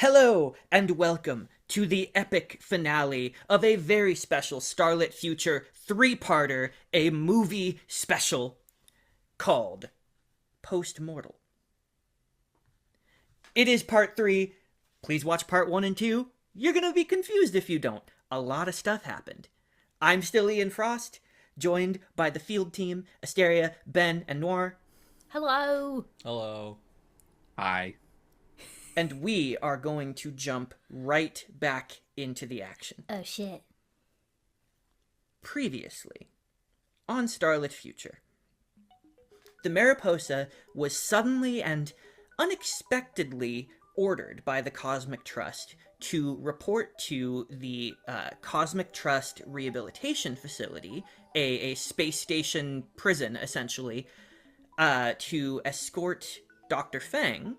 Hello and welcome to the epic finale of a very special STARLIT Future three-parter, a movie special called Post-Mortal. It is part 3. Please watch part 1 and 2. You're gonna be confused if you don't. A lot of stuff happened. I'm still Ian Frost, joined by the field team, Asteria, Ben, and Noir. Hello. Hello. Hi. And we are going to jump right back into the action. Oh shit. Previously, on STARLIT Future, the Mariposa was suddenly and unexpectedly ordered by the Cosmic Trust to report to the Cosmic Trust Rehabilitation Facility, a space station prison, essentially, to escort Dr. Feng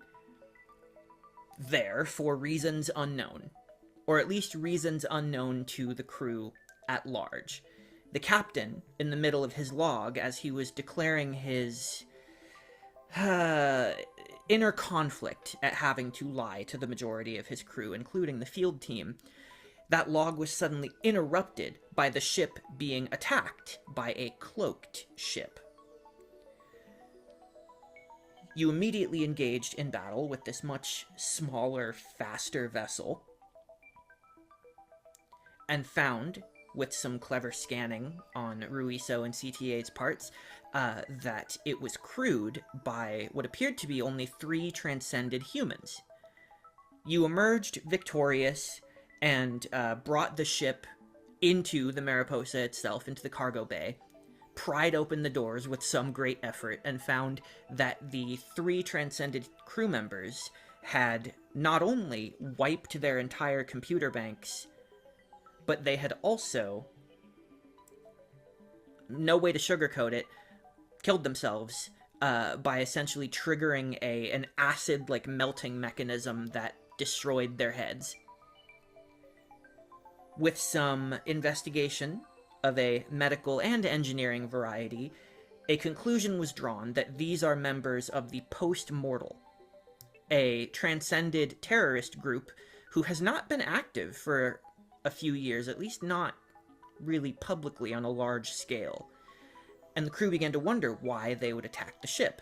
there for reasons unknown, or at least reasons unknown to the crew at large. The captain, in the middle of his log, as he was declaring his inner conflict at having to lie to the majority of his crew, including the field team, that log was suddenly interrupted by the ship being attacked by a cloaked ship. You immediately engaged in battle with this much smaller, faster vessel, and found, with some clever scanning on Ruiso and CTA's parts, that it was crewed by what appeared to be only 3 transcended humans. You emerged victorious and brought the ship into the Mariposa itself, into the cargo bay, pried open the doors with some great effort, and found that the 3 transcended crew members had not only wiped their entire computer banks, but they had also, no way to sugarcoat it, killed themselves by essentially triggering an acid-like melting mechanism that destroyed their heads. With some investigation of a medical and engineering variety, a conclusion was drawn that these are members of the Post-Mortal, a transcended terrorist group who has not been active for a few years, at least not really publicly on a large scale. And the crew began to wonder why they would attack the ship,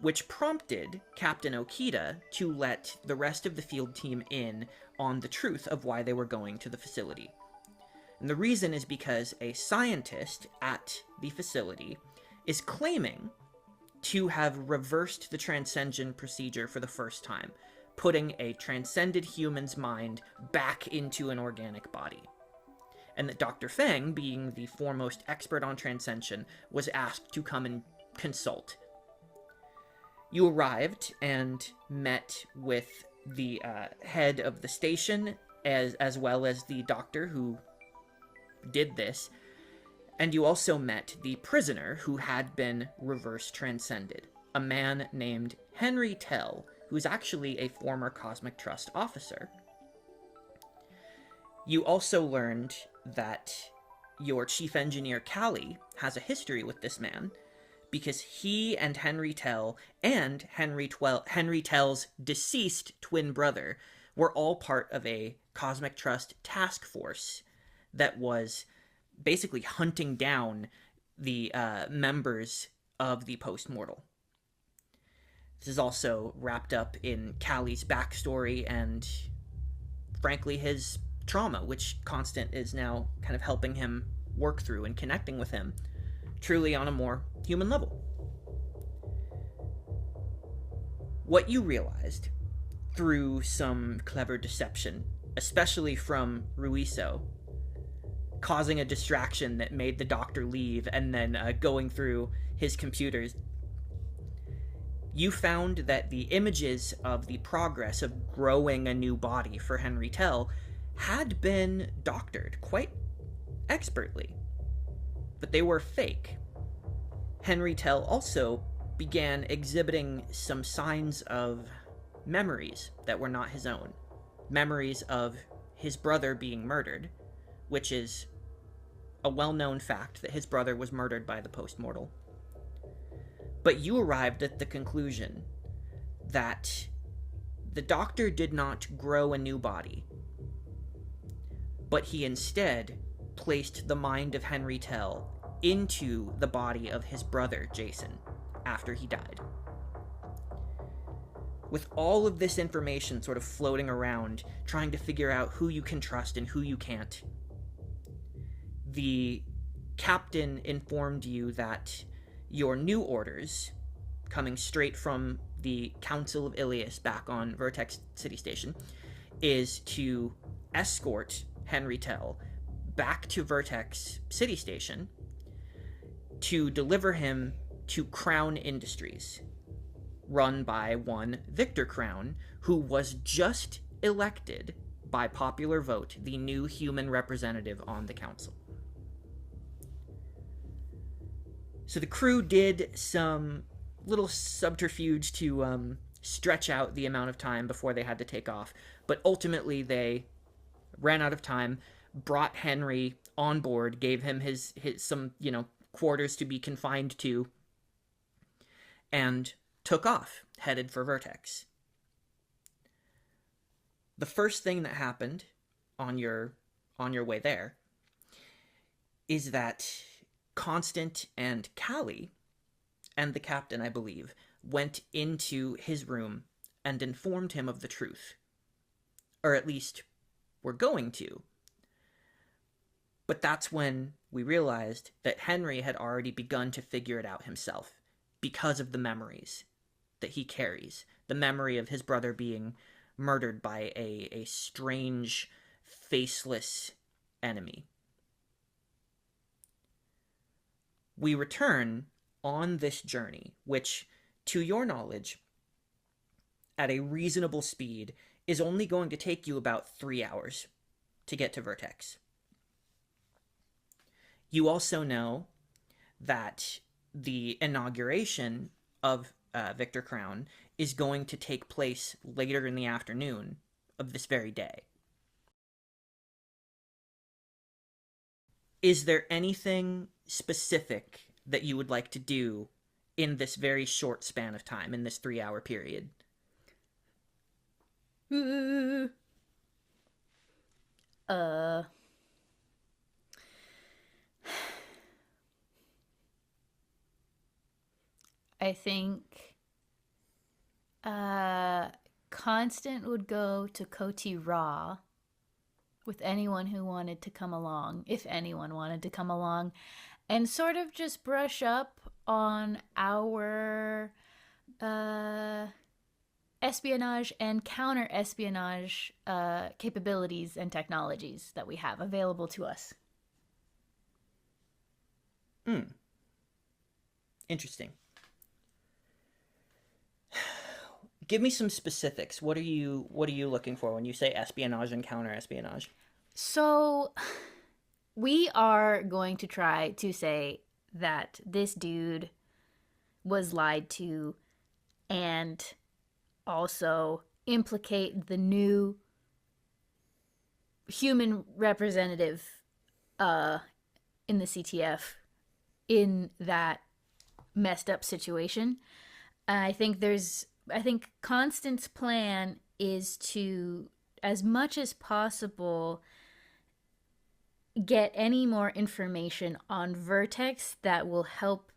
which prompted Captain Okita to let the rest of the field team in on the truth of why they were going to the facility. And the reason is because a scientist at the facility is claiming to have reversed the transcension procedure for the first time, putting a transcended human's mind back into an organic body. And that Dr. Feng, being the foremost expert on transcension, was asked to come and consult. You arrived and met with the head of the station, as well as the doctor who did this, and you also met the prisoner who had been reverse transcended, a man named Henry Tell, who is actually a former Cosmic Trust officer. You also learned that your chief engineer, Callie, has a history with this man, because he and Henry Tell and Henry Tell's deceased twin brother were all part of a Cosmic Trust task force that was basically hunting down the members of the Post-Mortal. This is also wrapped up in Callie's backstory and, frankly, his trauma, which Constant is now kind of helping him work through and connecting with him truly on a more human level. What you realized through some clever deception, especially from Ruiso, causing a distraction that made the doctor leave and then going through his computers, you found that the images of the progress of growing a new body for Henry Tell had been doctored quite expertly, but they were fake. Henry Tell also began exhibiting some signs of memories that were not his own. Memories of his brother being murdered, which is a well-known fact that his brother was murdered by the Post-Mortal. But you arrived at the conclusion that the doctor did not grow a new body, but he instead placed the mind of Henry Tell into the body of his brother, Jason, after he died. With all of this information sort of floating around, trying to figure out who you can trust and who you can't, the captain informed you that your new orders, coming straight from the Council of Ilias back on Vertex City Station, is to escort Henry Tell back to Vertex City Station to deliver him to Crown Industries, run by one Victor Crown, who was just elected by popular vote the new human representative on the council. So the crew did some little subterfuge to stretch out the amount of time before they had to take off, but ultimately they ran out of time, brought Henry on board, gave him his some, quarters to be confined to, and took off, headed for Vertex. The first thing that happened on your way there is that Constant and Callie, and the captain, I believe, went into his room and informed him of the truth. Or at least were going to. But that's when we realized that Henry had already begun to figure it out himself because of the memories that he carries. The memory of his brother being murdered by a strange, faceless enemy. We return on this journey, which, to your knowledge, at a reasonable speed, is only going to take you about 3 hours to get to Vertex. You also know that the inauguration of Victor Crown is going to take place later in the afternoon of this very day. Is there anything specific that you would like to do in this very short span of time, in this 3-hour period? I think Constant would go to Koti Ra with anyone who wanted to come along, if anyone wanted to come along, and sort of just brush up on our espionage and counter-espionage capabilities and technologies that we have available to us. Interesting. Give me some specifics. What are you looking for when you say espionage and counter-espionage? So, we are going to try to say that this dude was lied to and also implicate the new human representative in the CTF in that messed up situation. I think Constant's plan is to, as much as possible, get any more information on Vertex that will help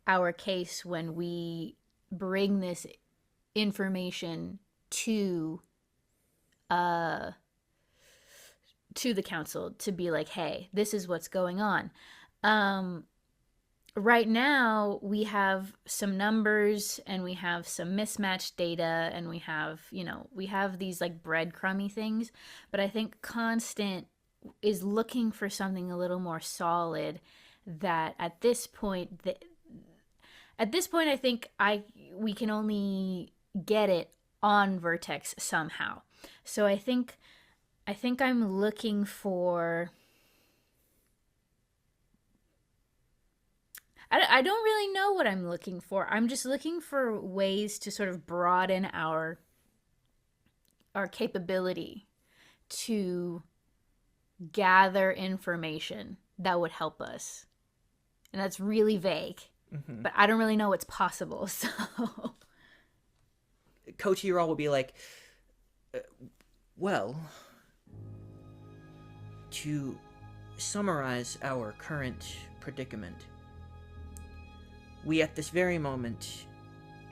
our case when we bring this information to the council, to be like, hey, this is what's going on. Right now, we have some numbers and we have some mismatched data and we have these like breadcrumby things. But I think Constant is looking for something a little more solid that at this point, I think we can only get it on Vertex somehow. So I think I'm looking for... I don't really know what I'm looking for. I'm just looking for ways to sort of broaden our capability to gather information that would help us. And that's really vague. Mm-hmm. But I don't really know what's possible, so... Koti Ra will be like, Well, to summarize our current predicament, we at this very moment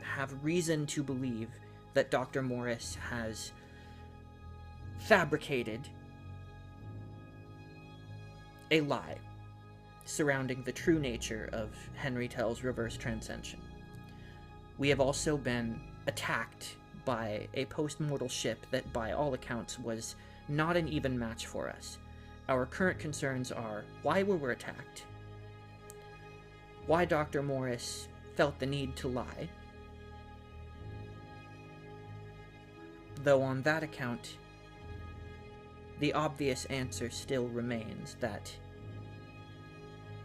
have reason to believe that Dr. Morris has fabricated a lie surrounding the true nature of Henry Tell's reverse transcension. We have also been attacked by a post-mortal ship that, by all accounts, was not an even match for us. Our current concerns are why we were attacked, why Dr. Morris felt the need to lie, though on that account, the obvious answer still remains that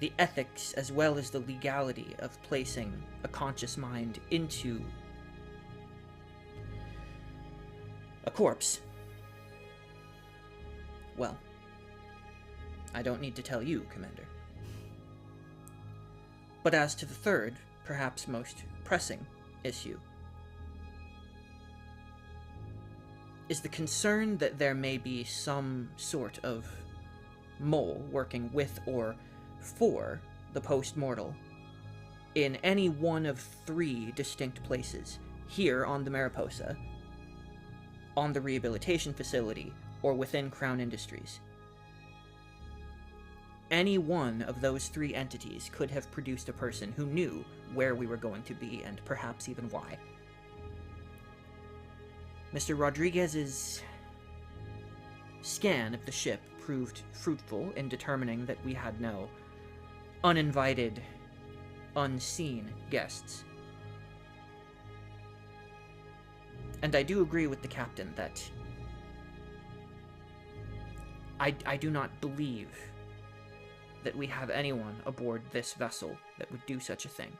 the ethics as well as the legality of placing a conscious mind into a corpse, well, I don't need to tell you, Commander. But as to the third, perhaps most pressing issue, is the concern that there may be some sort of mole working with or for the post-mortal in any one of 3 distinct places, here on the Mariposa, on the rehabilitation facility, or within Crown Industries. Any one of those 3 entities could have produced a person who knew where we were going to be, and perhaps even why. Mr. Rodriguez's scan of the ship proved fruitful in determining that we had no uninvited, unseen guests. And I do agree with the captain that I do not believe that we have anyone aboard this vessel that would do such a thing.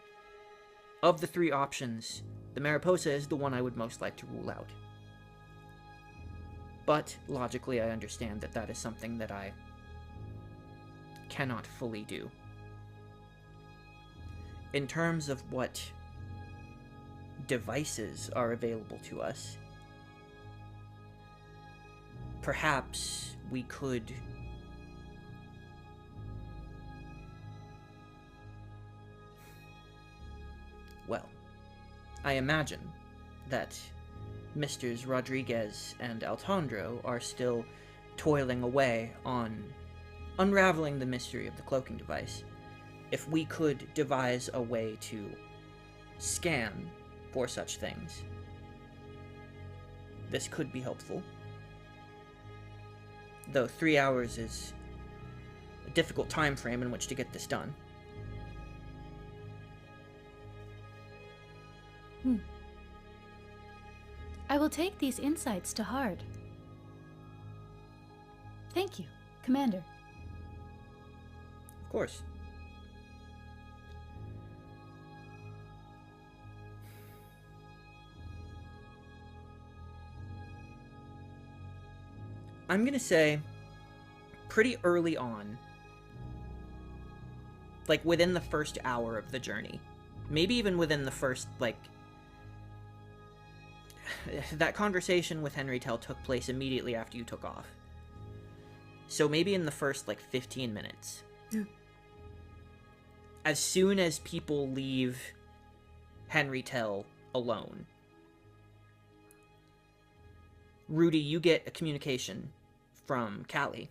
Of the 3 options, the Mariposa is the one I would most like to rule out. But, logically, I understand that that is something that I cannot fully do. In terms of what devices are available to us, perhaps we could well, I imagine that Misters Rodriguez and Altandro are still toiling away on unraveling the mystery of the cloaking device. If we could devise a way to scan for such things, this could be helpful. Though 3 hours is a difficult time frame in which to get this done. I will take these insights to heart. Thank you, Commander. Of course. I'm gonna say pretty early on, like within the first hour of the journey, maybe even within the first, like, that conversation with Henry Tell took place immediately after you took off. So maybe in the first, 15 minutes. Yeah. As soon as people leave Henry Tell alone, Rudy, you get a communication from Callie.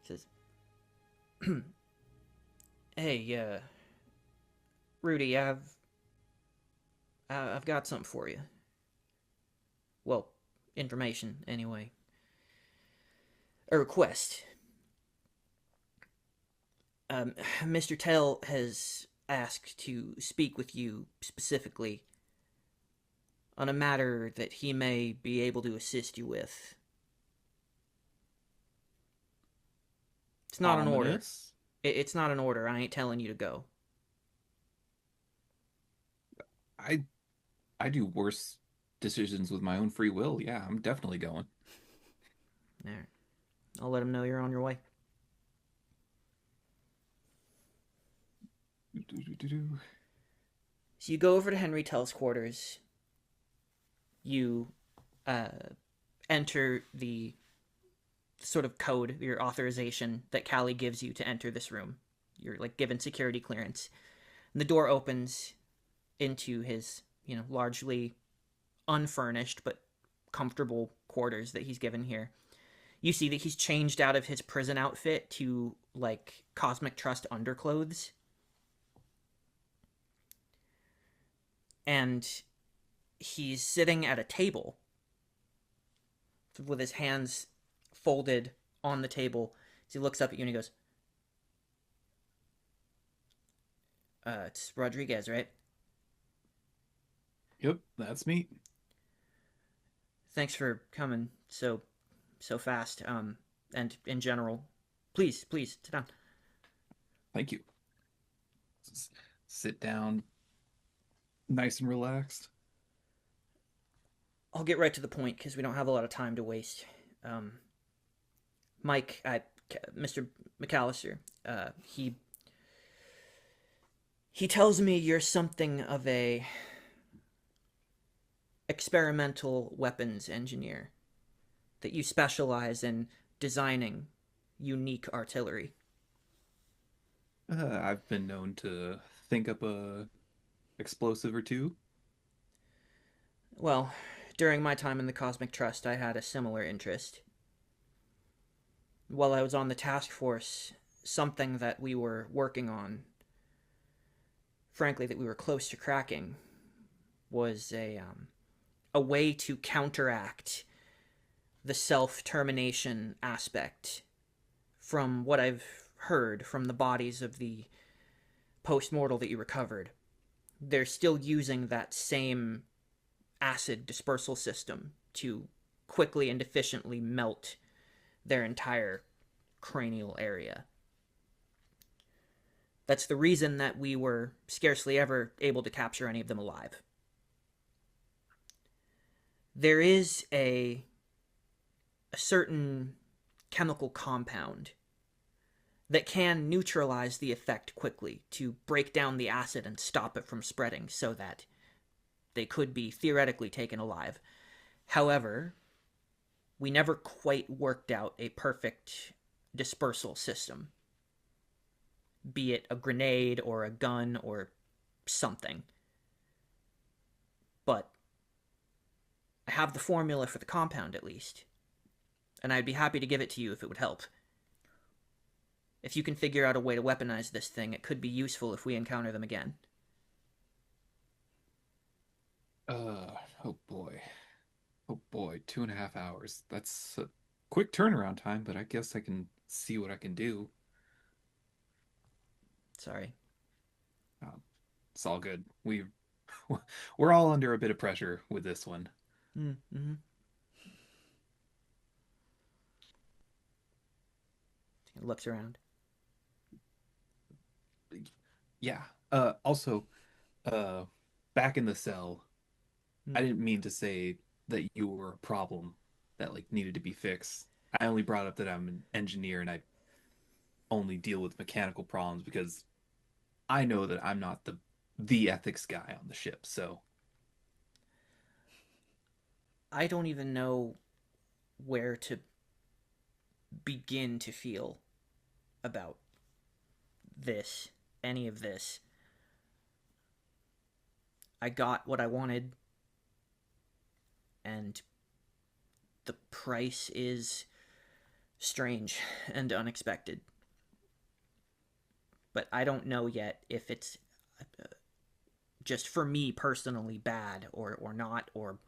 It says, hey, Rudy, I've got something for you. Well, information, anyway. A request. Mr. Tell has asked to speak with you specifically on a matter that he may be able to assist you with. It's not an order. It's not an order. I ain't telling you to go. I do worse decisions with my own free will. Yeah, I'm definitely going. There. I'll let him know you're on your way. So you go over to Henry Tell's quarters. You uh, enter the sort of code, your authorization that Callie gives you to enter this room. You're like given security clearance. And the door opens into his, largely unfurnished but comfortable quarters that he's given here. You see that he's changed out of his prison outfit to like Cosmic Trust underclothes. And he's sitting at a table with his hands folded on the table. As he looks up at you and he goes, it's Rodriguez, right? Yep, that's me. Thanks for coming so fast. And in general, please sit down. Thank you. Sit down, nice and relaxed. I'll get right to the point because we don't have a lot of time to waste. Mike, Mr. McAllister, he tells me you're something of a experimental weapons engineer, that you specialize in designing unique artillery. I've been known to think up a explosive or two. Well, during my time in the Cosmic Trust, I had a similar interest. While I was on the task force, something that we were working on, frankly, that we were close to cracking, was a way to counteract the self-termination aspect. From what I've heard from the bodies of the post-mortal that you recovered, they're still using that same acid dispersal system to quickly and efficiently melt their entire cranial area. That's the reason that we were scarcely ever able to capture any of them alive. There is a certain chemical compound that can neutralize the effect quickly to break down the acid and stop it from spreading so that they could be theoretically taken alive. However, we never quite worked out a perfect dispersal system, be it a grenade or a gun or something. But I have the formula for the compound, at least, and I'd be happy to give it to you if it would help. If you can figure out a way to weaponize this thing, it could be useful if we encounter them again. Oh boy. Oh boy, 2.5 hours. That's a quick turnaround time, but I guess I can see what I can do. Sorry. It's all good. We're all under a bit of pressure with this one. Mm-hmm. He looks around. Yeah. Also, uh, back in the cell, I didn't mean to say that you were a problem that like needed to be fixed. I only brought up that I'm an engineer and I only deal with mechanical problems because I know that I'm not the ethics guy on the ship. So I don't even know where to begin to feel about any of this. I got what I wanted, and the price is strange and unexpected. But I don't know yet if it's just for me personally bad or not, or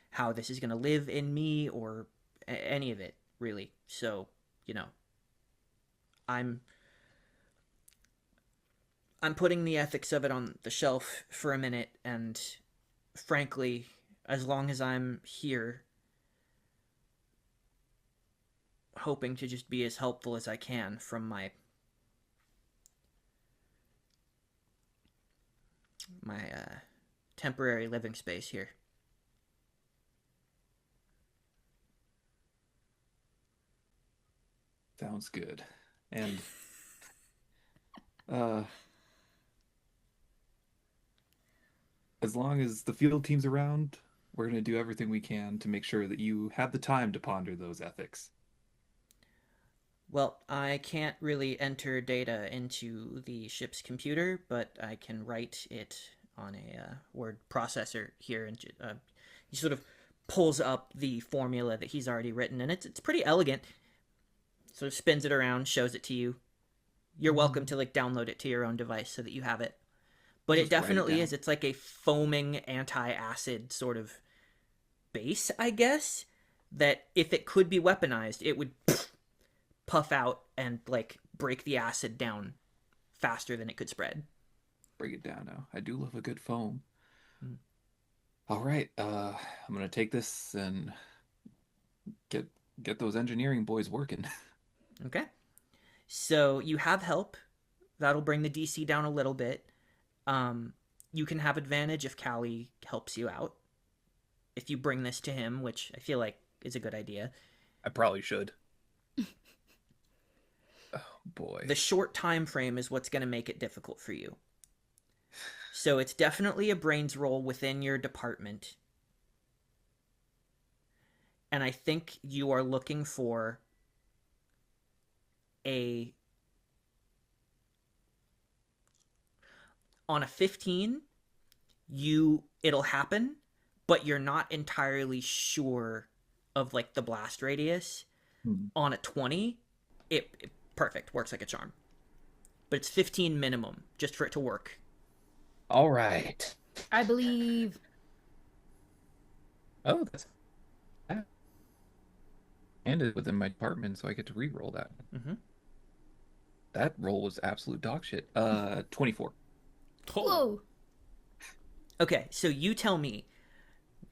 how this is going to live in me, or any of it, really. So, I'm putting the ethics of it on the shelf for a minute, and frankly, as long as I'm here, hoping to just be as helpful as I can from my temporary living space here. sounds good. And uh as long as the field team's around, we're going to do everything we can to make sure that you have the time to ponder those ethics. Well, I can't really enter data into the ship's computer, but I can write it on a word processor here, and he sort of pulls up the formula that he's already written, and it's pretty elegant. Sort of spins it around, shows it to you. You're welcome to like download it to your own device so that you have it. But it definitely is. It's like a foaming anti-acid sort of base, I guess, that if it could be weaponized, it would puff out and like break the acid down faster than it could spread. Break it down now. I do love a good foam. All right, I'm gonna take this and get those engineering boys working. Okay. So you have help. That'll bring the DC down a little bit. You can have advantage if Callie helps you out. If you bring this to him, which I feel like is a good idea. I probably should. Oh boy. The short time frame is what's going to make it difficult for you. So it's definitely a brains roll within your department. And I think you are looking for on a 15, it'll happen, but you're not entirely sure of like the blast radius. On a 20, it perfect, works like a charm. But it's 15 minimum just for it to work. All right. I believe. Oh, that's and it's within my department, so I get to re-roll that. That roll was absolute dog shit. 24. Whoa. Okay, so you tell me,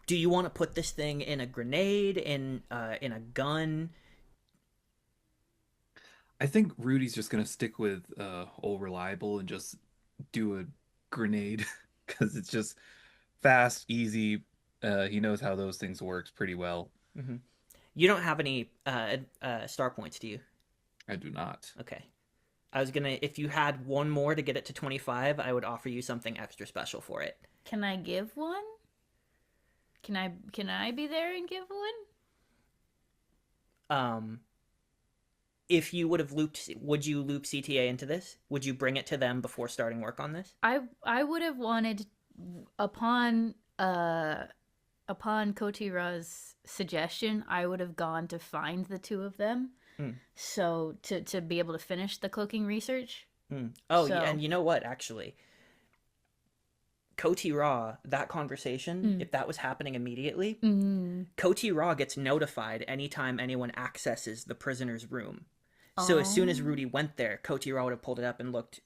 do you want to put this thing in a grenade, in a gun? I think Rudy's just gonna stick with old reliable and just do a grenade because it's just fast, easy. He knows how those things works pretty well. You don't have any star points, do you? I do not. Okay. I was gonna, if you had one more to get it to 25, I would offer you something extra special for it. Can I give one? Can I be there and give one? If you would have would you loop CTA into this? Would you bring it to them before starting work on this? I would have wanted, upon Kotira's suggestion, I would have gone to find the two of them. So to be able to finish the cloaking research. Oh, so. And you know what, actually? Kotira, that conversation, if that was happening immediately, Kotira gets notified anytime anyone accesses the prisoner's room. So as soon as Rudy went there, Kotira would have pulled it up and looked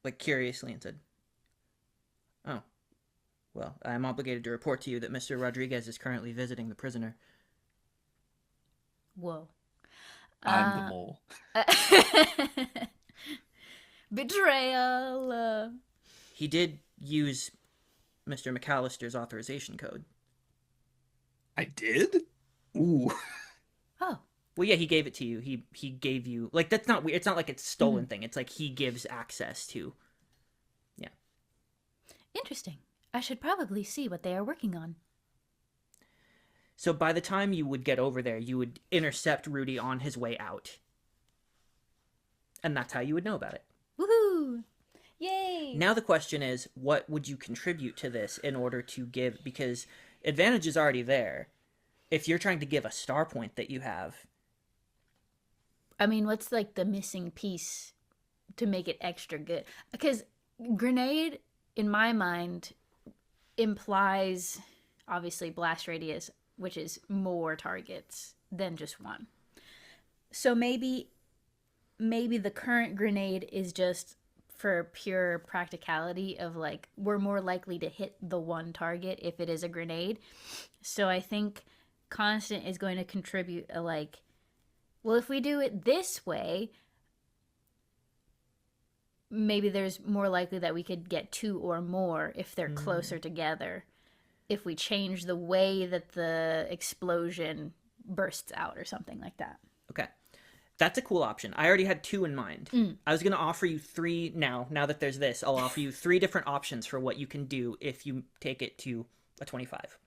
like curiously and said, "Oh, well, I'm obligated to report to you that Mr. Rodriguez is currently visiting the prisoner." Whoa. I'm the mole. Betrayal. He did use Mr. McAllister's authorization code. I did? Ooh. Oh. Well, yeah, he gave it to you. He gave you, like, that's not weird. It's not like it's a stolen thing. It's like he gives access to. Yeah. Interesting. I should probably see what they are working on. So by the time you would get over there, you would intercept Rudy on his way out. And that's how you would know about it. Woohoo! Yay! Now the question is, what would you contribute to this in order to give? Because advantage is already there. If you're trying to give a star point that you have. I mean, what's like the missing piece to make it extra good? Because grenade, in my mind, implies, obviously, blast radius, which is more targets than just one. So maybe the current grenade is just for pure practicality of like, we're more likely to hit the one target if it is a grenade. So I think Constant is going to contribute a like, well, if we do it this way, maybe there's more likely that we could get two or more if they're closer together. If we change the way that the explosion bursts out or something like that. Okay. That's a cool option. I already had two in mind. I was going to offer you three now that there's this. I'll offer you three different options for what you can do if you take it to a 25.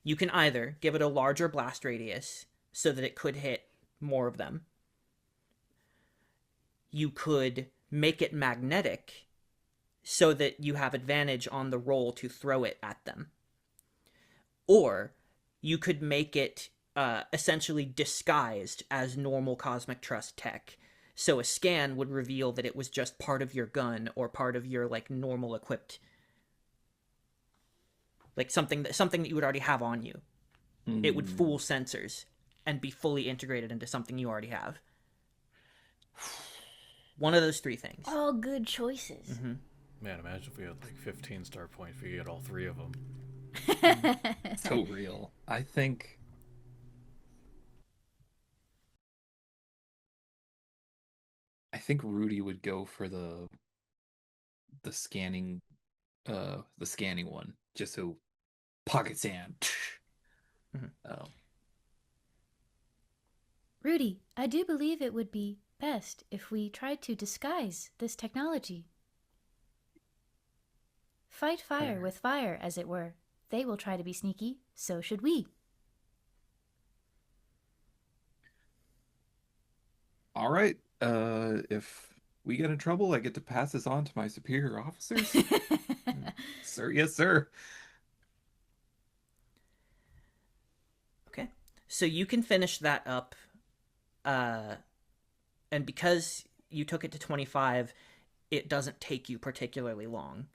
You can either give it a larger blast radius so that it could hit more of them. You could make it magnetic so that you have advantage on the roll to throw it at them. Or you could make it essentially disguised as normal Cosmic Trust tech. So a scan would reveal that it was just part of your gun or part of your like normal equipped, like something that you would already have on you. It would fool sensors and be fully integrated into something you already have. One of those three things. All good choices. Mm-hmm. Man, imagine if we had like 15 star points, we get all three of them. So real. I think Rudy would go for the scanning one, just so pocket sand. Oh. Rudy, I do believe it would be best if we tried to disguise this technology. Fight fire with fire, as it were. They will try to be sneaky, so should we. All right. If we get in trouble, I get to pass this on to my superior officers. Sir, yes, sir. Okay. So you can finish that up. And because you took it to 25, it doesn't take you particularly long.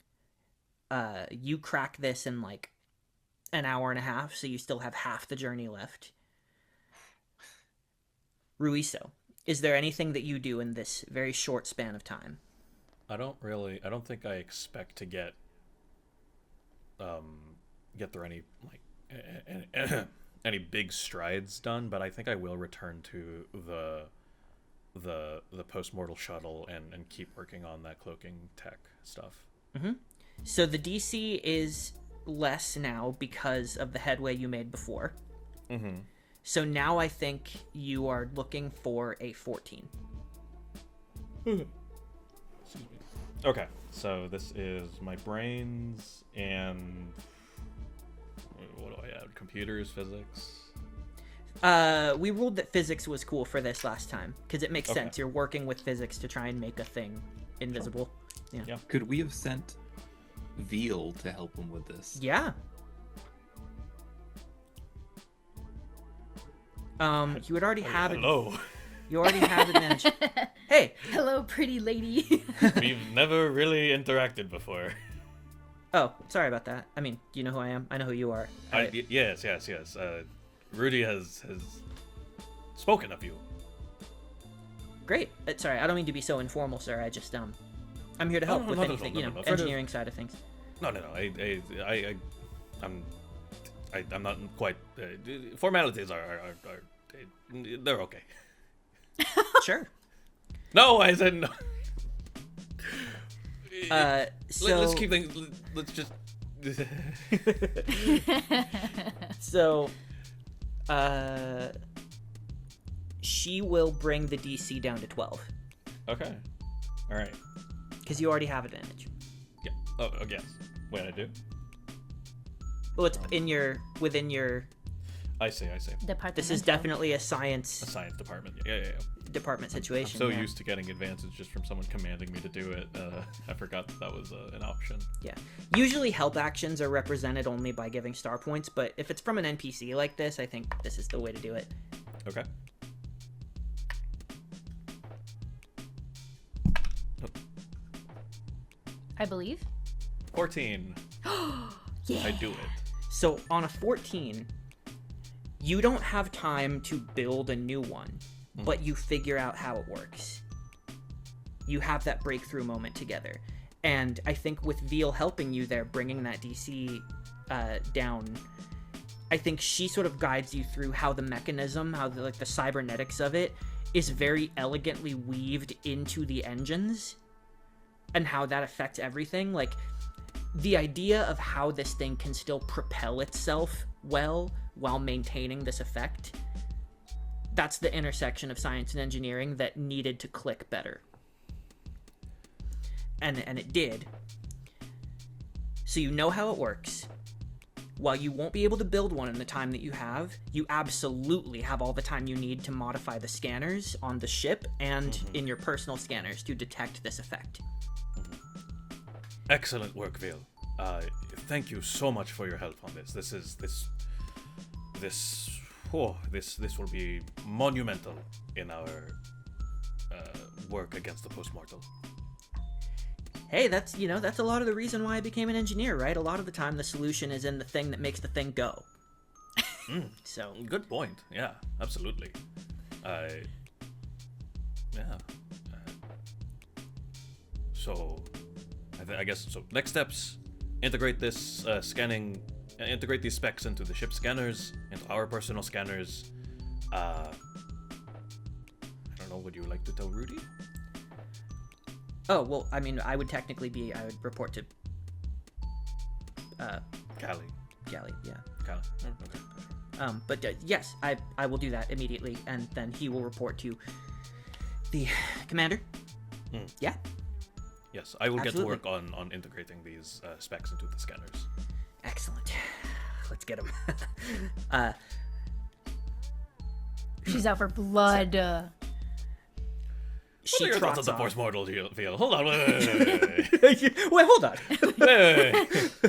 You crack this in like an hour and a half, so you still have half the journey left. Ruiso, is there anything that you do in this very short span of time? I don't think I expect to get through any like any big strides done, but I think I will return to the post-mortal shuttle and keep working on that cloaking tech stuff. Mm-hmm. So the DC is less now because of the headway you made before. Mm-hmm. So now I think you are looking for a 14. Excuse me. Okay, so this is my brains and what do I add? Computers, physics? We ruled that physics was cool for this last time because it makes sense. You're working with physics to try and make a thing invisible. Sure. Yeah. Could we have sent Veal to help him with this? Yeah. You would already have it. Hello. You already have advantage. Hey. Hello, pretty lady. We've never really interacted before. Oh, sorry about that. I mean, you know who I am. I know who you are. Yes. Rudy has spoken of you. Great. Sorry, I don't mean to be so informal, sir. I just I'm here to help with anything, engineering side of things. No. I'm not quite. Formalities are they're okay. Sure. No, I said no. So let's keep things. Let's just. So, she will bring the DC down to 12. Okay. All right. Because you already have advantage. Yeah. Oh, yes. Wait, I do. Well, it's within your. I see. This is definitely a science department. Yeah. Department situation. I'm so used to getting advantage just from someone commanding me to do it. I forgot that was an option. Yeah. Usually help actions are represented only by giving star points, but if it's from an NPC like this, I think this is the way to do it. Okay. I believe. 14. Yeah. I do it. So on a 14, you don't have time to build a new one, but you figure out how it works. You have that breakthrough moment together. And I think with Veal helping you there, bringing that DC down, I think she sort of guides you through how the mechanism, how the cybernetics of it is very elegantly weaved into the engines and how that affects everything. Like, the idea of how this thing can still propel itself well while maintaining this effect, that's the intersection of science and engineering that needed to click better. And it did. So you know how it works. while you won't be able to build one in the time that you have, you absolutely have all the time you need to modify the scanners on the ship and in your personal scanners to detect this effect. Excellent work, Vil. Thank you so much for your help on this. This will be monumental in our work against the postmortal. Hey, that's a lot of the reason why I became an engineer, right? A lot of the time the solution is in the thing that makes the thing go. So Good point. Yeah, absolutely. So I guess so. Next steps: integrate this integrate these specs into the ship scanners, into our personal scanners. I don't know. Would you like to tell Rudy? Oh, well, I mean, I would report to Callie. Galley, yeah. Callie. Oh, okay. But yes, I will do that immediately, and then he will report to the commander. Yeah. Yes, I will Absolutely. get to work on integrating these specs into the scanners. Excellent. Let's get him. She's out for blood. She What are your thoughts on trots the off. force mortal field? Hold on, wait. Wait, hold on.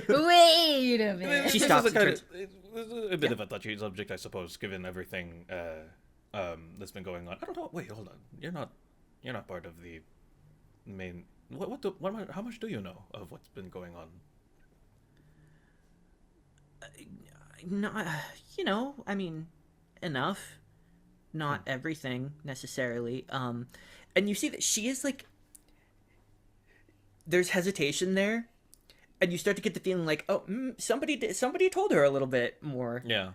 Wait a minute. She This stops is and a bit of a touchy subject, I suppose, given everything that's been going on. I don't know. Wait, hold on. You're not part of the main. How much do you know of what's been going on? No, I mean, enough. Not everything necessarily. And you see that she is like, there's hesitation there, and you start to get the feeling like, oh, somebody told her a little bit more. Yeah.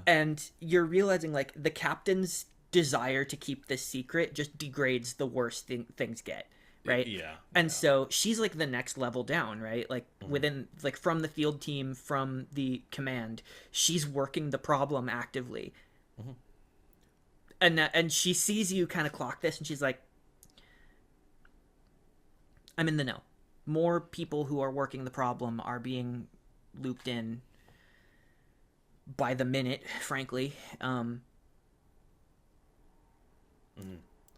And you're realizing like the captain's desire to keep this secret just degrades the worse things get, right? Yeah. And so she's like the next level down, right? Like within, like from the field team, from the command, she's working the problem actively. And she sees you kind of clock this, and she's like, I'm in the know. More people who are working the problem are being looped in by the minute, frankly. The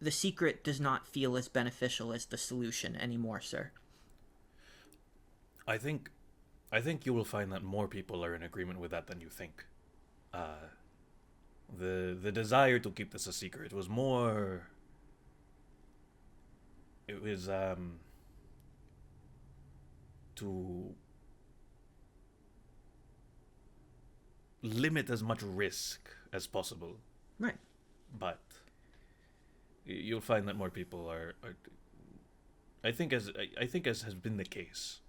secret does not feel as beneficial as the solution anymore, sir. I think you will find that more people are in agreement with that than you think. The desire to keep this a secret was more. It was to limit as much risk as possible. Right. But you'll find that more people are I think as has been the case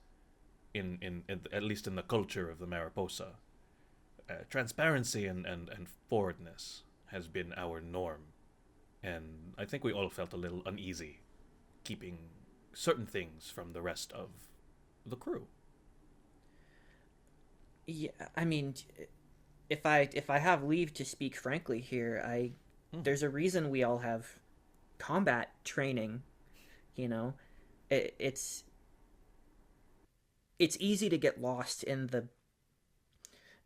in at least in the culture of the Mariposa, transparency and forwardness has been our norm, and I think we all felt a little uneasy keeping certain things from the rest of the crew. Yeah, I mean, if I have leave to speak frankly here, there's a reason we all have combat training. It's easy to get lost in the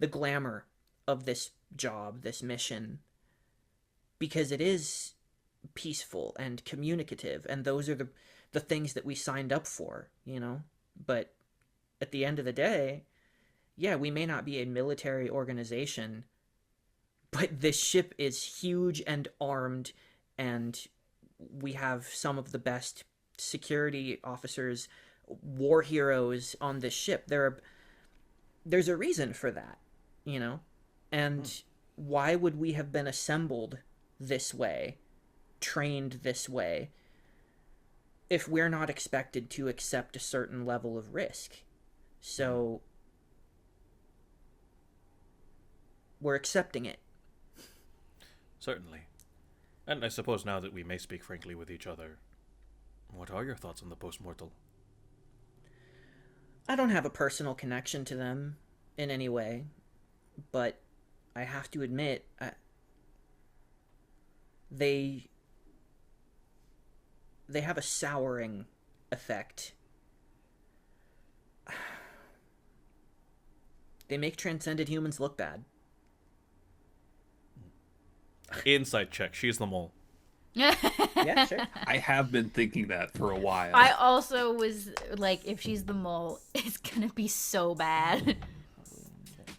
glamour of this job, this mission, because it is peaceful and communicative, and those are the things that we signed up for, But at the end of the day, yeah, we may not be a military organization, but this ship is huge and armed, and we have some of the best security officers, war heroes on this ship. There's a reason for that, And why would we have been assembled this way, trained this way, if we're not expected to accept a certain level of risk? So we're accepting it. Certainly. And I suppose now that we may speak frankly with each other, what are your thoughts on the postmortal? I don't have a personal connection to them in any way, but I have to admit, they have a souring effect. They make transcended humans look bad. Insight check. She's the mole. Yeah, sure. I have been thinking that for a while. I also was like, if she's the mole, it's gonna be so bad.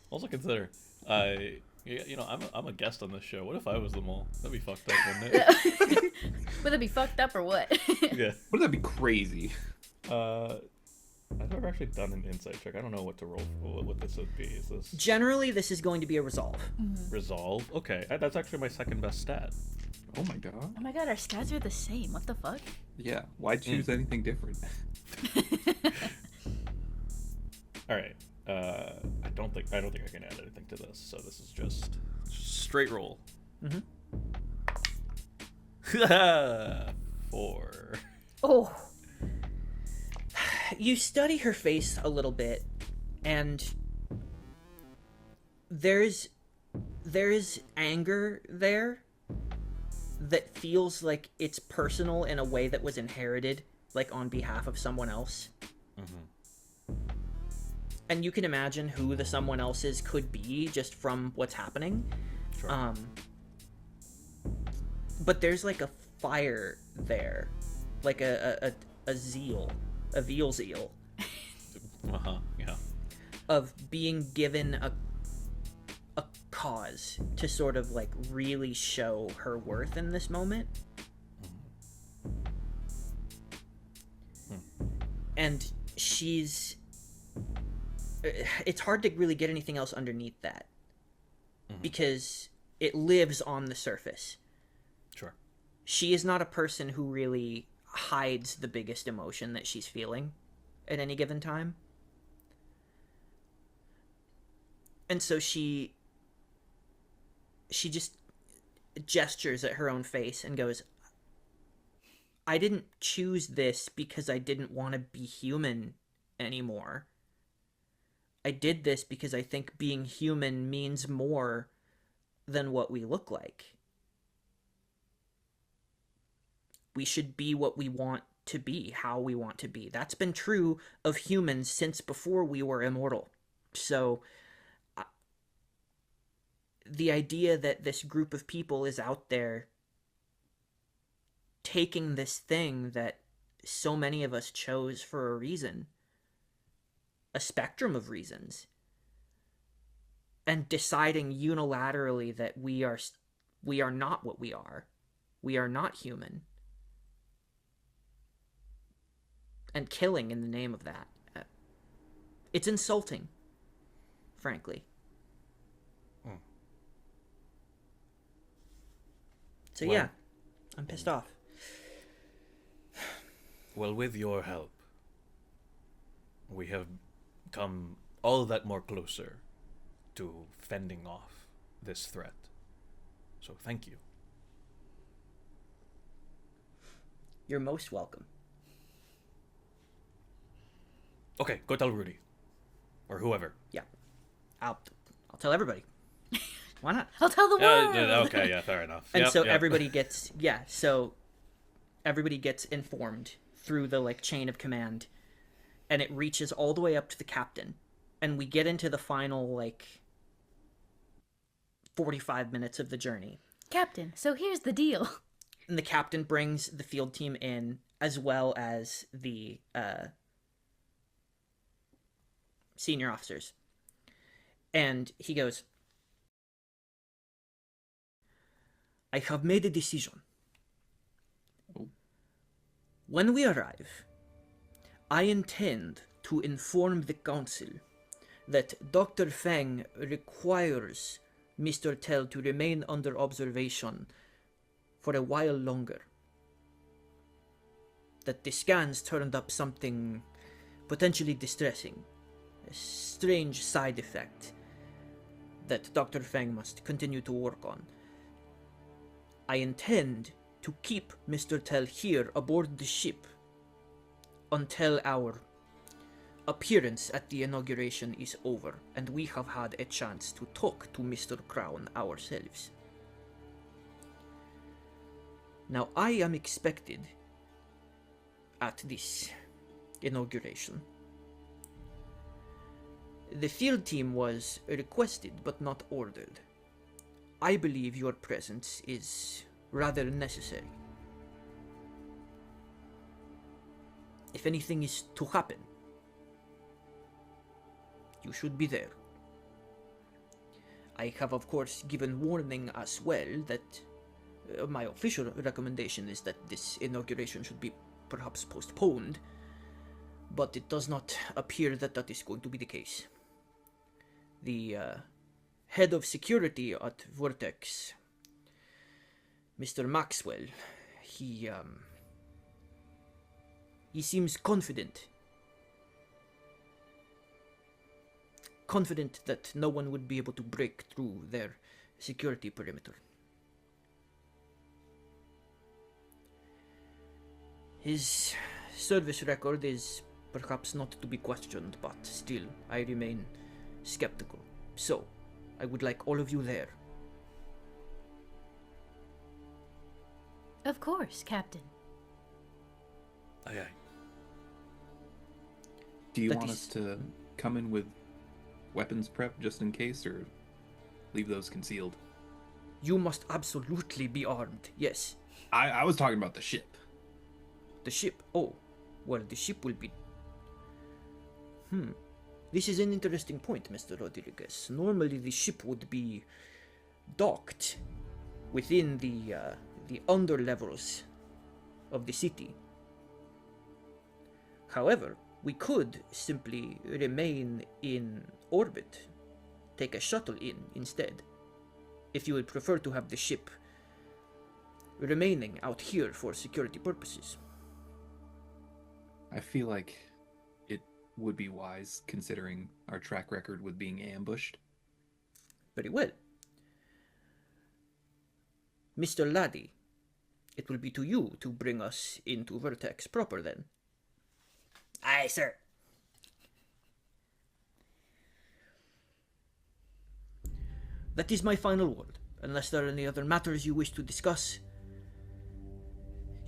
Also consider, I'm a guest on this show. What if I was the mole? That'd be fucked up, wouldn't it? Would that be fucked up or what? Yeah. Wouldn't that be crazy? I've never actually done an insight check. I don't know what to roll for, what this would be. Is this Generally, this is going to be a resolve. resolve? Okay, that's actually my second best stat. Oh my god. Oh my god, our stats are the same. What the fuck? Yeah. Why choose anything different? All right. I don't think I can add anything to this. So this is just straight roll. Mm-hmm. 4. Oh. You study her face a little bit, and there's anger there that feels like it's personal in a way that was inherited, like on behalf of someone else. Mm-hmm. And you can imagine who the someone else's could be just from what's happening. Sure. But there's like a fire there, like a zeal, a veal zeal Yeah. of being given a cause to sort of like really show her worth in this moment. And it's hard to really get anything else underneath that because it lives on the surface. Sure. She is not a person who really hides the biggest emotion that she's feeling at any given time. And so she just gestures at her own face and goes, I didn't choose this because I didn't want to be human anymore. I did this because I think being human means more than what we look like. We should be what we want to be, how we want to be. That's been true of humans since before we were immortal. So the idea that this group of people is out there taking this thing that so many of us chose for a reason, a spectrum of reasons, and deciding unilaterally that we are not what we are. We are not human. And killing in the name of that. It's insulting, frankly. So Well, yeah, I'm pissed off. Well, with your help, we have come all that more closer to fending off this threat. So thank you. You're most welcome. Okay, go tell Rudy. Or whoever. Yeah. I'll tell everybody. Why not? I'll tell the world. Okay, yeah, fair enough. And Yep, so yep. everybody gets informed through the like chain of command, and it reaches all the way up to the captain, and we get into the final like 45 minutes of the journey. Captain, so here's the deal. And the captain brings the field team in, as well as the senior officers, and he goes, I have made a decision. When we arrive, I intend to inform the council that Dr. Feng requires Mr. Tell to remain under observation for a while longer. That the scans turned up something potentially distressing, a strange side effect that Dr. Feng must continue to work on. I intend to keep Mr. Tell here aboard the ship until our appearance at the inauguration is over and we have had a chance to talk to Mr. Crown ourselves. Now, I am expected at this inauguration The field team was requested but not ordered. I believe your presence is rather necessary. If anything is to happen, you should be there. I have, of course, given warning as well that my official recommendation is that this inauguration should be perhaps postponed, but it does not appear that that is going to be the case. The head of security at Vortex, Mr. Maxwell, he seems confident that no one would be able to break through their security perimeter. His service record is perhaps not to be questioned, but still, I remain skeptical. So, I would like all of you there. Of course, Captain. Aye, aye. Do you want us to come in with weapons prep just in case, or leave those concealed? You must absolutely be armed, yes. I was talking about the ship. The ship? Oh, well, the ship will be... This is an interesting point, Mr. Rodriguez. Normally the ship would be docked within the under levels of the city. However, we could simply remain in orbit, take a shuttle in instead, if you would prefer to have the ship remaining out here for security purposes. I feel like it would be wise, considering our track record with being ambushed. Very well. Mr. Laddie, it will be to you to bring us into Vertex proper then. Aye, sir. That is my final word. Unless there are any other matters you wish to discuss,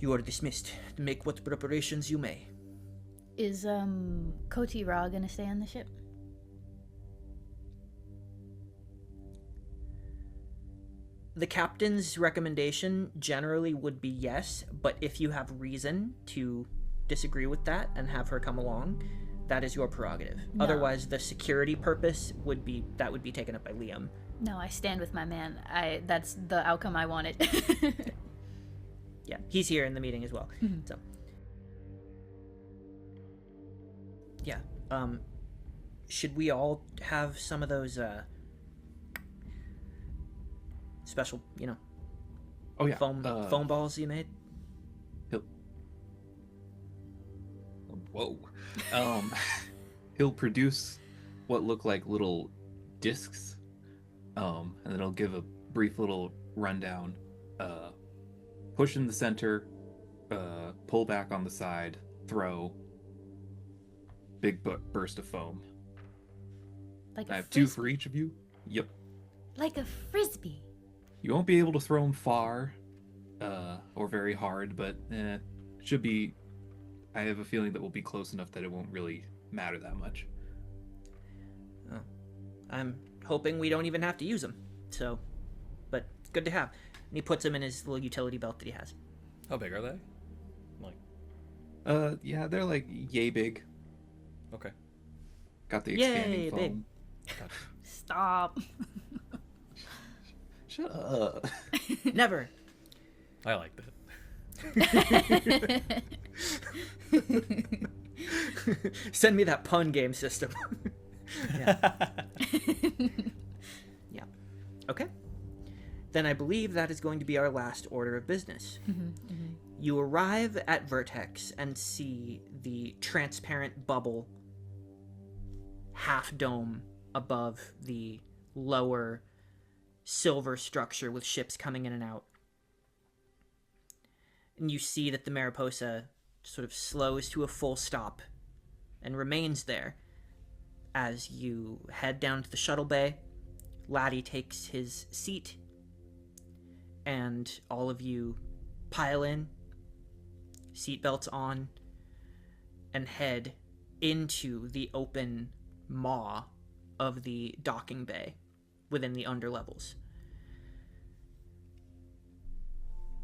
you are dismissed to make what preparations you may. Is Koti Ra gonna stay on the ship? The captain's recommendation generally would be yes, but if you have reason to disagree with that and have her come along, that is your prerogative. No. Otherwise, the security purpose would be taken up by Liam. No, I stand with my man. That's the outcome I wanted. Yeah, he's here in the meeting as well. Mm-hmm. So, yeah. Should we all have some of those special, Oh yeah, foam balls you made? Whoa. He'll produce what look like little discs, and then he'll give a brief little rundown. Push in the center, pull back on the side, throw. Big burst of foam. Like I a have two frisbee. for each of you. Yep. Like a frisbee. You won't be able to throw them far, or very hard, but should be. I have a feeling that we'll be close enough that it won't really matter that much. Oh, I'm hoping we don't even have to use them. So, but it's good to have. And he puts them in his little utility belt that he has. How big are they? Like, Yeah, they're like yay big. okay. Got the Yay, expanding foam. big. Gotcha. Stop. Shut up. Never. I like that. Send me that pun game system. Yeah. Yeah. Okay. Then I believe that is going to be our last order of business. You arrive at Vertex and see the transparent bubble half dome above the lower silver structure with ships coming in and out. And you see that the Mariposa sort of slows to a full stop and remains there as you head down to the shuttle bay. Laddie takes his seat, and all of you pile in, seatbelts on, and head into the open maw of the docking bay within the underlevels.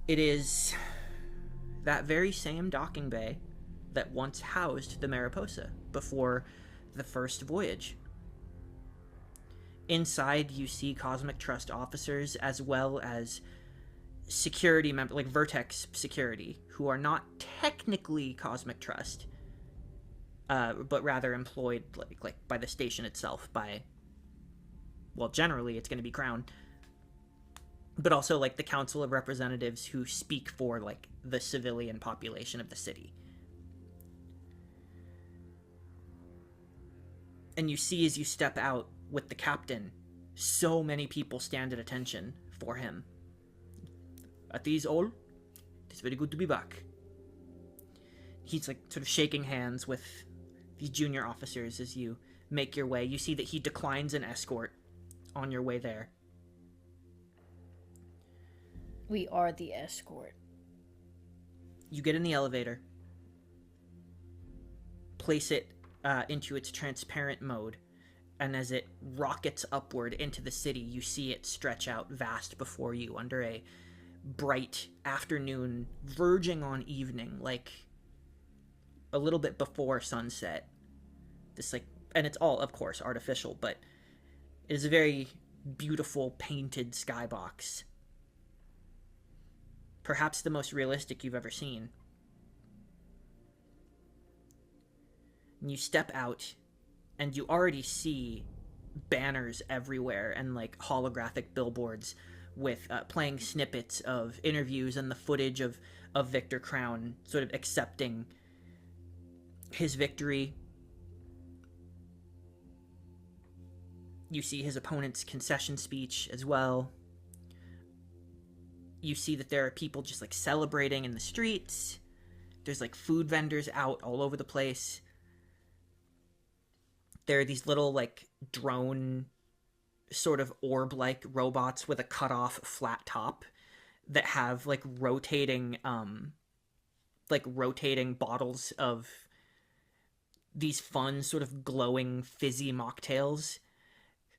It is that very same docking bay that once housed the Mariposa before the first voyage. Inside, you see Cosmic Trust officers as well as security members, like Vertex security, who are not technically Cosmic Trust, but rather employed like by the station itself. Generally it's going to be Crown, but also like the Council of Representatives who speak for like the civilian population of the city. And you see as you step out with the captain, so many people stand at attention for him. At these all, it's very good to be back. He's like sort of shaking hands with these junior officers as you make your way. You see that he declines an escort on your way there. We are the escort. You get in the elevator, place it into its transparent mode, and as it rockets upward into the city, you see it stretch out vast before you under a bright afternoon, verging on evening, like a little bit before sunset. And it's all, of course, artificial, but it is a very beautiful painted skybox. Perhaps the most realistic you've ever seen. And you step out, and you already see banners everywhere and like holographic billboards with playing snippets of interviews and the footage of Victor Crown sort of accepting his victory. You see his opponent's concession speech as well. You see that there are people just like celebrating in the streets. There's like food vendors out all over the place. There are these little like drone sort of orb-like robots with a cut-off flat top that have like rotating bottles of these fun sort of glowing fizzy mocktails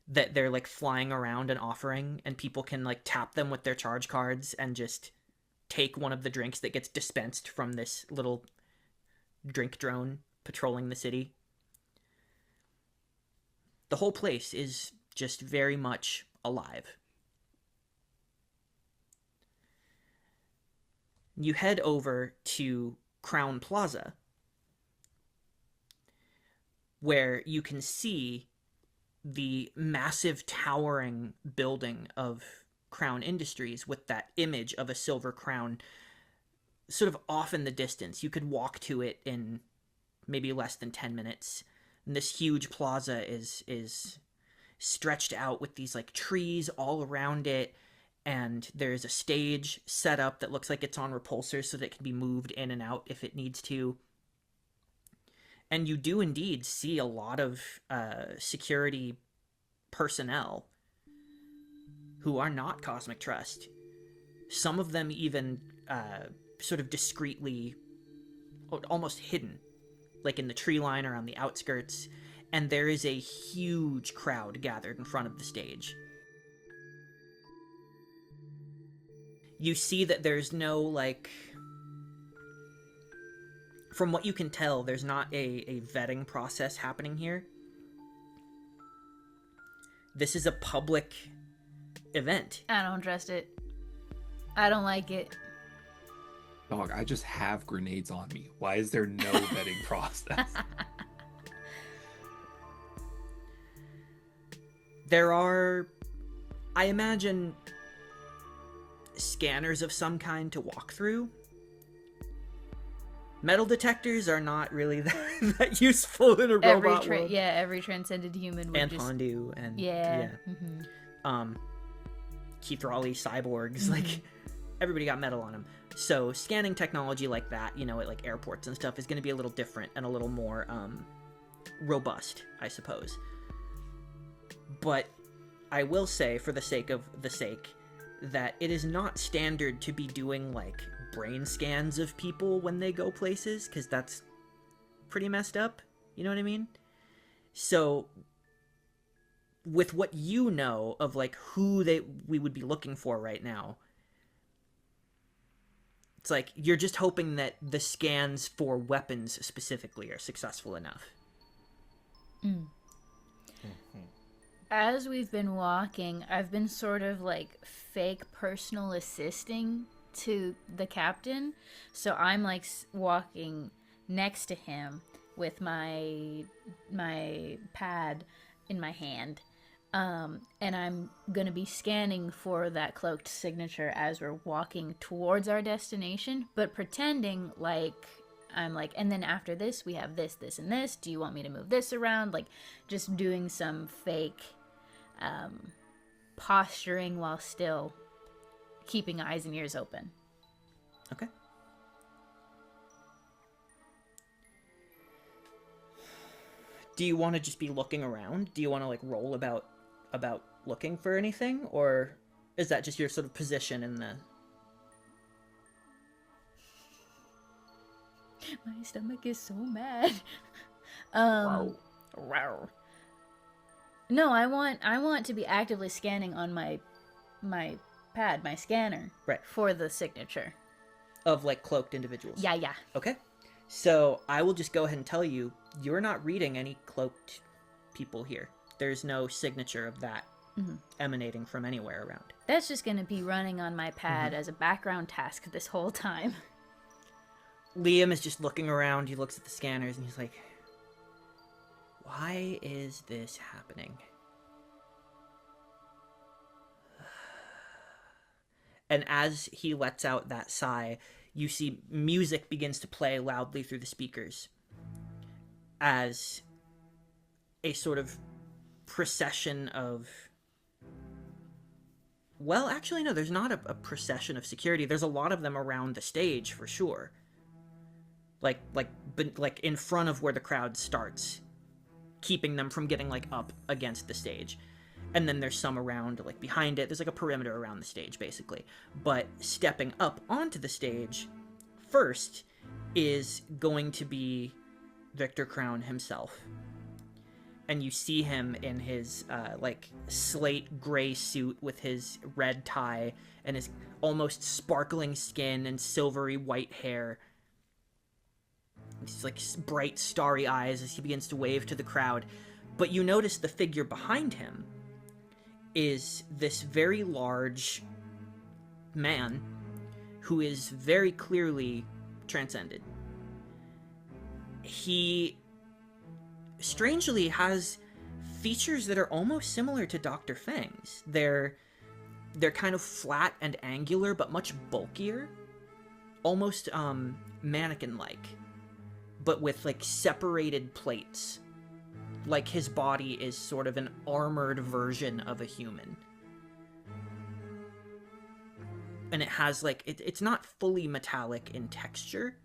that they're like flying around and offering, and people can like tap them with their charge cards and just take one of the drinks that gets dispensed from this little drink drone patrolling the city. The whole place is just very much alive. You head over to Crown Plaza, where you can see the massive towering building of Crown Industries with that image of a silver crown sort of off in the distance. You could walk to it in maybe less than 10 minutes. And this huge plaza is stretched out with these like trees all around it, and there's a stage set up that looks like it's on repulsors so that it can be moved in and out if it needs to. And you do indeed see a lot of security personnel who are not Cosmic Trust. Some of them even sort of discreetly, almost hidden, like in the tree line around the outskirts. And there is a huge crowd gathered in front of the stage. You see that there's no, like... From what you can tell, there's not a vetting process happening here. This is a public event. I don't trust it. I don't like it. Dog, I just have grenades on me. Why is there no vetting process? There are, I imagine, scanners of some kind to walk through. Metal detectors are not really that useful in a robot world. Every transcended human would and just... Pondu and Mm-hmm. Keith Raleigh cyborgs, like everybody got metal on them. So scanning technology like that, you know, at like airports and stuff, is going to be a little different and a little more robust, I suppose. But I will say, for the sake of the sake, that it is not standard to be doing like brain scans of people when they go places, because that's pretty messed up. You know what I mean? So with what you know of like who we would be looking for right now, it's like you're just hoping that the scans for weapons specifically are successful enough. As we've been walking, I've been sort of like fake personal assisting to the captain. So I'm like walking next to him with my pad in my hand. And I'm going to be scanning for that cloaked signature as we're walking towards our destination, but pretending like I'm like, and then after this, we have this, this, and this. Do you want me to move this around? Like, just doing some fake posturing while still keeping eyes and ears open. Okay. Do you want to just be looking around? Do you want to like roll about looking for anything, or is that just your sort of position in the... My stomach is so mad. Wow. No, I want to be actively scanning on my pad, my scanner, Right. for the signature. Of like cloaked individuals. Yeah. Okay. So I will just go ahead and tell you, you're not reading any cloaked people here. There's no signature of that emanating from anywhere around. That's just going to be running on my pad as a background task this whole time. Liam is just looking around. He looks at the scanners and he's like, why is this happening? And as he lets out that sigh, you see music begins to play loudly through the speakers as a sort of procession of... Well, actually, no, there's not a procession of security. There's a lot of them around the stage, for sure. Like in front of where the crowd starts, keeping them from getting, like, up against the stage. And then there's some around, like, behind it. There's, like, a perimeter around the stage, basically. But stepping up onto the stage first is going to be Victor Crown himself. And you see him in his, like, slate gray suit with his red tie and his almost sparkling skin and silvery white hair. He's, like, bright, starry eyes as he begins to wave to the crowd. But you notice the figure behind him is this very large man who is very clearly transcended. He strangely has features that are almost similar to Dr. Fang's. They're kind of flat and angular, but much bulkier. Almost mannequin-like, but with like separated plates. Like his body is sort of an armored version of a human. And it has like, it's not fully metallic in texture,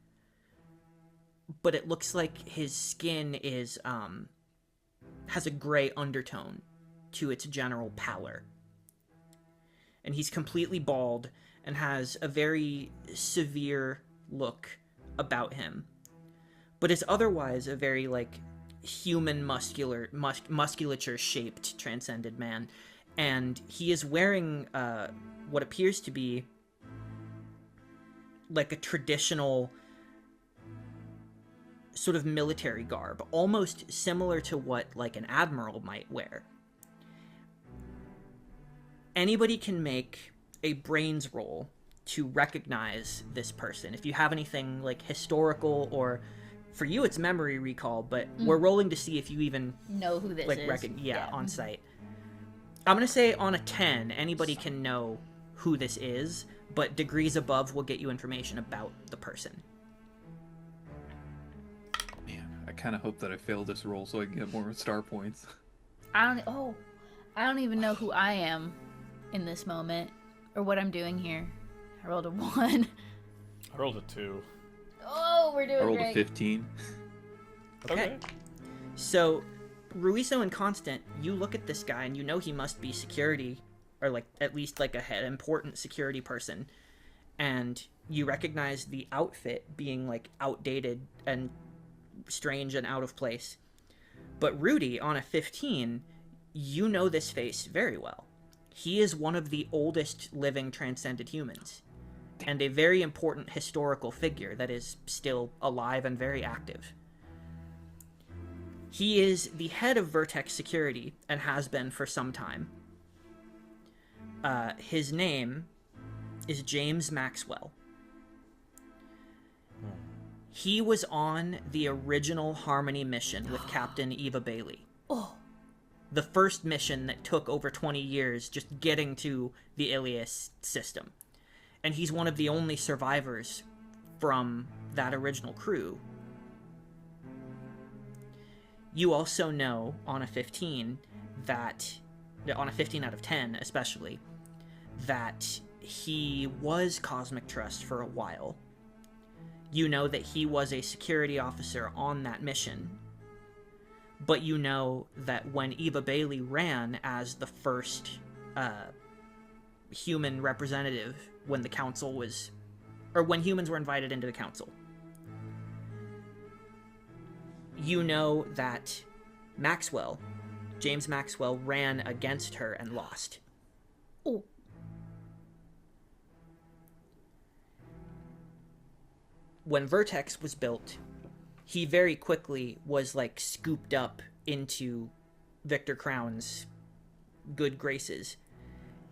but it looks like his skin is, has a gray undertone to its general pallor. And he's completely bald and has a very severe look about him, but is otherwise a very, like, human musculature shaped transcended man. And he is wearing what appears to be like a traditional sort of military garb, almost similar to what like an admiral might wear. Anybody can make a brains roll to recognize this person. If you have anything like historical, or for you it's memory recall, but we're rolling to see if you even Know who this like is. on sight. I'm gonna say on a 10, anybody can know who this is, but degrees above will get you information about the person. Man, I kind of hope that I fail this roll so I can get more star points. I don't even know who I am in this moment or what I'm doing here. I rolled a 1. I rolled a 2. Oh, we're doing I rolled great. a 15. Okay. So, Ruiso and Constant, you look at this guy and you know he must be security, or like at least like a important security person, and you recognize the outfit being like outdated and strange and out of place. But Rudy, on a 15, You know this face very well. He is one of the oldest living transcended humans, and a very important historical figure that is still alive and very active. He is the head of Vertex Security, and has been for some time. His name is James Maxwell. He was on the original Harmony mission with Captain Eva Bailey. Oh. The first mission that took over 20 years just getting to the Ilias system. And he's one of the only survivors from that original crew. You also know on a 15 on a 15 out of 10 especially, that he was Cosmic Trust for a while. You know that he was a security officer on that mission. But you know that when Eva Bailey ran as the first human representative when the council was... or when humans were invited into the council, you know that James Maxwell, ran against her and lost. Oh. When Vertex was built, he very quickly was, like, scooped up into Victor Crown's good graces.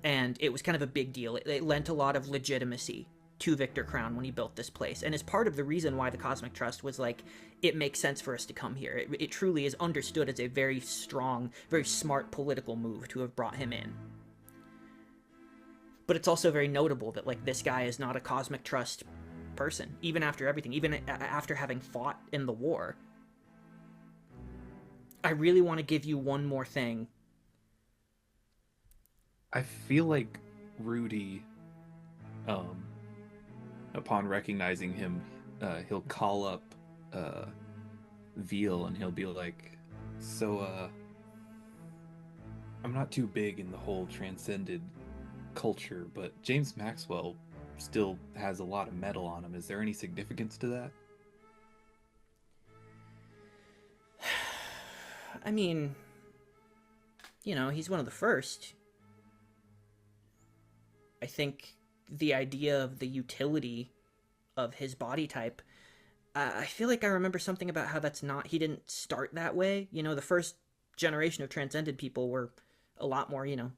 And it was kind of a big deal. It lent a lot of legitimacy to Victor Crown when he built this place. And is part of the reason why the Cosmic Trust was like, it makes sense for us to come here. It truly is understood as a very strong, very smart political move to have brought him in. But it's also very notable that, like, this guy is not a Cosmic Trust person, even after everything, even after having fought in the war. I really want to give you one more thing. I feel like Rudy, upon recognizing him, he'll call up Veal and he'll be like, so I'm not too big in the whole transcended culture, but James Maxwell still has a lot of metal on him. Is there any significance to that? I mean, you know, he's one of the first. I think the idea of the utility of his body type, I feel like I remember something about how he didn't start that way. You know, the first generation of transcended people were a lot more, you know,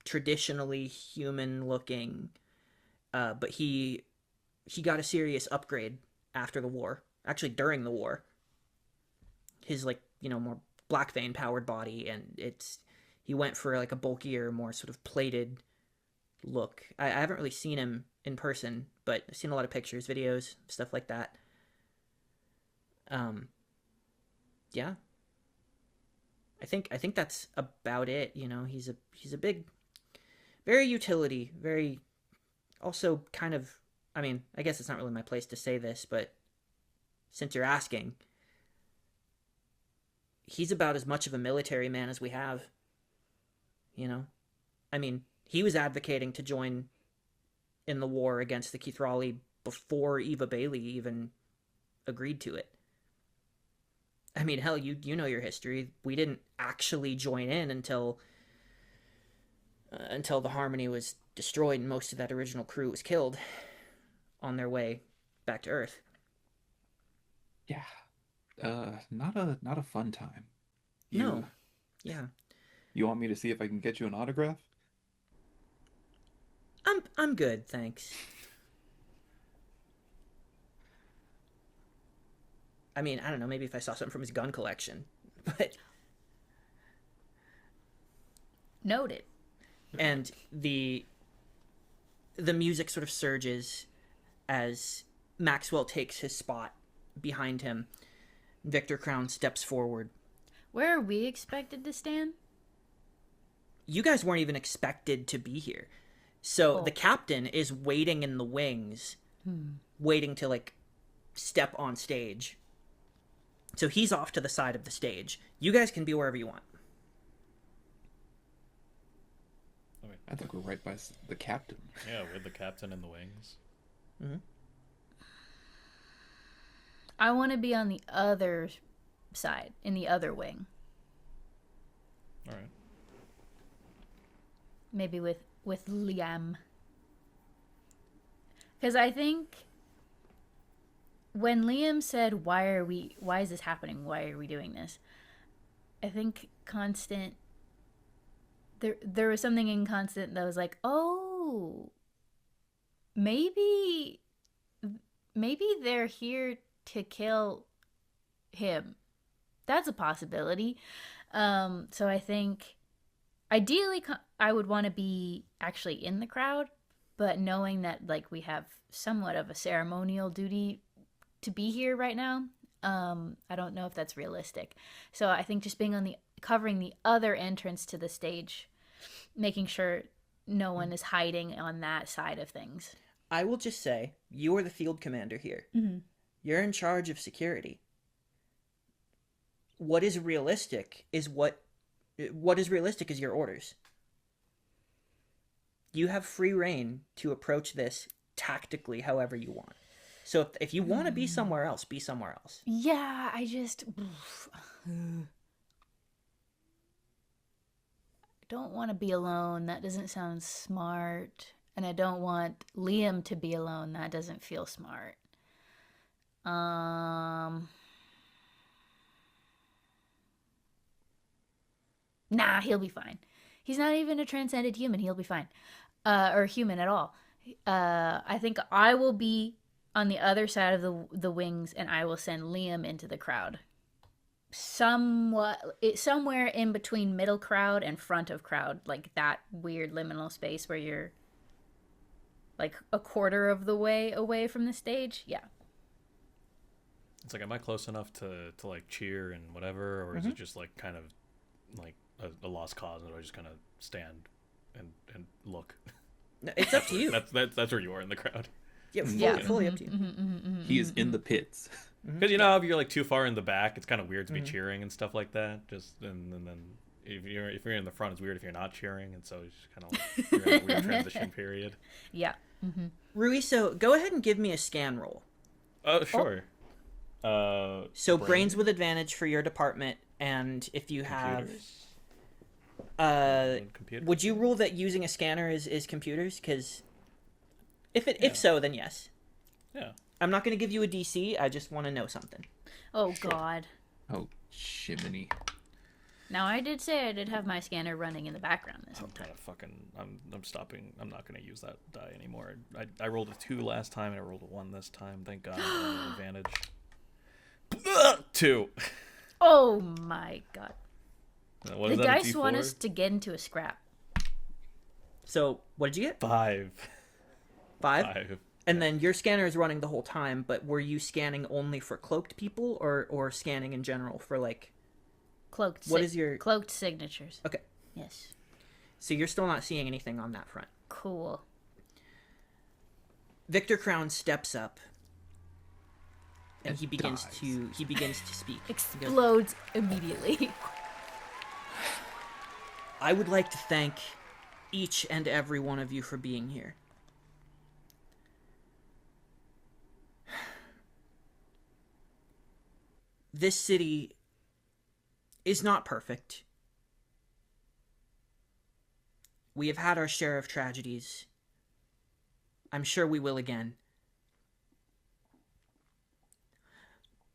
traditionally human looking. But he got a serious upgrade after the war. Actually, during the war. His, like, you know, more black vein powered body, and he went for, like, a bulkier, more sort of plated look. I haven't really seen him in person, but I've seen a lot of pictures, videos, stuff like that. Yeah. I think that's about it. You know, he's a big, very utility, very... also kind of, I mean, I guess it's not really my place to say this, but since you're asking, he's about as much of a military man as we have. You know? I mean, he was advocating to join in the war against the Kithrali before Eva Bailey even agreed to it. I mean, hell, you know your history. We didn't actually join in until the Harmony was destroyed and most of that original crew was killed on their way back to Earth. Yeah. Not a fun time. No. Yeah. You want me to see if I can get you an autograph? I'm good, thanks. I mean, I don't know, maybe if I saw something from his gun collection. But Noted. And the music sort of surges as Maxwell takes his spot behind him. Victor Crown steps forward. Where are we expected to stand? You guys weren't even expected to be here. So the captain is waiting in the wings, waiting to, like, step on stage. So he's off to the side of the stage. You guys can be wherever you want. I think we're right by the captain. Yeah, with the captain in the wings. Mm-hmm. I want to be on the other side, in the other wing. All right. maybe with Liam. Because I think when Liam said, why is this happening? Why are we doing this? I think Constant, there was something in Constant that was like, oh, maybe they're here to kill him. That's a possibility. So I think ideally I would want to be actually in the crowd, but knowing that like we have somewhat of a ceremonial duty to be here right now, I don't know if that's realistic. So I think just being covering the other entrance to the stage, making sure no one is hiding on that side of things. I will just say, you are the field commander here. Mm-hmm. You're in charge of security. What is realistic is your orders. You have free reign to approach this tactically however you want. So if you want to be somewhere else, be somewhere else. Yeah, I don't want to be alone. That doesn't sound smart. And I don't want Liam to be alone. That doesn't feel smart. Nah, he'll be fine. He's not even a transcended human. He'll be fine. Or human at all. I think I will be on the other side of the wings, and I will send Liam into the crowd. Somewhere in between middle crowd and front of crowd, like that weird liminal space where you're like a quarter of the way away from the stage. Yeah. It's like, am I close enough to like cheer and whatever, or is it just like kind of like a lost cause, and do I just kind of stand and look? It's up to you. That's where you are in the crowd. Yeah, fully up to you. He is in the pits. Because if you're like too far in the back, it's kind of weird to be cheering and stuff like that. Just and then if you're in the front, it's weird if you're not cheering, and so it's kind of like you're in a weird transition period. Yeah. Rui, so go ahead and give me a scan roll. Oh, sure. So brains with advantage for your department, and if you have computers. Would you rule that using a scanner is computers? Because if so, then yes. Yeah. I'm not going to give you a DC. I just want to know something. Oh, God. Oh, shiminy. Now, I did say I did have my scanner running in the background this whole time. I'm stopping. I'm not going to use that die anymore. I rolled a 2 last time, and I rolled a 1 this time. Thank God I have an advantage. 2. Oh, my God. What The is that, dice a want D4? us to get into a scrap. So what did you get? 5. 5? And then your scanner is running the whole time, but were you scanning only for cloaked people or scanning in general for like... Cloaked signatures. Okay. Yes. So you're still not seeing anything on that front. Cool. Victor Crown steps up and he begins to speak. Explodes immediately. I would like to thank each and every one of you for being here. This city is not perfect. We have had our share of tragedies. I'm sure we will again.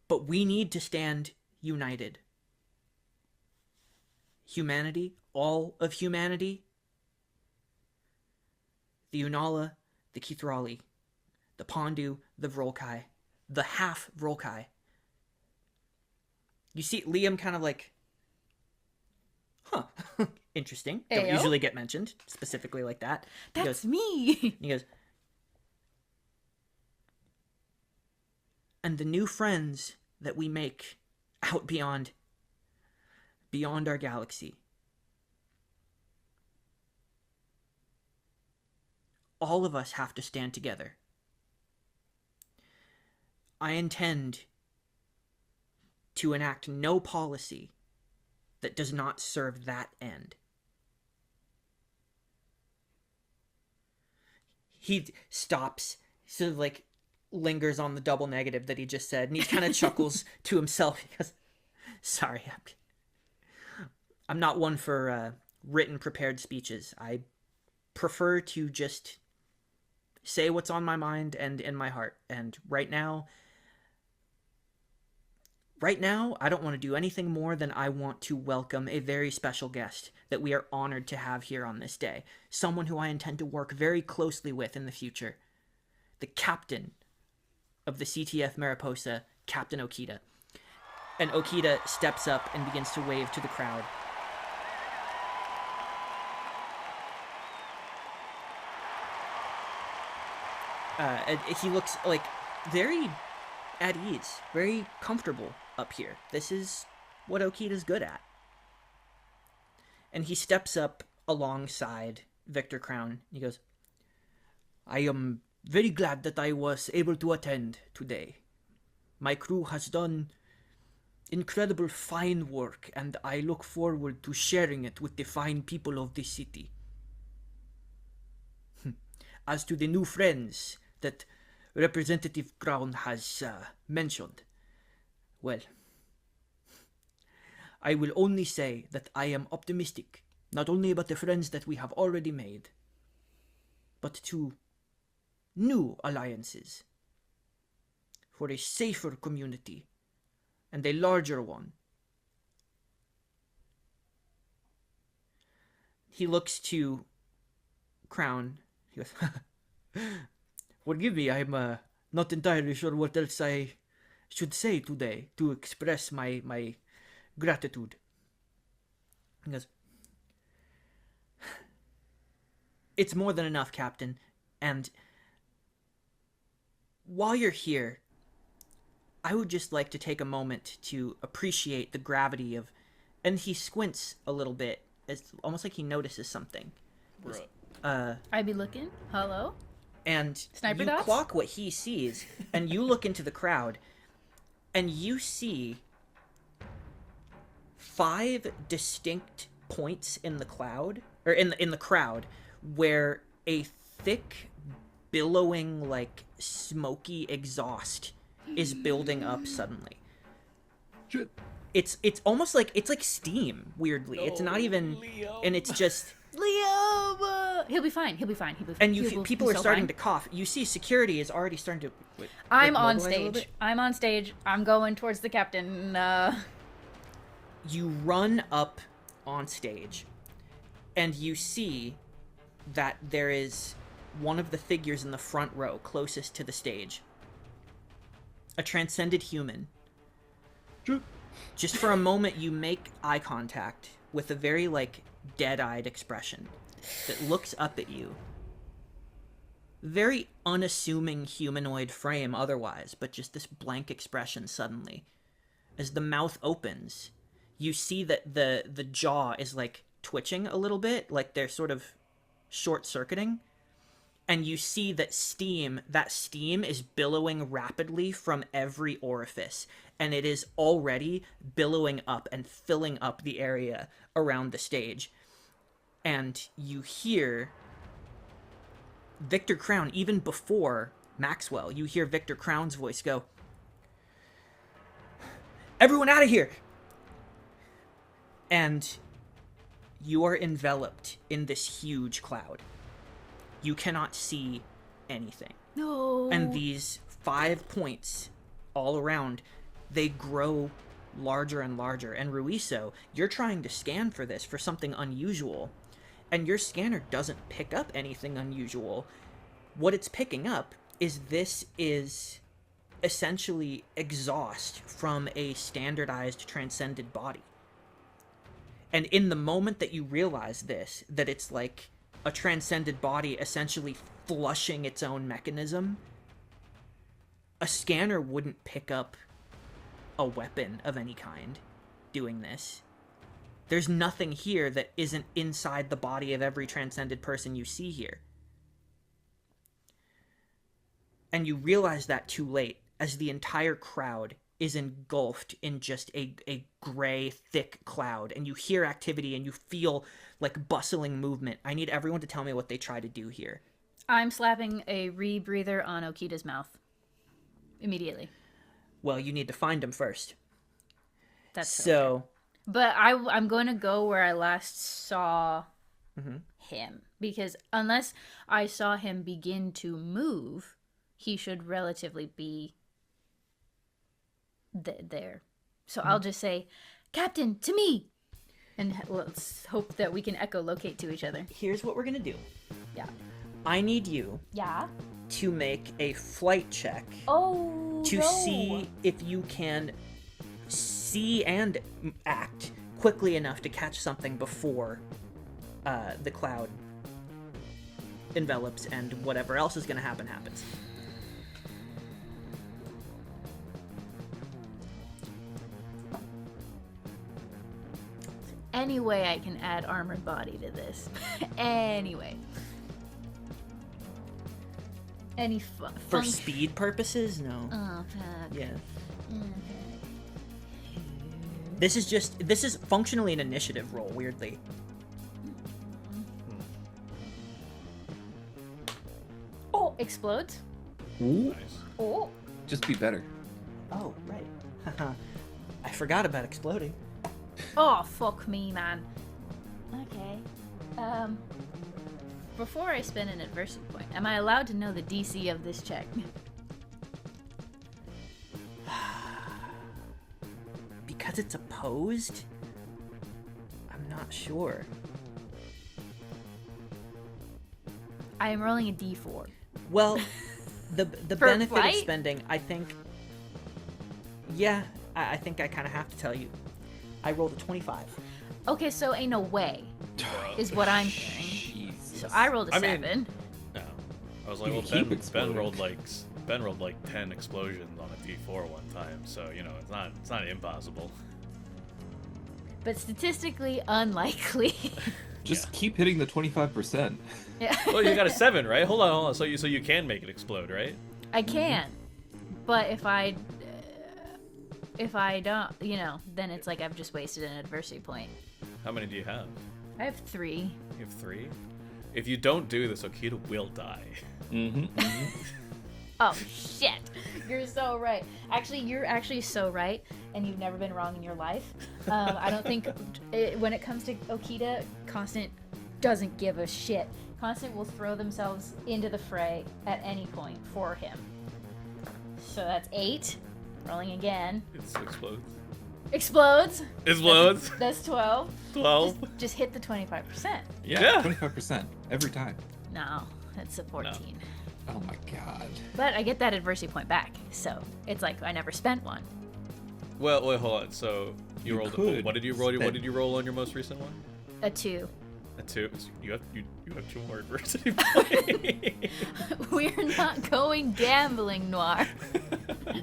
But we need to stand united. Humanity, all of humanity, the Unala, the Kithrali, the Pondu, the Vrolkai, the half Vrolkai. You see Liam kind of like, huh, interesting. Don't Ayo. usually get mentioned specifically like that. That's me. He goes, and the new friends that we make out beyond our galaxy. All of us have to stand together. I intend to enact no policy that does not serve that end. He stops, sort of like lingers on the double negative that he just said, and he kind of chuckles to himself. He goes, sorry, I'm not one for written prepared speeches. I prefer to just say what's on my mind and in my heart. And right now, I don't want to do anything more than I want to welcome a very special guest that we are honored to have here on this day. Someone who I intend to work very closely with in the future. The captain of the CTF Mariposa, Captain Okita. And Okita steps up and begins to wave to the crowd. He looks like very at ease, very comfortable up here. This is what Okita's good at. And he steps up alongside Victor Crown. He goes, I am very glad that I was able to attend today. My crew has done incredible fine work, and I look forward to sharing it with the fine people of this city. As to the new friends that Representative Crown has mentioned, well, I will only say that I am optimistic, not only about the friends that we have already made, but to new alliances for a safer community and a larger one. He looks to Crown. He goes, forgive me, I'm not entirely sure what else I should say today to express my gratitude. He goes, it's more than enough, Captain, and while you're here, I would just like to take a moment to appreciate the gravity of... And he squints a little bit, as almost like he notices something. I be looking. Hello? And Sniper you dots? clock what he sees, and you look into the crowd, and you see 5 distinct points in the cloud, or in the crowd, where a thick, billowing, like, smoky exhaust is building up suddenly. Shit. It's almost like, it's like steam, weirdly. It's not even... Leo. And it's just... Leo! He'll be fine. He'll be fine. And people are so starting fine. to cough. You see security is already starting to... I'm like, on mobilize a little stage. bit. I'm on stage. I'm going towards the captain. You run up on stage, and you see that there is one of the figures in the front row closest to the stage. A transcended human. Shit. Just for a moment, you make eye contact with a very, like, dead-eyed expression that looks up at you. Very unassuming humanoid frame otherwise, but just this blank expression suddenly. As the mouth opens, you see that the jaw is, like, twitching a little bit, like they're sort of short-circuiting. And you see that steam is billowing rapidly from every orifice. And it is already billowing up and filling up the area around the stage. And you hear Victor Crown, even before Maxwell, you hear Victor Crown's voice go, "Everyone out of here!" And you are enveloped in this huge cloud. You cannot see anything. No. And these 5 points all around, they grow larger and larger. And Ruiso, you're trying to scan for this, for something unusual. And your scanner doesn't pick up anything unusual. What it's picking up is this is essentially exhaust from a standardized transcended body. And in the moment that you realize this, that it's like a transcended body essentially flushing its own mechanism, a scanner wouldn't pick up a weapon of any kind doing this. There's nothing here that isn't inside the body of every transcended person you see here. And you realize that too late, as the entire crowd is engulfed in just a gray, thick cloud, and you hear activity and you feel like bustling movement. I need everyone to tell me what they try to do here. I'm slapping a rebreather on Okita's mouth. Immediately. Well, you need to find him first. That's so. But I'm going to go where I last saw him, because unless I saw him begin to move, he should relatively be there. So I'll just say, Captain, to me! And let's hope that we can echolocate to each other. Here's what we're gonna do. Yeah. I need you Yeah? to make a flight check Oh, to see if you can see and act quickly enough to catch something before the cloud envelops and whatever else is gonna happen happens. Any way I can add armored body to this. Anyway. Any For speed purposes, no. Oh, fuck. Yeah. Okay. This is functionally an initiative roll, weirdly. Oh, explodes. Ooh, Nice. Oh. just be better. Oh, right. I forgot about exploding. Oh, fuck me, man. Okay. Before I spend an adversity point, am I allowed to know the DC of this check? Because it's opposed? I'm not sure. I am rolling a D4. Well, the For benefit flight? of spending, I think... Yeah, I think I kind of have to tell you. I rolled a 25. Okay, so ain't no way, is what I'm hearing. Jesus. So I rolled a I mean- 7. No. I was like, You well, keep Ben exploding. rolled like 10 explosions on a D4 one time, so you know it's not impossible. But statistically unlikely. Just keep hitting the 25%. Yeah. Well, you got a 7, right? Hold on. So you can make it explode, right? I can, but if I don't, then it's like I've just wasted an adversity point. How many do you have? I have 3. You have 3. If you don't do this, Okita will die. Mm-hmm. Oh shit! You're so right. Actually, you're actually so right, and you've never been wrong in your life. I don't think when it comes to Okita, Constant doesn't give a shit. Constant will throw themselves into the fray at any point for him. So that's 8. Rolling again. It explodes. Explodes. Explodes. That's 12. 12. Just hit the 25%. Yeah. 25% every time. No, that's a 14. Oh my god. But I get that adversity point back, so it's like I never spent one. Well, wait, hold on. So you You rolled. could What did you roll? What spend- did you roll on your most recent one? A 2. A 2. You have 2 more adversity points. We're not going gambling, Noir.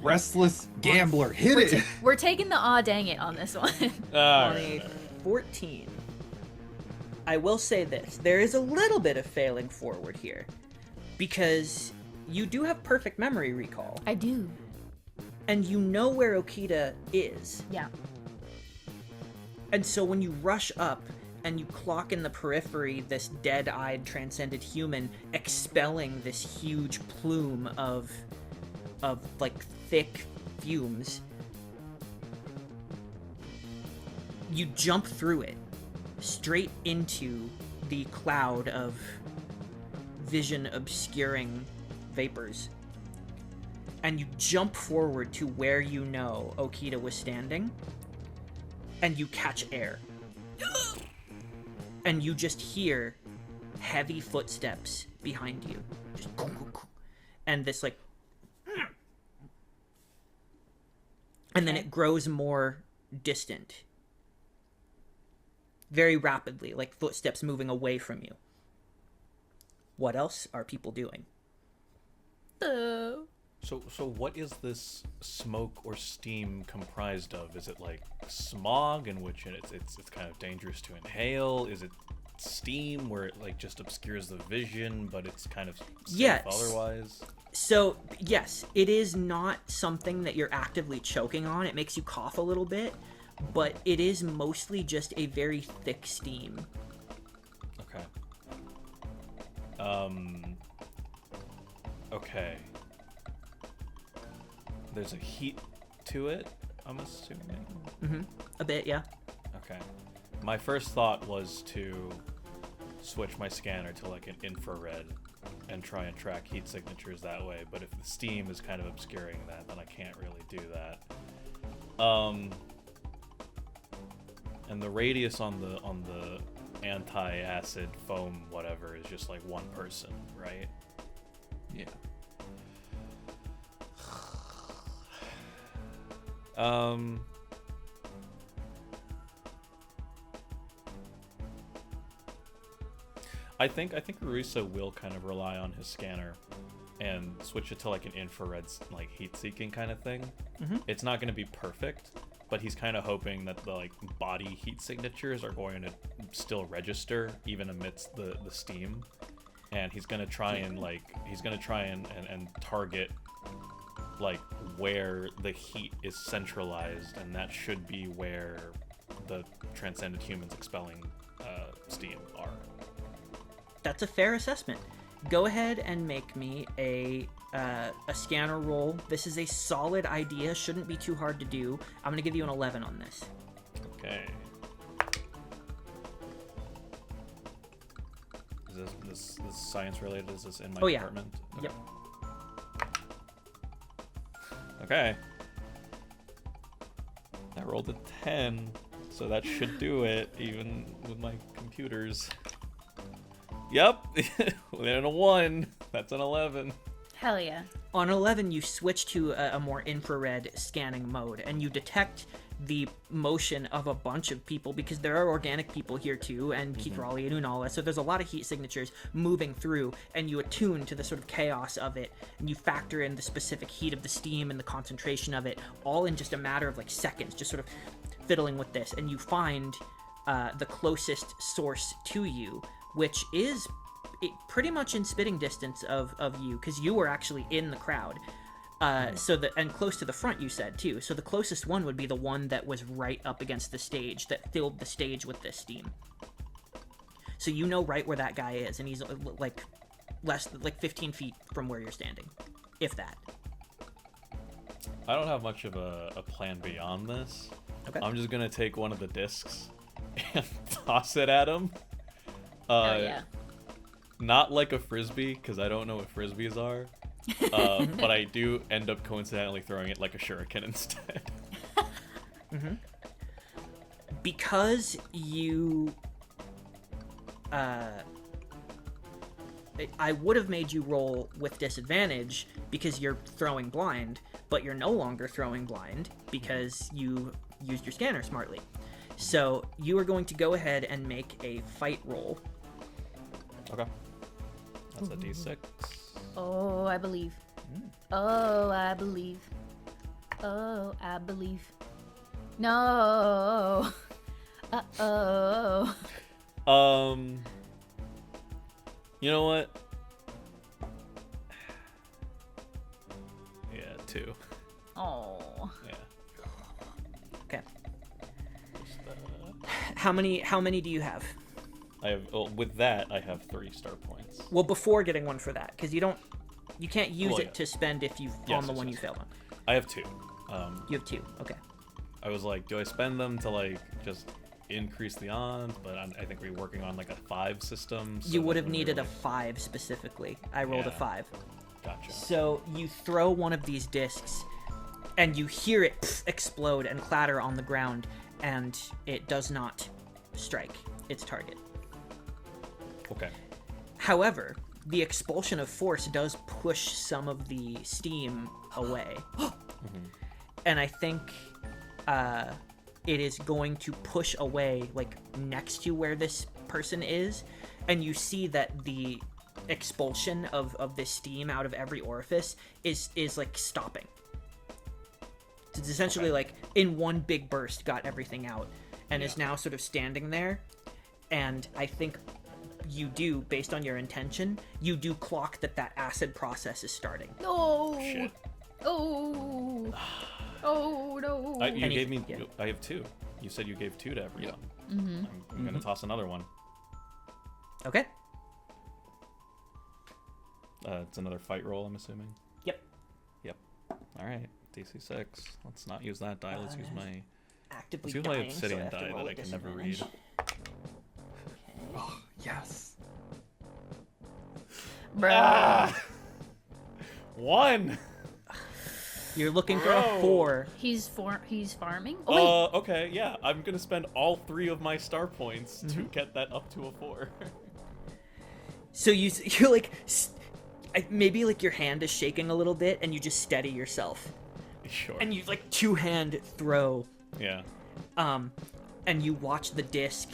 Restless gambler, hit it! We're taking the aw dang it on this one. On Alright. a 14. I will say this. There is a little bit of failing forward here. Because you do have perfect memory recall. I do. And you know where Okita is. Yeah. And so when you rush up and you clock in the periphery this dead-eyed transcended human expelling this huge plume of like thick fumes, you jump through it straight into the cloud of vision obscuring vapors. And you jump forward to where you know Okita was standing, and you catch air. And you just hear heavy footsteps behind you. Just and this like and then it grows more distant. Very rapidly, like footsteps moving away from you. What else are people doing? So what is this smoke or steam comprised of? Is it like smog, in which it's kind of dangerous to inhale? Is it steam, where it like just obscures the vision, but it's kind of safe Yes. otherwise? So, yes, it is not something that you're actively choking on. It makes you cough a little bit, but it is mostly just a very thick steam. Okay. Okay. There's a heat to it, I'm assuming. A bit, yeah. Okay. My first thought was to switch my scanner to like an infrared and try and track heat signatures that way. But if the steam is kind of obscuring that, then I can't really do that. And the radius on the anti-acid foam whatever is just like one person, right? Yeah. I think Russo will kind of rely on his scanner and switch it to like an infrared like heat-seeking kind of thing. It's not going to be perfect, but he's kind of hoping that the like body heat signatures are going to still register even amidst the steam, and he's going to try and and target like where the heat is centralized, and that should be where the transcended humans expelling steam are. That's a fair assessment. Go ahead and make me a scanner roll. This is a solid idea. Shouldn't be too hard to do. I'm going to give you an 11 on this. Okay. Is this science related? Is this in my department? Okay. Yep. Okay. I rolled a 10, so that should do it, even with my computers. Yep, and a 1. That's an 11. Hell yeah. On 11, you switch to a more infrared scanning mode, and you detect the motion of a bunch of people, because there are organic people here too, and Keith Raleigh and Unala, so there's a lot of heat signatures moving through, and you attune to the sort of chaos of it, and you factor in the specific heat of the steam and the concentration of it, all in just a matter of like seconds, just sort of fiddling with this, and you find the closest source to you, which is pretty much in spitting distance of you, because you were actually in the crowd. And close to the front, you said too. So the closest one would be the one that was right up against the stage, that filled the stage with this steam. So you know right where that guy is, and he's like 15 feet from where you're standing, if that. I don't have much of a plan beyond this. Okay. I'm just gonna take one of the discs and toss it at him. Hell yeah. Not like a frisbee, because I don't know what frisbees are. But I do end up coincidentally throwing it like a shuriken instead. Because you... I would have made you roll with disadvantage because you're throwing blind, but you're no longer throwing blind because you used your scanner smartly. So you are going to go ahead and make a fight roll. Okay. That's a d6. Oh, I believe. Oh, I believe. Oh, I believe. No. Uh-oh. You know what? Yeah, 2. Oh. Yeah. Okay. How many do you have? I have with that I have 3 star points. Well, before getting one for that, because you can't use it to spend if you Yes, on the yes, one yes. you failed on. I have 2. You have 2. Okay. I was like, do I spend them to like just increase the odds? But I think we're working on like a 5 system. So You would have that needed a really... 5 specifically. I rolled a Yeah. 5. Gotcha. So you throw one of these discs, and you hear it explode and clatter on the ground, and it does not strike its target. Okay. However, the expulsion of force does push some of the steam away. And I think it is going to push away, like, next to where this person is, and you see that the expulsion of this steam out of every orifice is like, stopping. It's essentially, like, in one big burst, got everything out, and is now sort of standing there, and I think... you do, based on your intention, you do clock that acid process is starting. No. Shit. Oh. Oh no. You And gave me. yeah. I have 2. You said you gave 2 to everyone. Mm-hmm. I'm gonna toss another one. Okay. It's another fight roll, I'm assuming. Yep. All right. DC6. Let's not use that die. Let's use my. Actively Let's use my dying, so I obsidian have to die roll that a I can never read. disadvantage. Oh, yes. Bruh. 1. You're looking for a Bro. 4. He's farming? Oh, wait. Okay, yeah. I'm gonna spend all 3 of my star points to get that up to a 4. So you're like, maybe like your hand is shaking a little bit, and you just steady yourself, Sure. and you like 2-hand throw, Yeah. and you watch the disc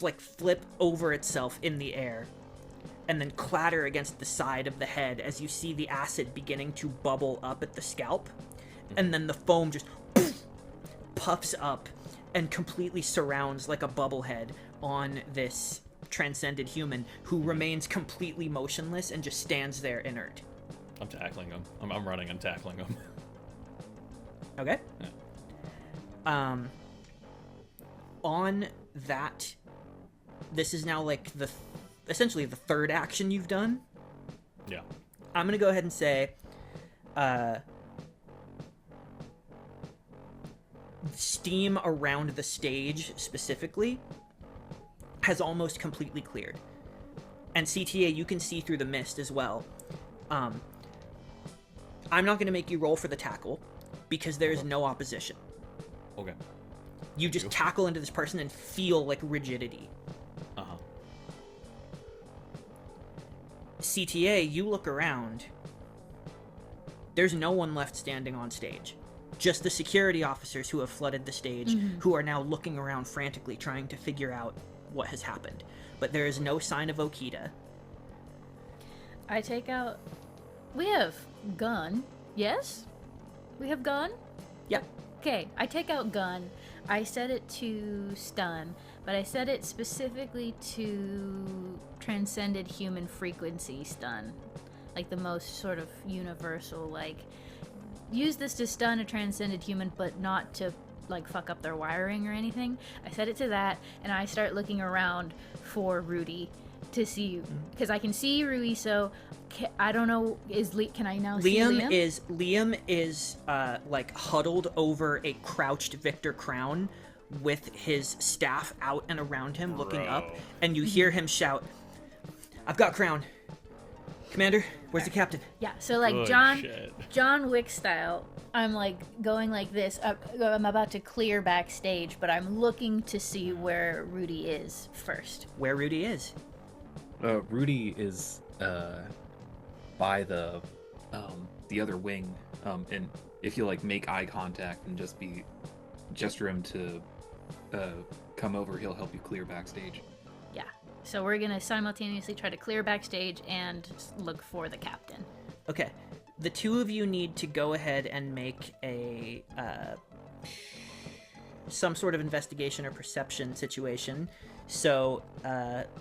like flip over itself in the air, and then clatter against the side of the head as you see the acid beginning to bubble up at the scalp, and then the foam just puffs up and completely surrounds like a bubblehead on this transcended human who remains completely motionless and just stands there inert. I'm tackling him. I'm running and tackling him. Okay? Yeah. On that, this is now like essentially the third action you've done. Yeah. I'm gonna go ahead and say, steam around the stage specifically has almost completely cleared. And CTA, you can see through the mist as well. I'm not gonna make you roll for the tackle because there's no opposition. Okay. You just tackle into this person and feel like rigidity. Uh-huh. CTA, you look around. There's no one left standing on stage. Just the security officers who have flooded the stage, who are now looking around frantically trying to figure out what has happened. But there is no sign of Okita. I take out... We have gun. Yes? We have gun? Yep. Okay, I take out gun. I set it to stun, but I set it specifically to transcended human frequency stun. Like the most sort of universal, like, use this to stun a transcended human, but not to, like, fuck up their wiring or anything. I set it to that, and I start looking around for Rudy to see, because I can see Ruiso. I don't know, can I now see Liam? Liam is like huddled over a crouched Victor Crown with his staff out and around him, looking up, and you hear him shout, "I've got Crown. Commander, where's the captain?" Yeah, so like Good John Wick style, I'm like going like this. I'm about to clear backstage, but I'm looking to see where Rudy is first. Where Rudy is? Rudy is by the other wing, and if you like make eye contact and just gesture him to come over, he'll help you clear backstage. Yeah. So we're gonna simultaneously try to clear backstage and look for the captain. Okay. The two of you need to go ahead and make a some sort of investigation or perception situation. So,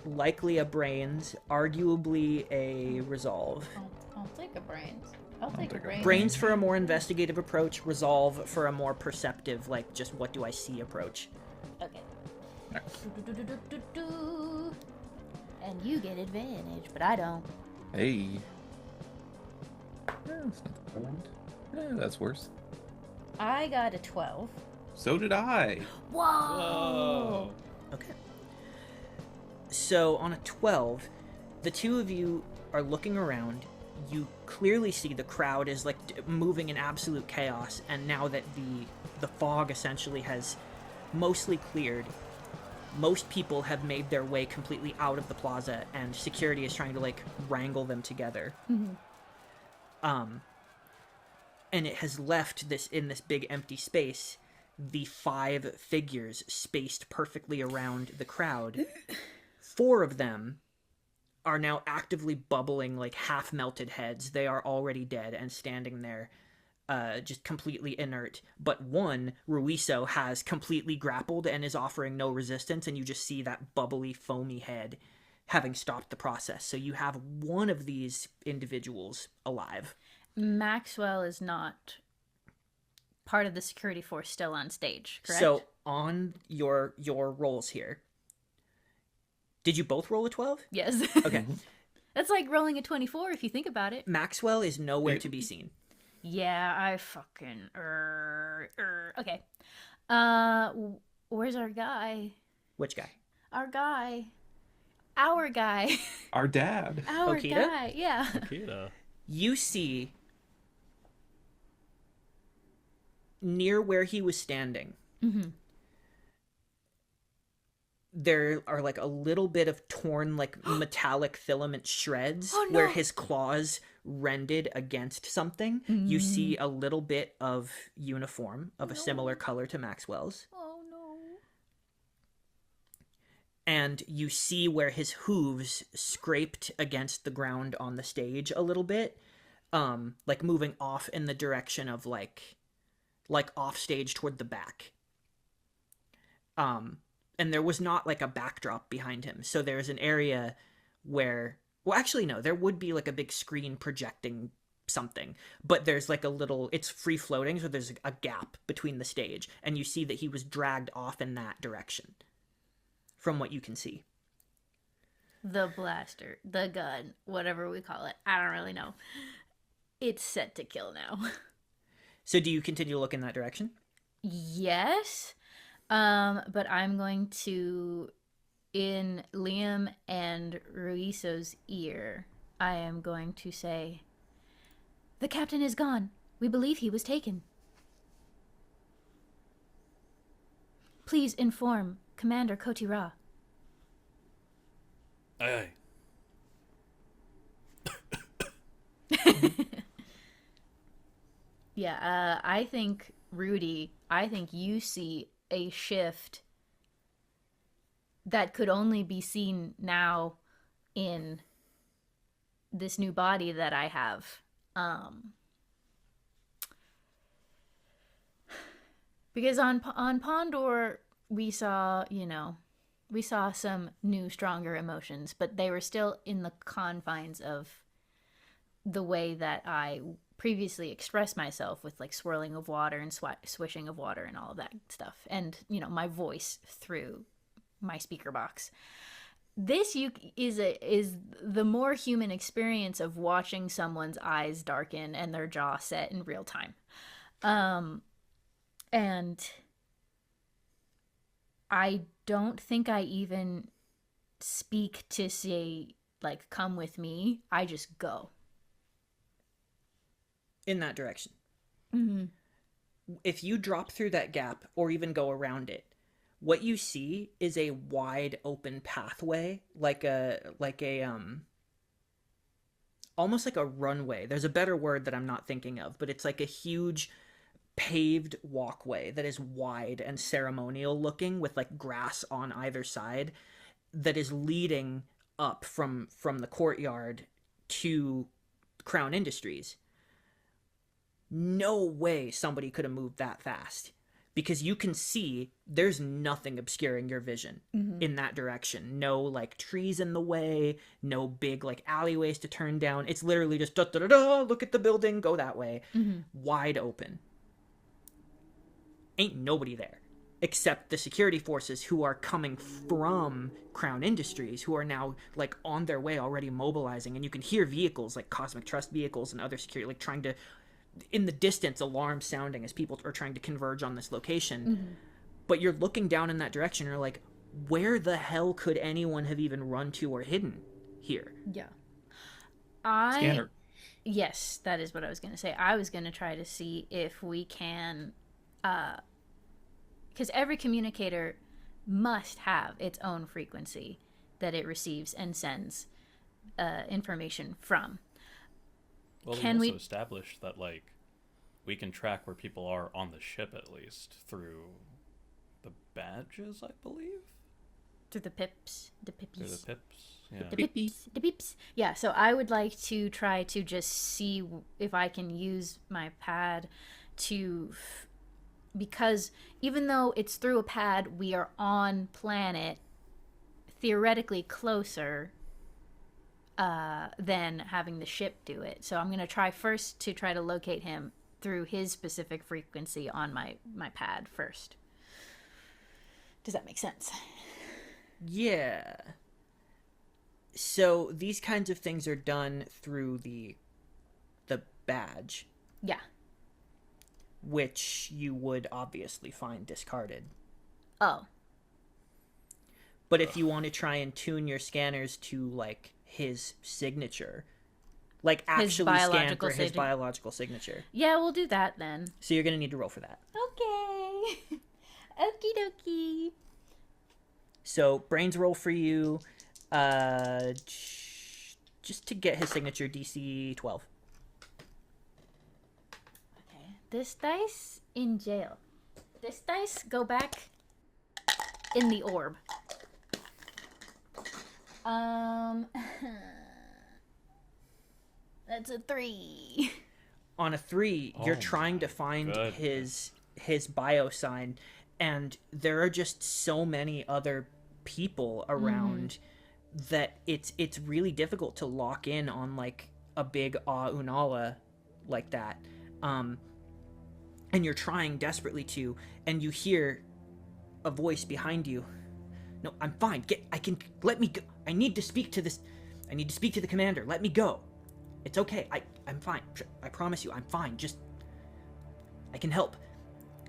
likely a brains, arguably a resolve. I'll take a brains. I'll take a brains. Brains for a more investigative approach, resolve for a more perceptive, like, just what do I see approach. Okay. And you get advantage, but I don't. Hey. That's not the point. That's worse. I got a 12. So did I. Whoa! Whoa. Okay. So, on a 12, the two of you are looking around. You clearly see the crowd is, like, moving in absolute chaos, and now that the fog essentially has mostly cleared, most people have made their way completely out of the plaza, and security is trying to, like, wrangle them together. And it has left in this big empty space, the 5 figures spaced perfectly around the crowd. 4 of them are now actively bubbling like half-melted heads. They are already dead and standing there, just completely inert. But one, Ruiso, has completely grappled and is offering no resistance, and you just see that bubbly, foamy head having stopped the process. So you have one of these individuals alive. Maxwell is not part of the security force still on stage, correct? So on your rolls here, did you both roll a 12? Yes. Okay. That's like rolling a 24 if you think about it. Maxwell is nowhere to be seen. Yeah, I fucking... Okay. Where's our guy? Which guy? Our guy. our guy. Our dad. Our Okita? guy, yeah. Akita. You see near where he was standing, there are like a little bit of torn like metallic filament shreds Oh, no. where his claws rended against something. You see a little bit of uniform of a similar color to Maxwell's. Oh no. And you see where his hooves scraped against the ground on the stage a little bit, like moving off in the direction of like off stage toward the back. And there was not like a backdrop behind him, so there's an area where, well, actually no, there would be like a big screen projecting something, but there's like a little, it's free floating, so there's a gap between the stage, and you see that he was dragged off in that direction from what you can see. The blaster, the gun, whatever we call it. I don't really know. It's set to kill now. So do you continue to look in that direction? Yes. But I'm going to, in Liam and Ruiso's ear, I am going to say, "The captain is gone. We believe he was taken. Please inform Commander Kotira." Aye. Yeah, I think, Rudy, I think you see a shift that could only be seen now in this new body that I have. Because on Pondor, we saw, we saw some new, stronger emotions, but they were still in the confines of the way that I previously expressed myself, with like swirling of water and swishing of water and all of that stuff, and my voice through my speaker box. This is the more human experience of watching someone's eyes darken and their jaw set in real time, and I don't think I even speak to say like, "Come with me." I just go In that direction. Mm-hmm. If you drop through that gap or even go around it, what you see is a wide open pathway, like a almost like a runway. There's a better word that I'm not thinking of, but it's like a huge paved walkway that is wide and ceremonial looking, with like grass on either side, that is leading up from the courtyard to Crown Industries. No way somebody could have moved that fast, because you can see there's nothing obscuring your vision in that direction. No like trees in the way, no big like alleyways to turn down. It's literally just da da da da, look at the building, go that way. Wide open. Ain't nobody there except the security forces who are coming from Crown Industries, who are now like on their way, already mobilizing, and you can hear vehicles like Cosmic Trust vehicles and other security like trying to, in the distance, alarms sounding as people are trying to converge on this location. But you're looking down in that direction and you're like, where the hell could anyone have even run to or hidden here? Yeah. Scanner. Yes, that is what I was going to say. I was going to try to see if we can, because every communicator must have its own frequency that it receives and sends information from. Well, Can we we- also established that, like, we can track where people are on the ship, at least, through the badges, I believe? Through the pips, the pippies. Through the pips, yeah. The pips, the pips. Yeah, so I would like to try to just see if I can use my pad to, because even though it's through a pad, we are on planet, theoretically closer than having the ship do it. So I'm going to try first to try to locate him through his specific frequency on my pad first. Does that make sense? Yeah. So these kinds of things are done through the badge, Yeah. which you would obviously find discarded. Oh. But if you want to try and tune your scanners to like his signature, like actually scan for his biological signature. Yeah, we'll do that then. So you're going to need to roll for that. Okay. Okie dokie. So brains roll for you, just to get his signature, DC 12. Okay. This dice in jail. This dice go back in the orb. That's a 3. On a 3, you're Oh trying to my find goodness. his bio sign, and there are just so many other people around that it's really difficult to lock in on like a big Unala like that. And you're trying desperately to, and you hear a voice behind you. No, I'm fine. Let me go. I need to speak to the commander. Let me go. It's okay. I'm fine. I promise you, I'm fine. Just, I can help.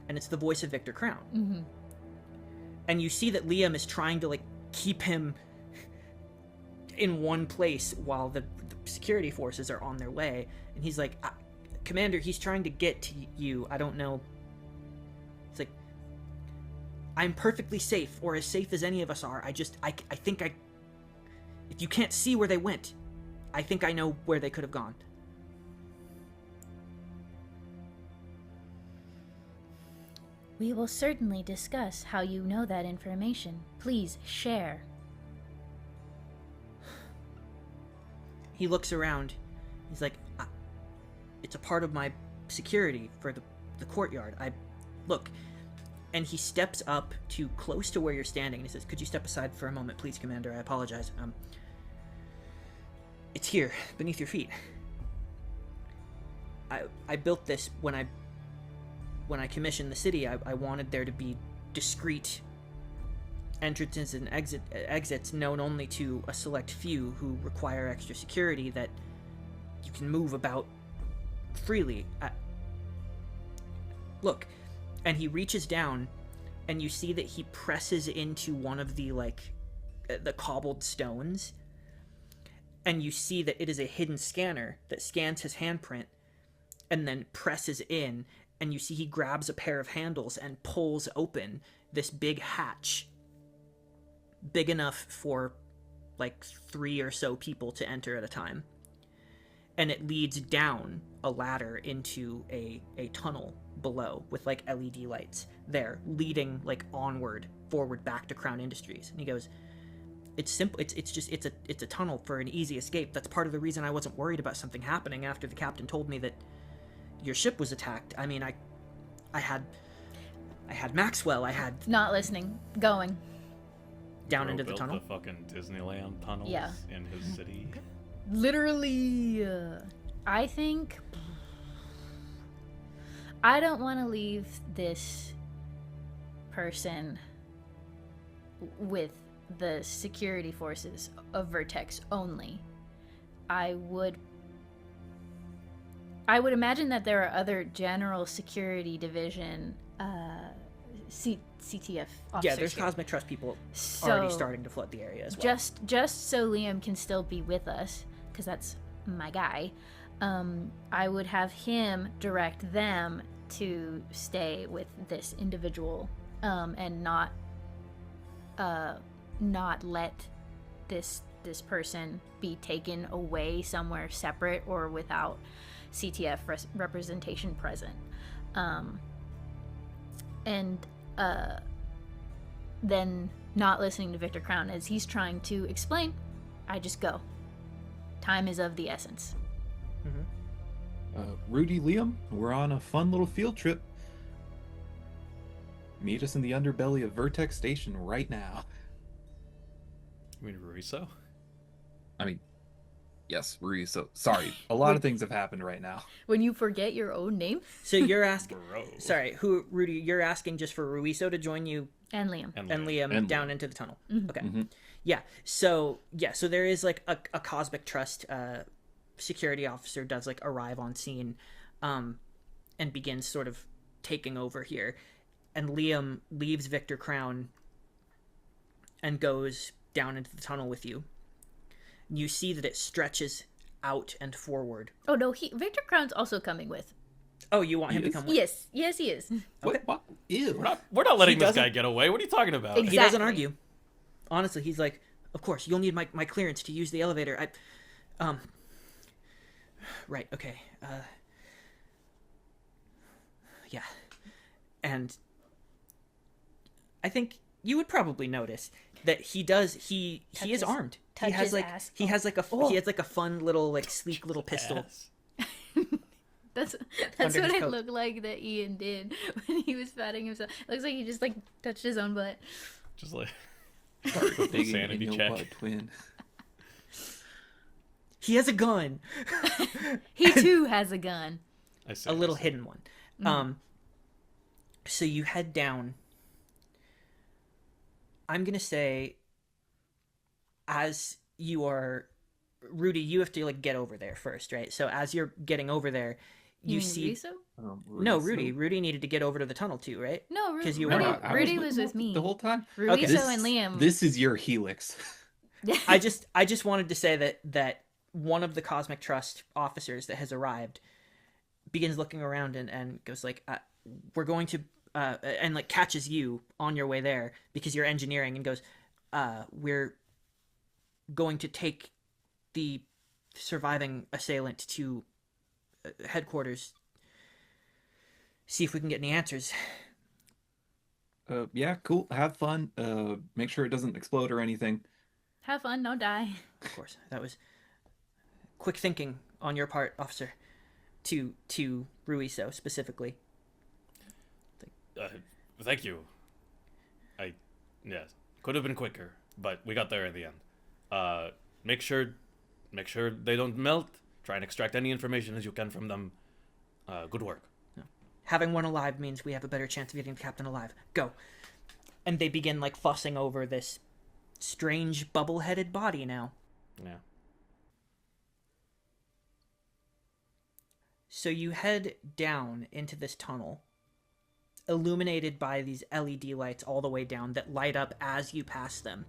And it's the voice of Victor Crown. Mm-hmm. And you see that Liam is trying to like keep him in one place while the security forces are on their way. And he's like, Commander, he's trying to get to you. I don't know. It's like, I'm perfectly safe, or as safe as any of us are. I think if you can't see where they went, I think I know where they could have gone. We will certainly discuss how you know that information. Please share. He looks around. He's like, it's a part of my security for the courtyard. Look. And he steps up to close to where you're standing, and he says, could you step aside for a moment, please, Commander? I apologize. It's here, beneath your feet. I built this when I commissioned the city. I wanted there to be discreet entrances and exits known only to a select few who require extra security, that you can move about freely. Look. And he reaches down, and you see that he presses into one of the, like, the cobbled stones. And you see that it is a hidden scanner that scans his handprint and then presses in. And you see he grabs a pair of handles and pulls open this big hatch. Big enough for, like, 3 or so people to enter at a time. And it leads down a ladder into a tunnel below with like LED lights there, leading like forward back to Crown Industries. And he goes, it's simple. It's a tunnel for an easy escape. That's part of the reason I wasn't worried about something happening after the captain told me that your ship was attacked. I mean, I had Maxwell. I had Not listening. Going. down Bro into the built tunnel. The fucking Disneyland tunnels in his city. Literally. I think I don't want to leave this person with the security forces of Vertex only. I would imagine that there are other general security division CTF officers. Yeah, there's here. Cosmic Trust people So, already starting to flood the area as well. Just so Liam can still be with us, because that's my guy. I would have him direct them to stay with this individual, and not let this person be taken away somewhere separate or without CTF representation present. Then not listening to Victor Crown as he's trying to explain, I just go. Time is of the essence. Rudy, Liam, we're on a fun little field trip. Meet us in the underbelly of Vertex Station right now. You mean Ruiso? I mean, yes, Rudy. So sorry, a lot of things have happened right now. When you forget your own name? So you're asking, Bro. sorry, Rudy, you're asking just for Ruiso to join you And Liam. and Liam down into the tunnel. Okay. Mhm. Yeah. So there is like a Cosmic Trust security officer does like arrive on scene, and begins sort of taking over here. And Liam leaves Victor Crown and goes down into the tunnel with you. You see that it stretches out and forward. Oh no, Victor Crown's also coming with. Oh, you want him to come with? Yes, yes, he is. What? Ew. We're not letting He this guy doesn't- get away. What are you talking about? Exactly. He doesn't argue. Honestly, he's like, of course, you'll need my clearance to use the elevator. Right, okay. Yeah. And I think you would probably notice that he is armed. He has like he has like a fun little like sleek little pistol. Ass. That's Under what his it coat. looked like that Ian did when he was patting himself. It looks like he just like touched his own butt. Just like Digging sanity in your check. butt, twin. He has a gun. He too has a gun. I see, A little I see. hidden one. So you head down. I'm gonna say, as you are, Rudy, you have to like get over there first, right? So as you're getting over there, you mean see. Riso? No, Rudy. Rudy needed to get over to the tunnel too, right? No, 'Cause you Rudy, were- Rudy was with me. the whole time. Ruiso Okay. and Liam. This is your helix. I just wanted to say that one of the Cosmic Trust officers that has arrived begins looking around and goes like, we're going to and like catches you on your way there because you're engineering, and goes, we're going to take the surviving assailant to headquarters, see if we can get any answers. Yeah, cool. Have fun. Make sure it doesn't explode or anything. Have fun, don't die. Of course, that was quick thinking on your part, officer. To Ruiso specifically. Thank you. Yes, could have been quicker, but we got there in the end. Make sure they don't melt. Try and extract any information as you can from them. Good work. Having one alive means we have a better chance of getting the captain alive. Go. And they begin like fussing over this strange bubble-headed body now. Yeah. So you head down into this tunnel, illuminated by these LED lights all the way down that light up as you pass them.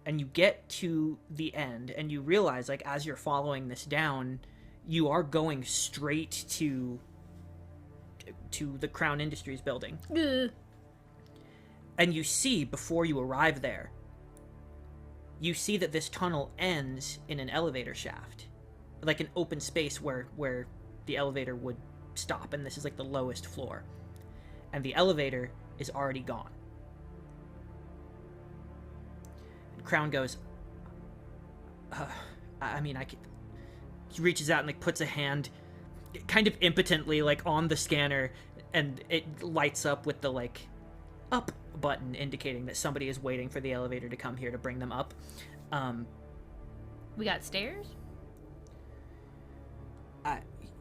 And you get to the end, and you realize, like, as you're following this down, you are going straight to the Crown Industries building. Ugh. And you see, before you arrive there, you see that this tunnel ends in an elevator shaft. Like an open space where the elevator would stop, and this is like the lowest floor. And the elevator is already gone. And Crown goes, I mean, I could... He reaches out and like puts a hand kind of impotently like on the scanner, and it lights up with the like up button indicating that somebody is waiting for the elevator to come here to bring them up. We got stairs?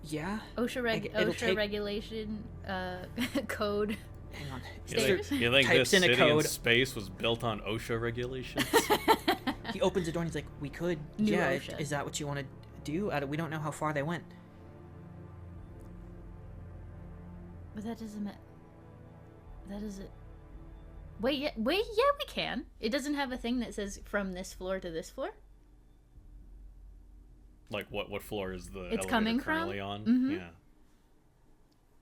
Yeah. OSHA it'll take- regulation code. Hang on. Stairs? You think Types this in a city code. in space was built on OSHA regulations? He opens the door and he's like, "We could. New Yeah. OSHA. Is that what you want to do? We don't know how far they went." But that doesn't matter. That doesn't. Wait, yeah, we can. It doesn't have a thing that says from this floor to this floor. Like what floor is the It's elevator coming from? currently on? Mhm. Yeah.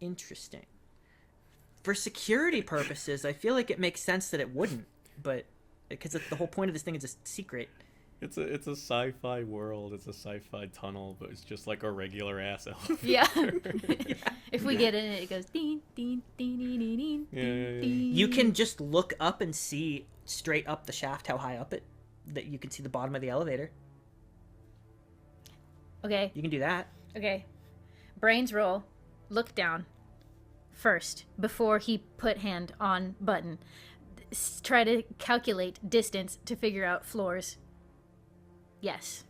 Interesting. For security purposes, I feel like it makes sense that it wouldn't, but because the whole point of this thing is a secret. It's a sci-fi world. It's a sci-fi tunnel, but it's just like a regular ass elevator. Yeah. If we get in it, it goes ding ding ding ding ding ding. Yeah. You can just look up and see straight up the shaft how high up that you can see the bottom of the elevator. Okay. You can do that. Okay. Brains roll. Look down. First, before he put hand on button. Try to calculate distance to figure out floors. Yes.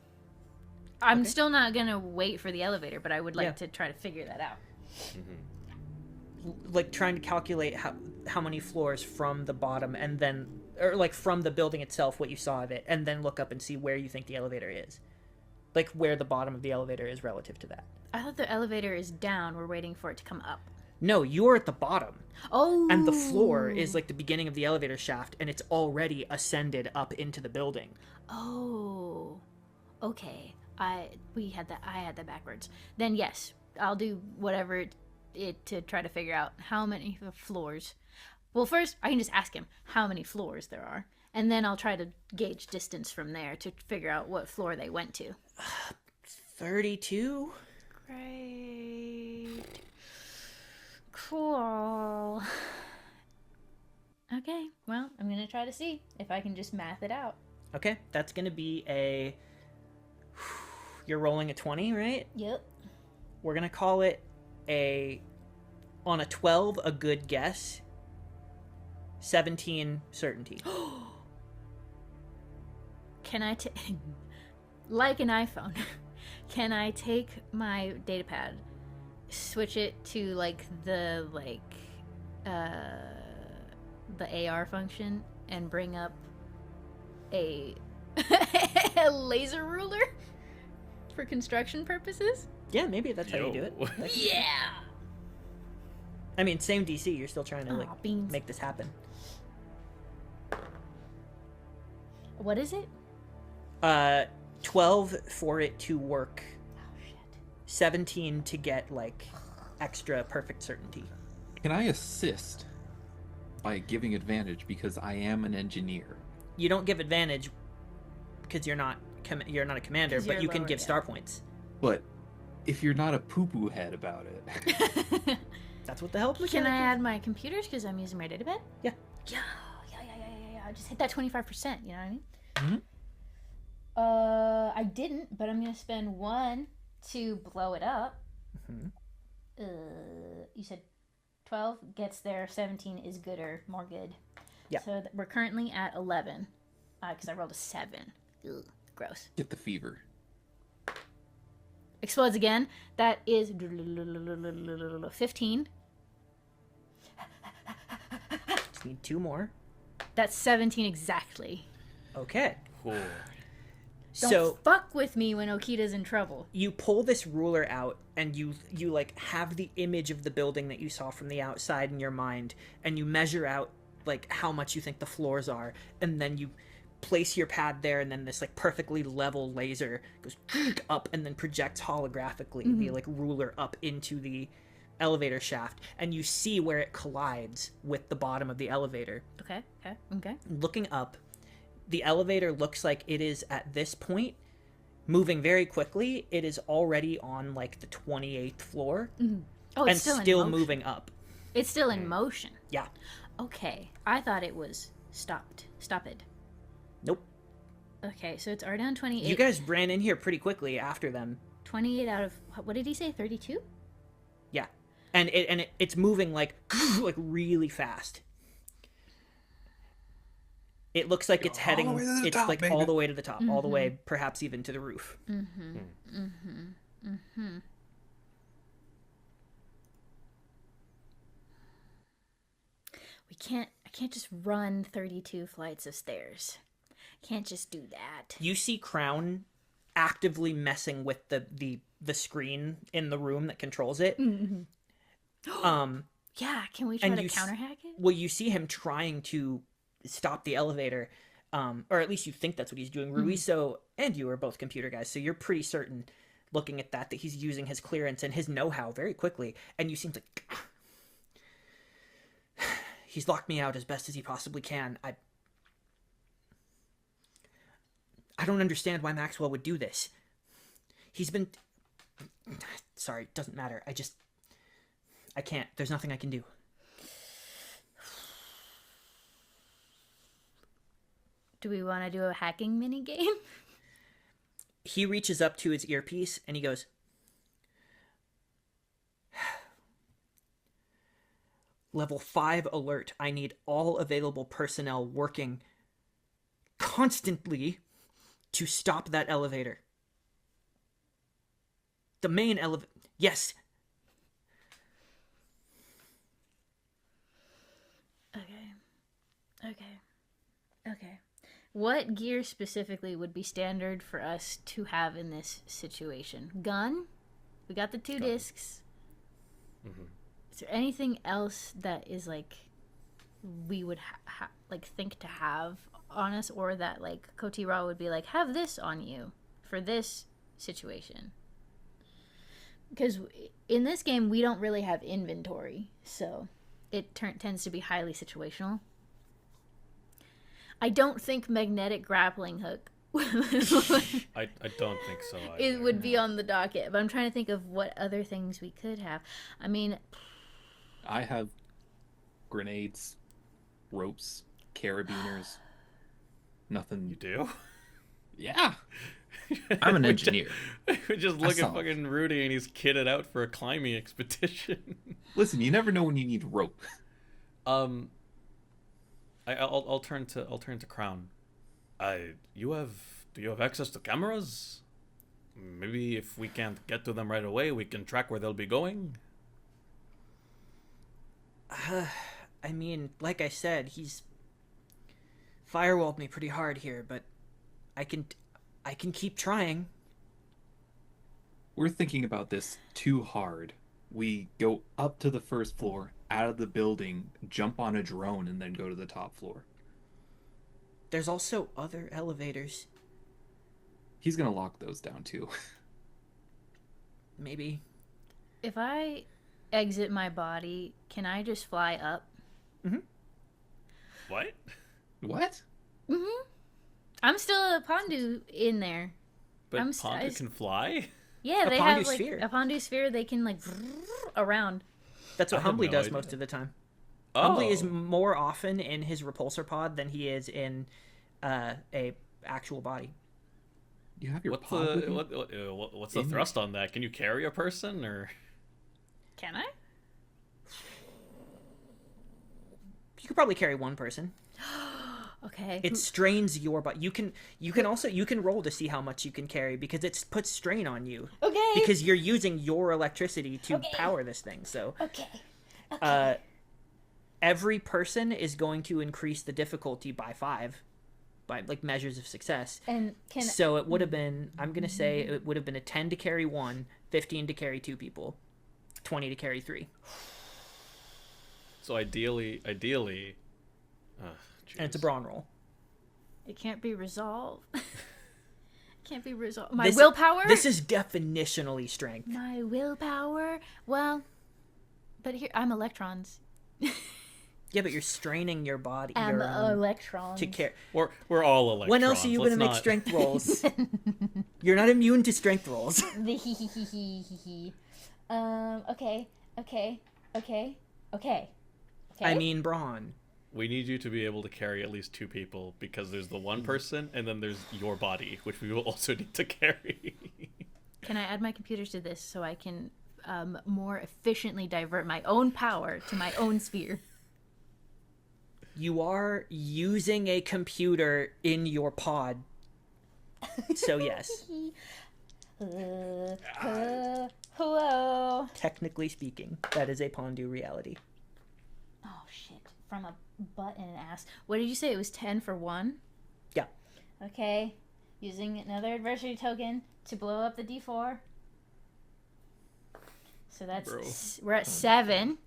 I'm Okay. still not gonna wait for the elevator, but I would like Yeah. to try to figure that out. Like trying to calculate how many floors from the bottom, and then, or like from the building itself, what you saw of it, and then look up and see where you think the elevator is. Like where the bottom of the elevator is relative to that. I thought the elevator is down. We're waiting for it to come up. No, you're at the bottom. Oh. And the floor is like the beginning of the elevator shaft, and it's already ascended up into the building. Oh. Okay. I had that backwards. Then yes, I'll do whatever it to try to figure out how many floors. Well, first I can just ask him how many floors there are, and then I'll try to gauge distance from there to figure out what floor they went to. 32? Great. Cool. Okay, well, I'm gonna try to see if I can just math it out. Okay, that's gonna be a... You're rolling a 20, right? Yep. We're gonna call it a... On a 12, a good guess. 17, certainty. Can I like an iPhone, can I take my datapad, switch it to like the AR function, and bring up a a laser ruler for construction purposes? Yeah, maybe that's how you do it. Yeah. I mean, same DC. You're still trying to Aw, beans. make this happen. What is it? 12 for it to work. Oh shit. 17 to get like extra perfect certainty. Can I assist by giving advantage because I am an engineer? You don't give advantage because you're not a commander, 'Cause but you're you can lower, give yeah. star points. But if you're not a poo-poo head about it, That's what the hell. Can I add my computers because I'm using my databed? Yeah. Yeah. I just hit that 25%. You know what I mean? Mm-hmm. I didn't, but I'm gonna spend 1 to blow it up. Mm-hmm. You said 12 gets there. 17 is gooder, more good. Yeah. So we're currently at 11, because I rolled a 7. Ugh, gross. get the fever. Explodes again. That is 15. Just need 2 more. That's 17 exactly. Okay. Cool. Don't So fuck with me when Okita's in trouble. you pull this ruler out, and you like have the image of the building that you saw from the outside in your mind, and you measure out like how much you think the floors are, and then you place your pad there, and then this like perfectly level laser goes up and then projects holographically the like ruler up into the elevator shaft, and you see where it collides with the bottom of the elevator. Okay. Looking up, the elevator looks like it is at this point moving very quickly. It is already on like the 28th floor Oh, and it's still, still in motion. moving up. It's still in motion. Yeah. Okay. I thought it was stopped. Stop it. Nope. Okay, so it's already on 28. You guys ran in here pretty quickly after them. 28 out of, what did he say, 32? Yeah. And it's moving like like really fast. It looks like it's heading all the way to the it's top, like baby. all the way to the top, all the way perhaps even to the roof. I can't just run 32 flights of stairs. Can't just do that. You see Crown actively messing with the screen in the room that controls it. Yeah, can we try And to you counter hack it? Well, you see him trying to stop the elevator, or at least you think that's what he's doing. Ruiso and you are both computer guys, so you're pretty certain, looking at that he's using his clearance and his know-how very quickly, and you seem like... He's locked me out as best as he possibly can. I don't understand why Maxwell would do this. He's been... Sorry, doesn't matter. I can't. There's nothing I can do. Do we want to do a hacking mini game? He reaches up to his earpiece and he goes, Level 5 alert. I need all available personnel working constantly to stop that elevator. The main elevator. Yes. Okay. What gear specifically would be standard for us to have in this situation? Gun? We got the 2 discs. Is there anything else that is like we would like think to have on us, or that like Kotira would be like, have this on you for this situation? Because in this game we don't really have inventory, so it tends to be highly situational. I don't think magnetic grappling hook I don't think so either. it would be on the docket, but I'm trying to think of what other things we could have. I mean, I have grenades, ropes, carabiners. Nothing. You do? Yeah. I'm an engineer. We just look at solved. fucking Rudy and he's kitted out for a climbing expedition. Listen, you never know when you need rope. I'll turn to Crown. Do you have access to cameras? Maybe if we can't get to them right away, we can track where they'll be going. I mean, like I said, he's firewalled me pretty hard here, but I can keep trying. We're thinking about this too hard. We go up to the first floor, out of the building, jump on a drone, and then go to the top floor. There's also other elevators. He's gonna lock those down too. Maybe. if I exit my body, can I just fly up? What? What? I'm still a Pondu in there. But Pondu can fly? Yeah, A they Pondu have like sphere. a Pondu sphere. They can like around. That's what I had Humbly no does idea. most of the time. Oh. Humbly is more often in his repulsor pod than he is in a actual body. You have your What's pod with the you? what's the thrust on that? Can you carry a person or? Can I? You could probably carry one person. Okay. It strains your body. You can roll to see how much you can carry because it puts strain on you. Okay. Because you're using your electricity to Okay. power this thing. So Okay. every person is going to increase the difficulty by 5 by like measures of success. And can So it would have been, I'm going to say it would have been a 10 to carry 1, 15 to carry 2 people, 20 to carry 3. So ideally, And it's a brawn roll. it can't be resolved? Can't be resolved. My This- willpower. This is definitionally strength. My willpower. Well, but here I'm electrons. Yeah, but you're straining your body. I'm your, electrons. to care. we're all electrons. When else are you going to make Let's not- strength rolls? You're not immune to strength rolls. Okay. I mean, brawn. We need you to be able to carry at least 2 people because there's the one person and then there's your body, which we will also need to carry. Can I add my computers to this so I can more efficiently divert my own power to my own sphere? You are using a computer in your pod. So yes, Hello. technically speaking, that is a Pondu reality. Oh shit! From a butt and an ass. What did you say? It was 10 for 1. Yeah. Okay. Using another adversity token to blow up the D4. So that's Bro. we're at 7.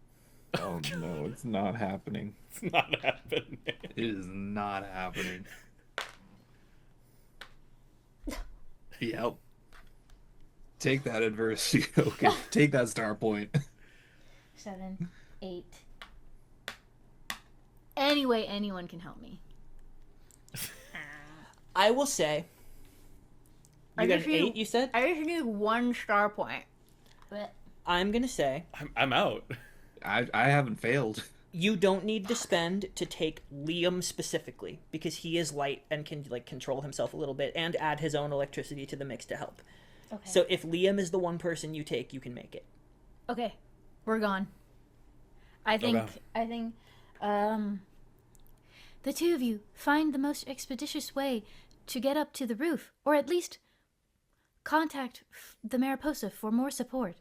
Oh no, it's not happening. It's not happening. It is not happening. Yep. Take that adversity. Okay. Take that star point. 7, 8. Anyway, anyone can help me. I will say. You I got just an need- 8, you said? I just need 1 star point. But I'm going to say I'm out. I haven't failed. you don't need to spend to take Liam specifically because he is light and can like control himself a little bit and add his own electricity to the mix to help. okay. So if Liam is the one person you take, you can make it. Okay, we're gone. I think the two of you find the most expeditious way to get up to the roof, or at least contact the Mariposa for more support.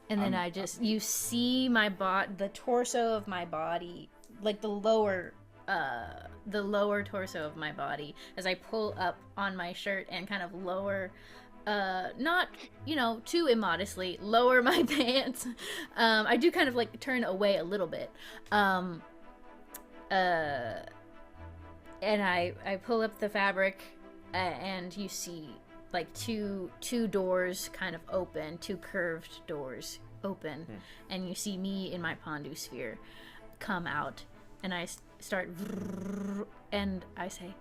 And then you see my the torso of my body, like the lower torso of my body, as I pull up on my shirt and kind of lower not, too immodestly, lower my pants. I do kind of like turn away a little bit. And I pull up the fabric, and you see like two doors kind of open, two curved doors open, and you see me in my Pondu sphere come out, and I start, and I say,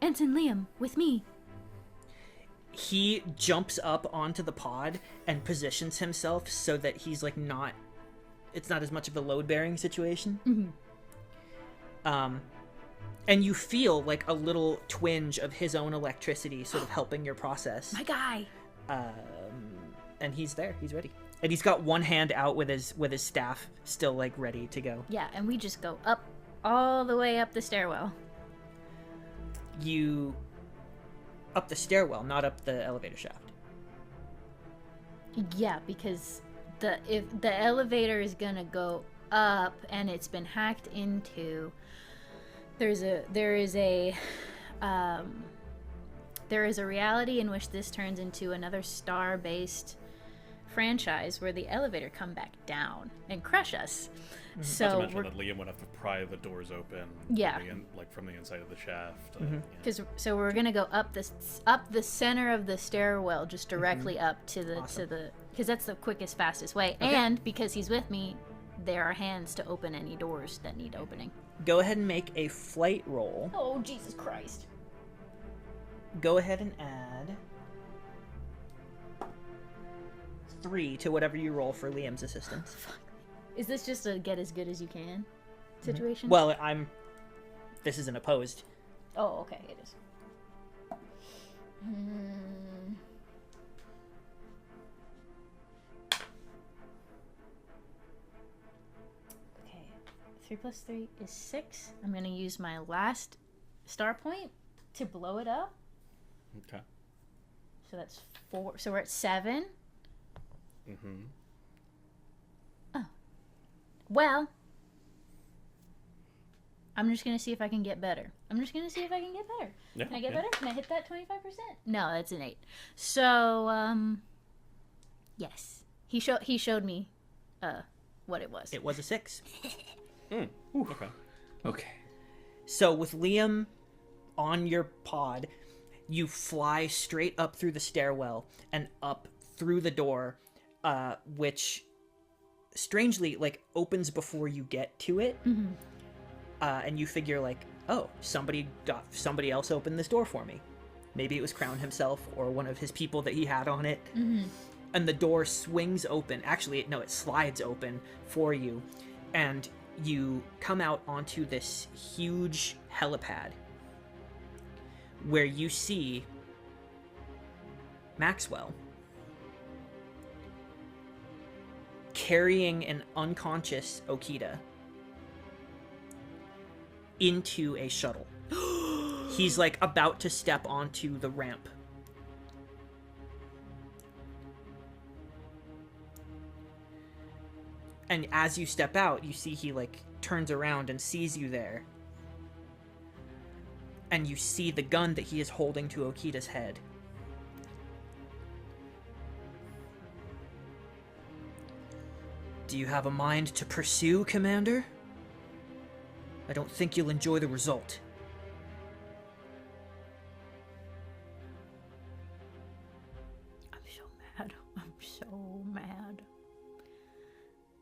"Ensign Liam, with me." He jumps up onto the pod and positions himself so that he's like it's not as much of a load-bearing situation. And you feel like a little twinge of his own electricity sort of helping your process. My guy. And he's there. He's ready. And he's got one hand out with his staff still like ready to go. Yeah, and we just go up, all the way up the stairwell. You up the stairwell, not up the elevator shaft. Yeah, because if the elevator is gonna go up and it's been hacked into, there is a reality in which this turns into another star-based franchise where the elevator come back down and crush us. So not to mention that Liam would have to pry the doors open. Yeah. From the inside of the shaft. So we're gonna go up the center of the stairwell, just directly up to the because that's the quickest, fastest way. Okay. And because he's with me, there are hands to open any doors that need opening. Go ahead and make a flight roll. Oh, Jesus Christ. Go ahead and add 3 to whatever you roll for Liam's assistance. Is this just a get as good as you can situation? Well, this isn't opposed. Oh, okay, it is. Okay, 3 plus 3 is 6. I'm gonna use my last star point to blow it up. Okay. So that's 4. So we're at 7. Oh. Well, I'm just gonna see if I can get better. Yeah, Can I get better? Can I hit that 25%? No, that's an 8. So, yes. He showed me, what it was. It was a 6. Okay. Okay. So with Liam on your pod, you fly straight up through the stairwell and up through the door, which strangely like opens before you get to it. And you figure like, oh, somebody else opened this door for me. Maybe it was Crown himself or one of his people that he had on it. And the door swings open. Actually, no, it slides open for you. And you come out onto this huge helipad where you see Maxwell carrying an unconscious Okita into a shuttle. He's like about to step onto the ramp. And as you step out, you see he like turns around and sees you there. And you see the gun that he is holding to Okita's head. Do you have a mind to pursue, Commander? I don't think you'll enjoy the result. I'm so mad. I'm so mad.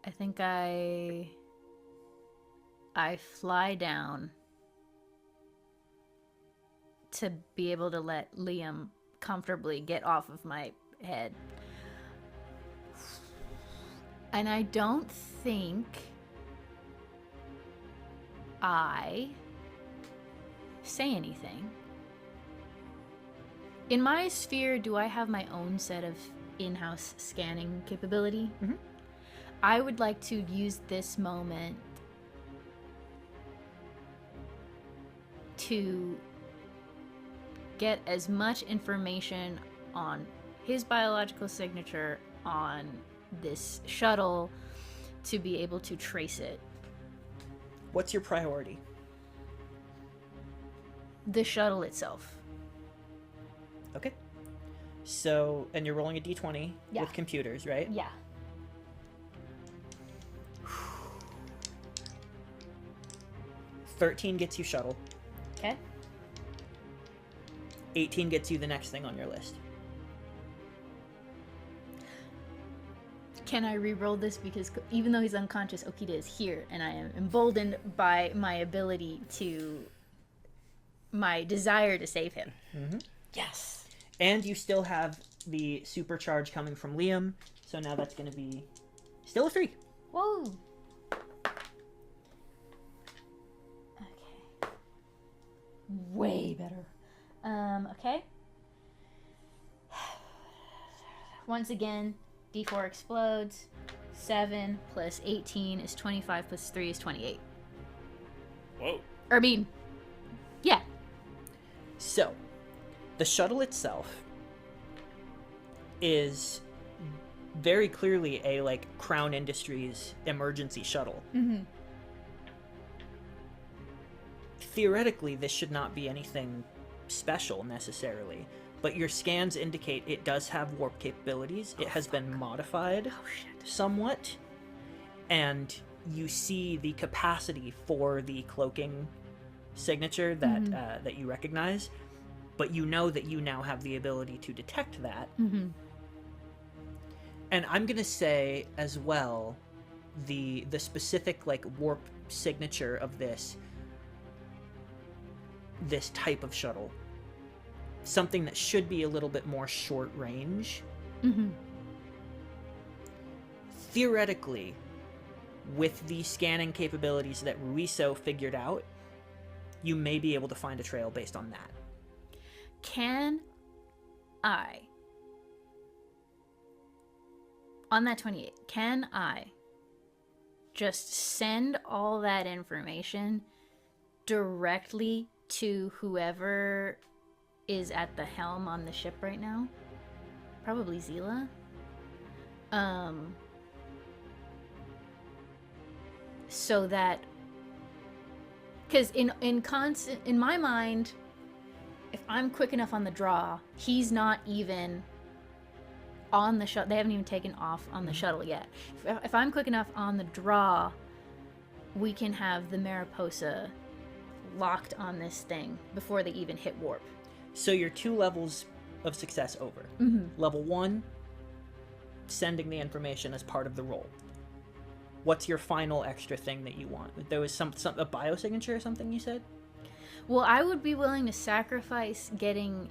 I think I fly down to be able to let Liam comfortably get off of my head. And I don't think I say anything. In my sphere, do I have my own set of in-house scanning capability? I would like to use this moment to get as much information on his biological signature on this shuttle to be able to trace it. What's your priority? The shuttle itself. Okay. So, and you're rolling a d20 Yeah. with computers, right? Yeah. 13 gets you shuttle. Okay. 18 gets you the next thing on your list. Can I re-roll this? Because even though he's unconscious, Okita is here, and I am emboldened by my ability to... my desire to save him. Mm-hmm. Yes! And you still have the supercharge coming from Liam, so now that's going to be still a 3. Whoa! Okay. Way better. Okay. Once again, D4 explodes. 7 plus 18 is 25 plus 3 is 28. Whoa. Or I mean, yeah. So, the shuttle itself is very clearly a, like, Crown Industries emergency shuttle. Mm-hmm. Theoretically, this should not be anything special, necessarily. But your scans indicate it does have warp capabilities. It has been modified somewhat. And you see the capacity for the cloaking signature that that you recognize. But you know that you now have the ability to detect that. Mm-hmm. And I'm going to say, as well, the specific, like, warp signature of this type of shuttle. Something that should be a little bit more short range. Mm-hmm. Theoretically, with the scanning capabilities that Ruiso figured out, you may be able to find a trail based on that. Can I, on that 28, can I just send all that information directly to whoever is at the helm on the ship right now? Probably Zila. So that, because in my mind, if I'm quick enough on the draw, he's not even on the shuttle. They haven't even taken off on the shuttle yet. If I'm quick enough on the draw, we can have the Mariposa locked on this thing before they even hit warp. So you're 2 levels of success over. Mm-hmm. Level 1, sending the information as part of the roll. What's your final extra thing that you want? There was some a biosignature or something you said? Well, I would be willing to sacrifice getting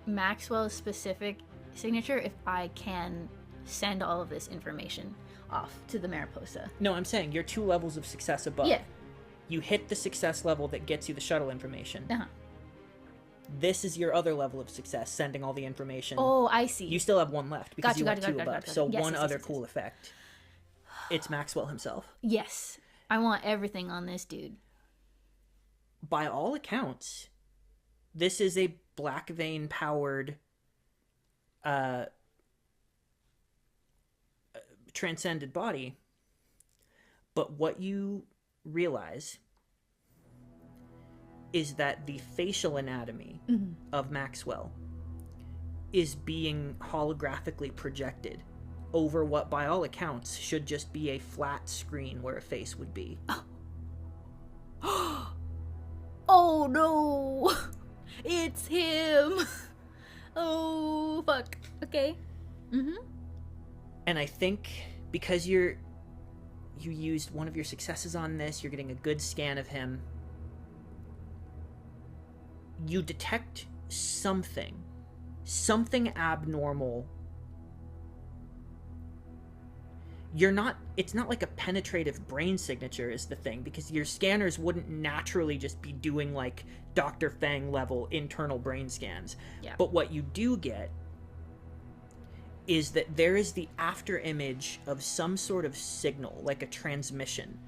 Maxwell's specific signature if I can send all of this information off to the Mariposa. No, I'm saying you're 2 levels of success above. Yeah. You hit the success level that gets you the shuttle information. Uh-huh. This is your other level of success, sending all the information. Oh, I see. You still have 1 left because you have 2 above. Gotcha. So Yes, one yes, other yes. cool effect. It's Maxwell himself. Yes. I want everything on this dude. By all accounts, this is a black vein powered transcended body. But what you realize is that the facial anatomy of Maxwell is being holographically projected over what, by all accounts, should just be a flat screen where a face would be. Oh no! It's him! Oh, fuck. Okay. Mm-hmm. And I think because you used one of your successes on this, you're getting a good scan of him. You detect something abnormal. It's not like a penetrative brain signature is the thing, because your scanners wouldn't naturally just be doing like Dr. Fang level internal brain scans. Yeah. But what you do get is that there is the after image of some sort of signal, like a transmission,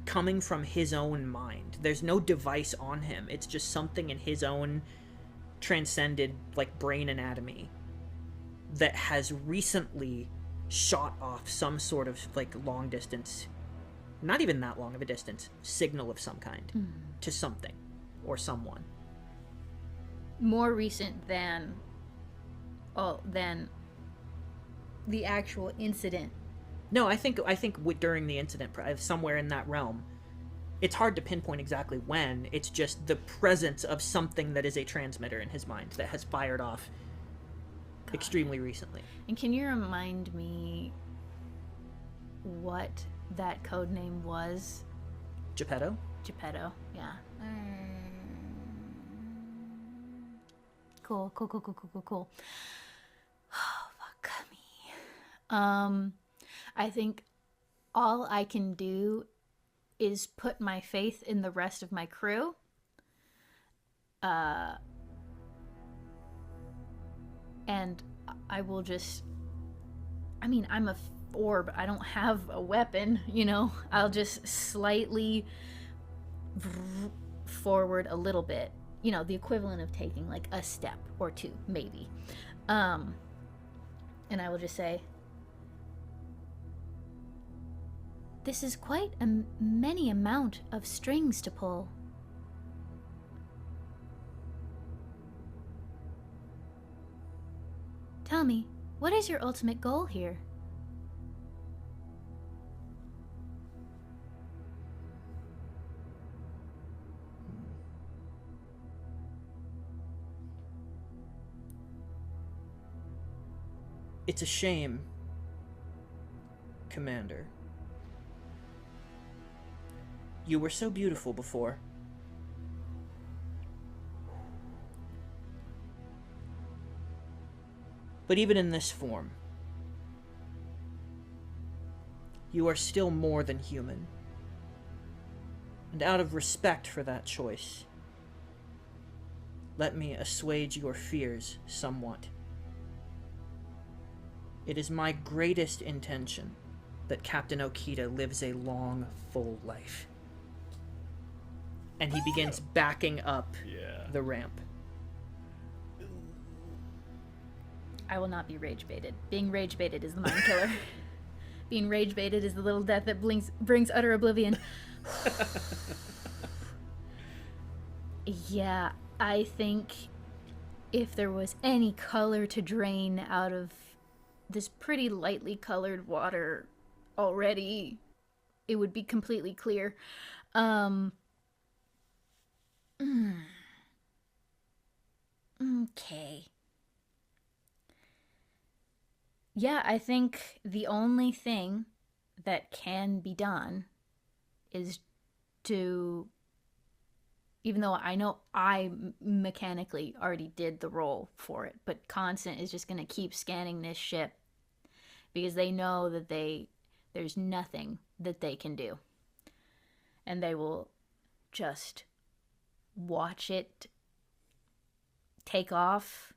coming from his own mind. There's no device on him. It's just something in his own transcended, like, brain anatomy that has recently shot off some sort of, like, long distance, not even that long of a distance, signal of some kind to something or someone. More recent than than the actual incident. No, I think during the incident, somewhere in that realm. It's hard to pinpoint exactly when. It's just the presence of something that is a transmitter in his mind that has fired off extremely recently. And can you remind me what that code name was? Geppetto? Geppetto, yeah. Cool. Oh, fuck me. I think all I can do is put my faith in the rest of my crew. And I will just... I mean, I'm a orb. I don't have a weapon, you know? I'll just slightly forward a little bit. You know, the equivalent of taking like a step or two, maybe. And I will just say, this is quite a many amount of strings to pull. Tell me, what is your ultimate goal here? It's a shame, Commander. You were so beautiful before. But even in this form, you are still more than human. And out of respect for that choice, let me assuage your fears somewhat. It is my greatest intention that Captain Okita lives a long, full life. And he begins backing up the ramp. I will not be rage baited. Being rage baited is the mind killer. Being rage baited is the little death that brings utter oblivion. Yeah, I think if there was any color to drain out of this pretty lightly colored water already, it would be completely clear. Okay. Yeah, I think the only thing that can be done is to, even though I know I mechanically already did the roll for it, but Constant is just going to keep scanning this ship because they know that there's nothing that they can do. And they will just watch it take off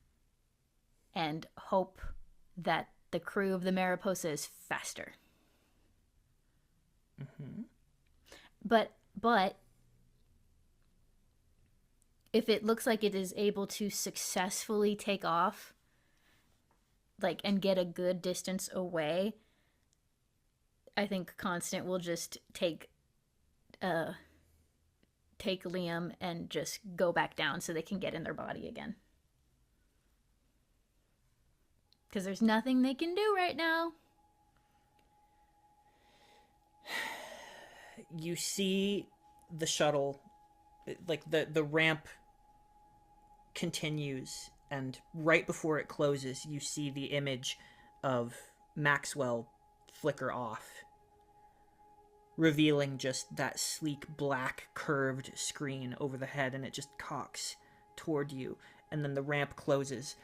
and hope that the crew of the Mariposa is faster. Mm-hmm. But if it looks like it is able to successfully take off, like, and get a good distance away, I think Constant will just take Liam and just go back down so they can get in their body again. Because there's nothing they can do right now. You see the shuttle, like the ramp continues, and right before it closes, you see the image of Maxwell flicker off, revealing just that sleek black curved screen over the head, and it just cocks toward you, and then the ramp closes.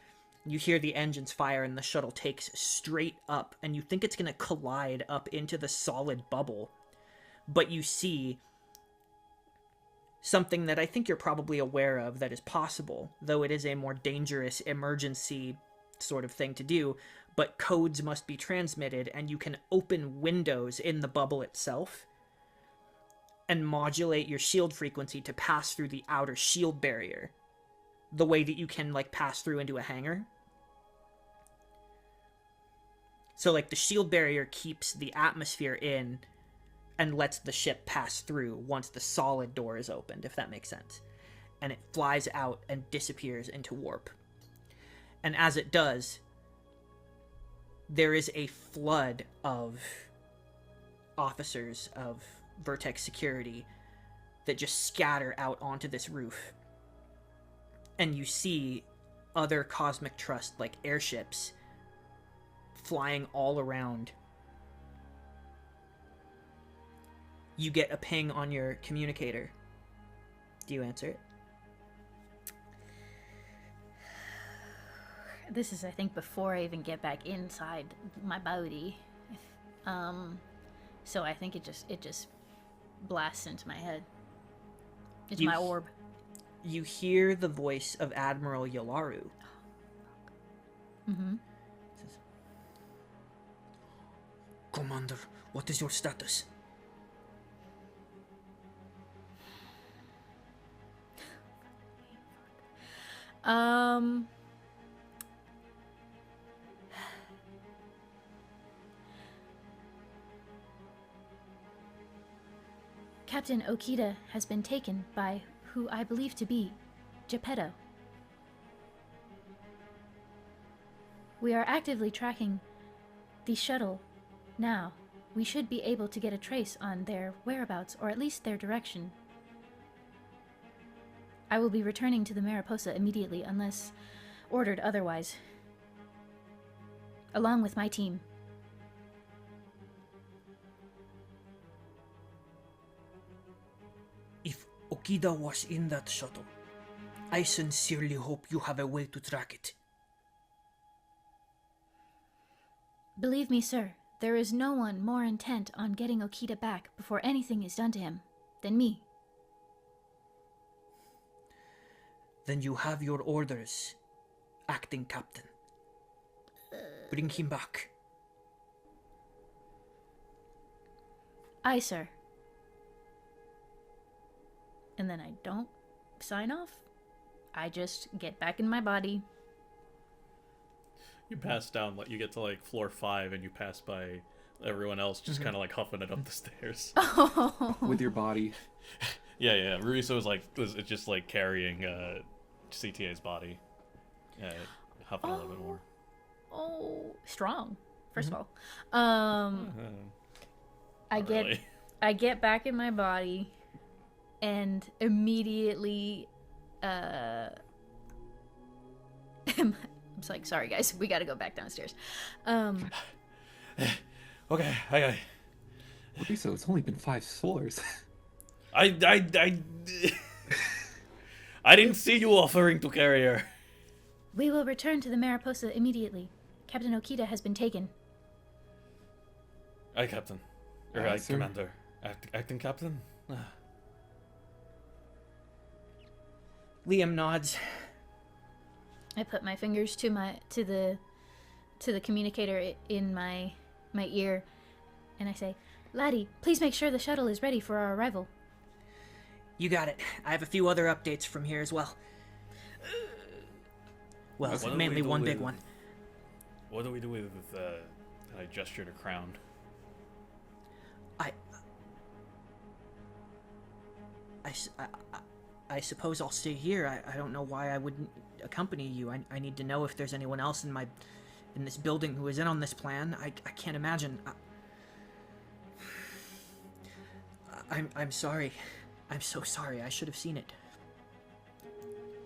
You hear the engines fire and the shuttle takes straight up, and you think it's going to collide up into the solid bubble. But you see something that I think you're probably aware of that is possible, though it is a more dangerous emergency sort of thing to do, but codes must be transmitted, and you can open windows in the bubble itself and modulate your shield frequency to pass through the outer shield barrier, the way that you can, like, pass through into a hangar. So, like, the shield barrier keeps the atmosphere in and lets the ship pass through once the solid door is opened, if that makes sense. And it flies out and disappears into warp. And as it does, there is a flood of officers of Vertex Security that just scatter out onto this roof. And you see other Cosmic Trust, like airships, flying all around. You get a ping on your communicator. Do you answer it? This is, I think, before I even get back inside my body. So I think it just blasts into my head. It's my orb. You hear the voice of Admiral Yolaru. Mm-hmm. Says, Commander, what is your status? Captain Okita has been taken by who I believe to be Geppetto. We are actively tracking the shuttle now. We should be able to get a trace on their whereabouts, or at least their direction. I will be returning to the Mariposa immediately unless ordered otherwise, along with my team. If Okida was in that shuttle, I sincerely hope you have a way to track it. Believe me, sir, there is no one more intent on getting Okita back before anything is done to him than me. Then you have your orders, acting captain. Bring him back. Aye, sir. And then I don't sign off. I just get back in my body. You pass down, like you get to like floor 5, and you pass by everyone else, just kind of like huffing it up the stairs. With your body. Yeah. Ruiso was just like carrying CTA's body, huffing a little bit more. Oh, strong. First of all, Really. I get back in my body, and immediately, I'm just like, sorry guys, we got to go back downstairs. Okay, So it's only been 5 floors. I didn't see you offering to carry her. We will return to the Mariposa immediately. Captain Okita has been taken. Aye, Captain. Or Aye, aye, sir. Commander. Acting Captain? Liam nods. I put my fingers to the communicator in my ear, and I say, "Laddie, please make sure the shuttle is ready for our arrival." You got it. I have a few other updates from here as well. Well, What do mainly we do one big with- one. What do we do with I gesture to Crown? I suppose I'll stay here. I don't know why I wouldn't accompany you. I need to know if there's anyone else in this building who is in on this plan. I can't imagine. I'm sorry. I'm so sorry. I should have seen it.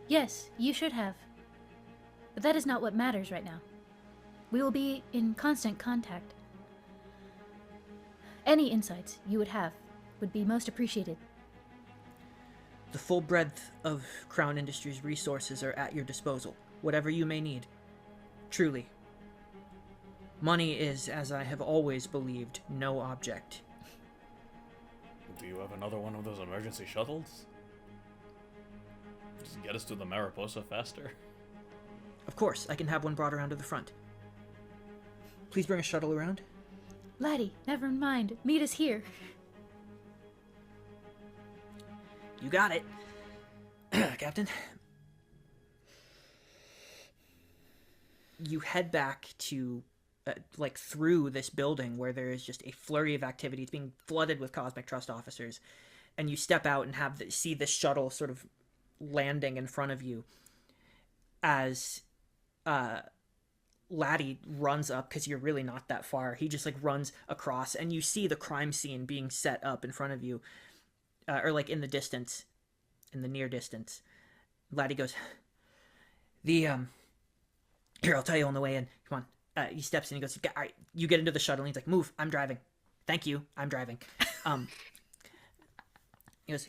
Yes, you should have. But that is not what matters right now. We will be in constant contact. Any insights you would have would be most appreciated. The full breadth of Crown Industries resources are at your disposal, whatever you may need. Truly. Money is, as I have always believed, no object. Do you have another one of those emergency shuttles? Just get us to the Mariposa faster. Of course, I can have one brought around to the front. Please bring a shuttle around. Laddie, never mind. Meet us here. You got it, Captain. You head back to, through this building where there is just a flurry of activity. It's being flooded with Cosmic Trust officers. And you step out and see this shuttle sort of landing in front of you as Laddie runs up, because you're really not that far. He just like runs across, and you see the crime scene being set up in front of you, or like in the distance, in the near distance. Laddie goes, here, I'll tell you on the way in. Come on. He steps in. He goes, all right, you get into the shuttle. And he's like, move. I'm driving. Thank you. I'm driving. He goes,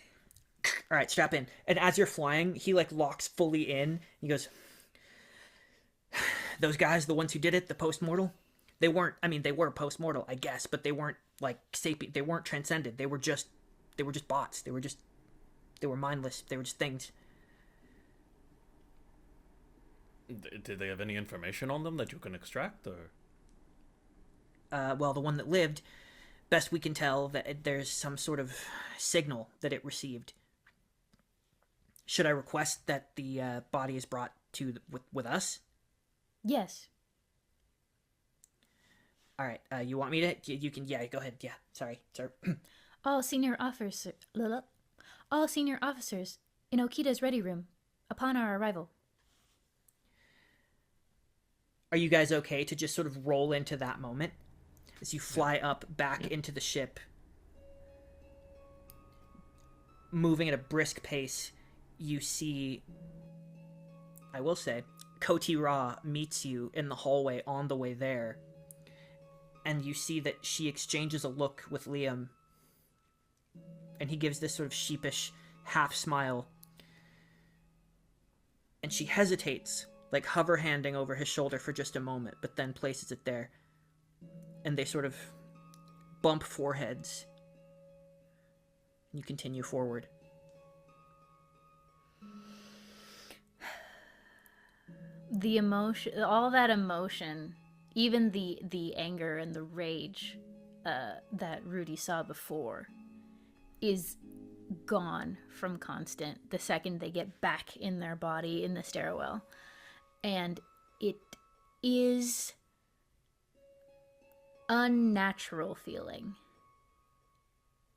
all right, strap in. And as you're flying, he like locks fully in. He goes, those guys, the ones who did it, the post-mortal, they weren't, I mean, they were post-mortal, I guess, but they weren't like sapient. They weren't transcended. They were just bots. They were mindless. They were just things. Did they have any information on them that you can extract, or? Well, the one that lived, best we can tell, that there's some sort of signal that it received. Should I request that the body is brought to with us? Yes. All right. You want me to? You can. Yeah. Go ahead. Yeah. Sorry, sir. All senior officers in Okita's ready room upon our arrival. Are you guys okay to just sort of roll into that moment as you fly up back into the ship, moving at a brisk pace? You see, I will say, Koti Ra meets you in the hallway on the way there, and you see that she exchanges a look with Liam, and he gives this sort of sheepish half smile, and she hesitates, like hover-handing over his shoulder for just a moment, but then places it there, and they sort of bump foreheads. You continue forward. The emotion, all that emotion, even the anger and the rage that Rudy saw before, is gone from Constant the second they get back in their body in the stairwell. And it is unnatural feeling.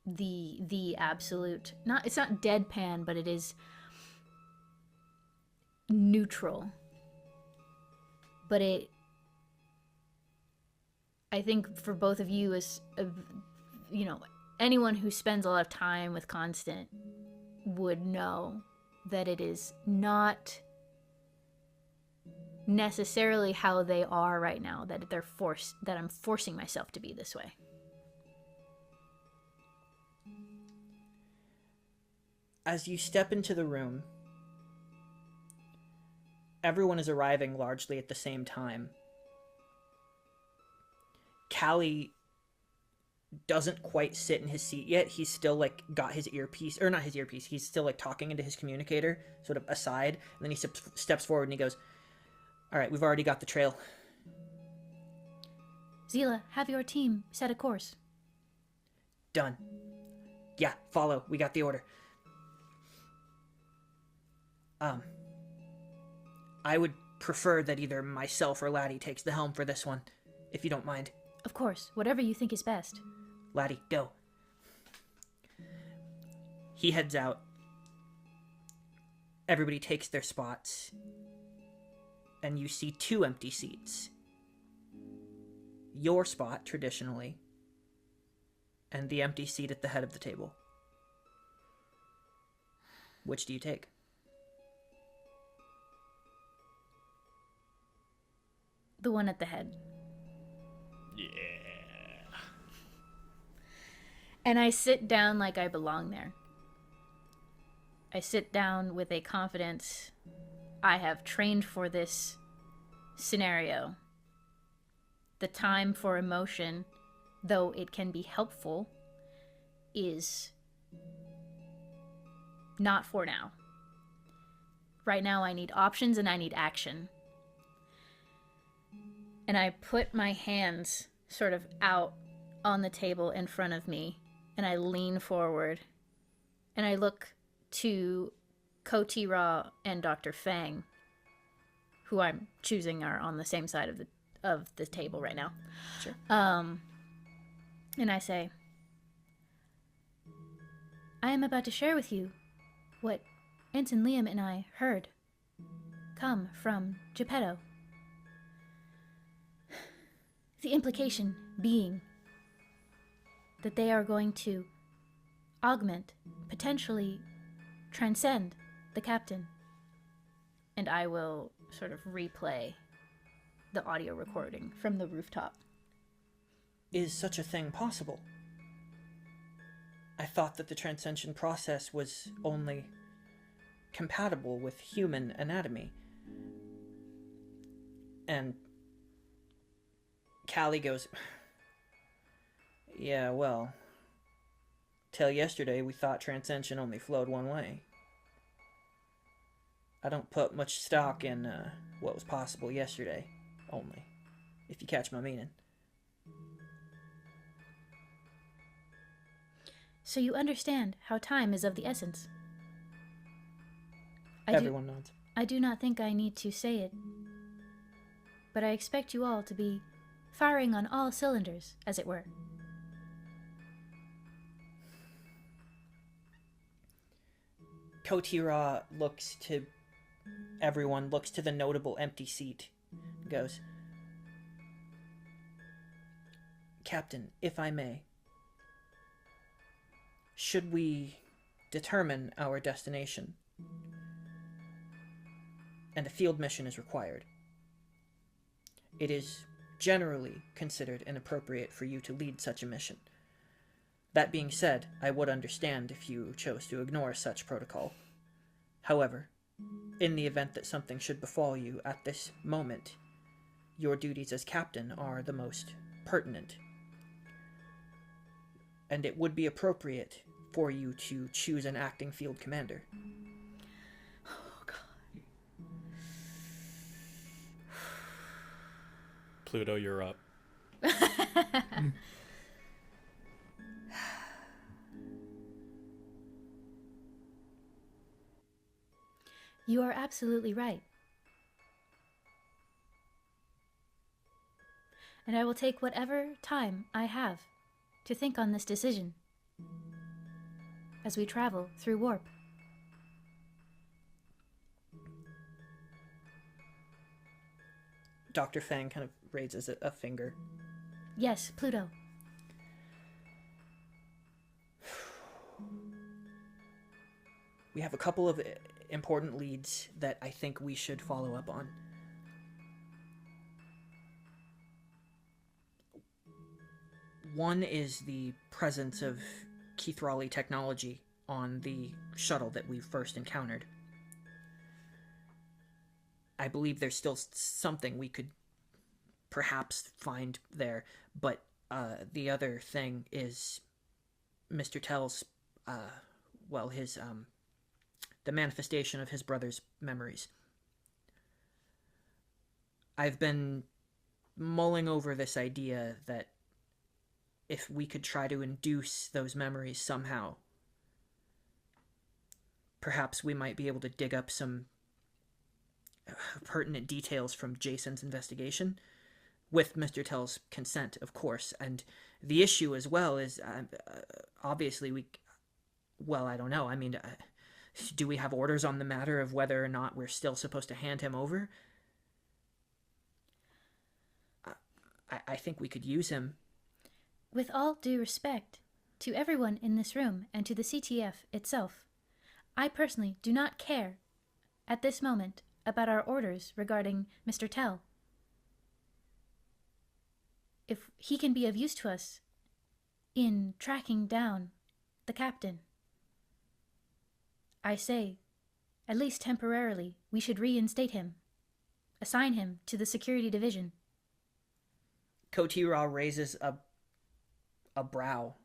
The absolute, it's not deadpan, but it is neutral. But I think for both of you, as anyone who spends a lot of time with Constant would know that it is not necessarily how they are right now, that I'm forcing myself to be this way. As you step into the room, everyone is arriving largely at the same time. Callie doesn't quite sit in his seat yet. He's still like got his earpiece, or not his earpiece, he's still like talking into his communicator, sort of aside, and then he steps forward and he goes, all right, we've already got the trail. Zila, have your team set a course. Done. Yeah, follow. We got the order. I would prefer that either myself or Laddie takes the helm for this one, if you don't mind. Of course, whatever you think is best. Laddie, go. He heads out. Everybody takes their spots. And you see 2 empty seats. Your spot, traditionally, and the empty seat at the head of the table. Which do you take? The one at the head. Yeah. And I sit down like I belong there. I sit down with a confidence. I have trained for this scenario. The time for emotion, though it can be helpful, is not for now. Right now I need options and I need action. And I put my hands sort of out on the table in front of me, and I lean forward, and I look to Koti Ra and Dr. Fang, who I'm choosing are on the same side of the table right now. Sure. And I say, I am about to share with you what Ensign Liam and I heard come from Geppetto. The implication being that they are going to augment, potentially transcend the captain. And I will sort of replay the audio recording from the rooftop. Is such a thing possible? I thought that the transcension process was only compatible with human anatomy. And Callie goes, yeah, well, till yesterday we thought transcension only flowed one way. I don't put much stock in what was possible yesterday, only, if you catch my meaning. So you understand how time is of the essence. Everyone nods. I do not think I need to say it, but I expect you all to be firing on all cylinders, as it were. Kotira looks to everyone, looks to the notable empty seat, goes, Captain, if I may, should we determine our destination, and a field mission is required, it is generally considered inappropriate for you to lead such a mission. That being said, I would understand if you chose to ignore such protocol. However, in the event that something should befall you at this moment, your duties as captain are the most pertinent. And it would be appropriate for you to choose an acting field commander. Oh, God. Pluto, you're up. You are absolutely right. And I will take whatever time I have to think on this decision as we travel through warp. Dr. Fang kind of raises a finger. Yes, Pluto. We have a couple of important leads that I think we should follow up on. One is the presence of Keithrali technology on the shuttle that we first encountered. I believe there's still something we could perhaps find there, but the other thing is Mr. Tell's, the manifestation of his brother's memories. I've been mulling over this idea that if we could try to induce those memories somehow, perhaps we might be able to dig up some pertinent details from Jason's investigation, with Mr. Tell's consent, of course. And the issue as well is, obviously I don't know. I mean, do we have orders on the matter of whether or not we're still supposed to hand him over? I think we could use him. With all due respect to everyone in this room and to the CTF itself, I personally do not care at this moment about our orders regarding Mr. Tell. If he can be of use to us in tracking down the captain, I say, at least temporarily, we should reinstate him, assign him to the security division. Kotira raises a brow.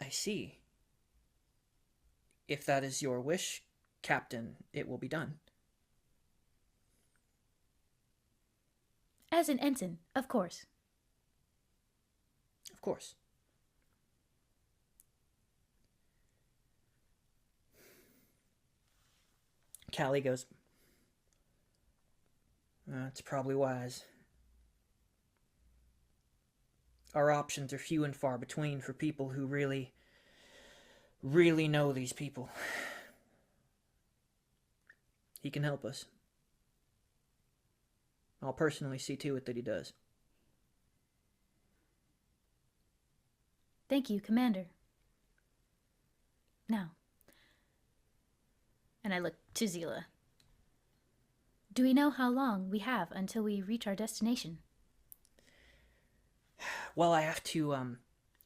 I see. If that is your wish, Captain, it will be done. As an ensign, of course. Of course. Callie goes, that's probably wise. Our options are few and far between for people who really know these people. He can help us. I'll personally see to it that he does. Thank you, Commander. Now, and I look to Zila. Do we know how long we have until we reach our destination? Well, I have to,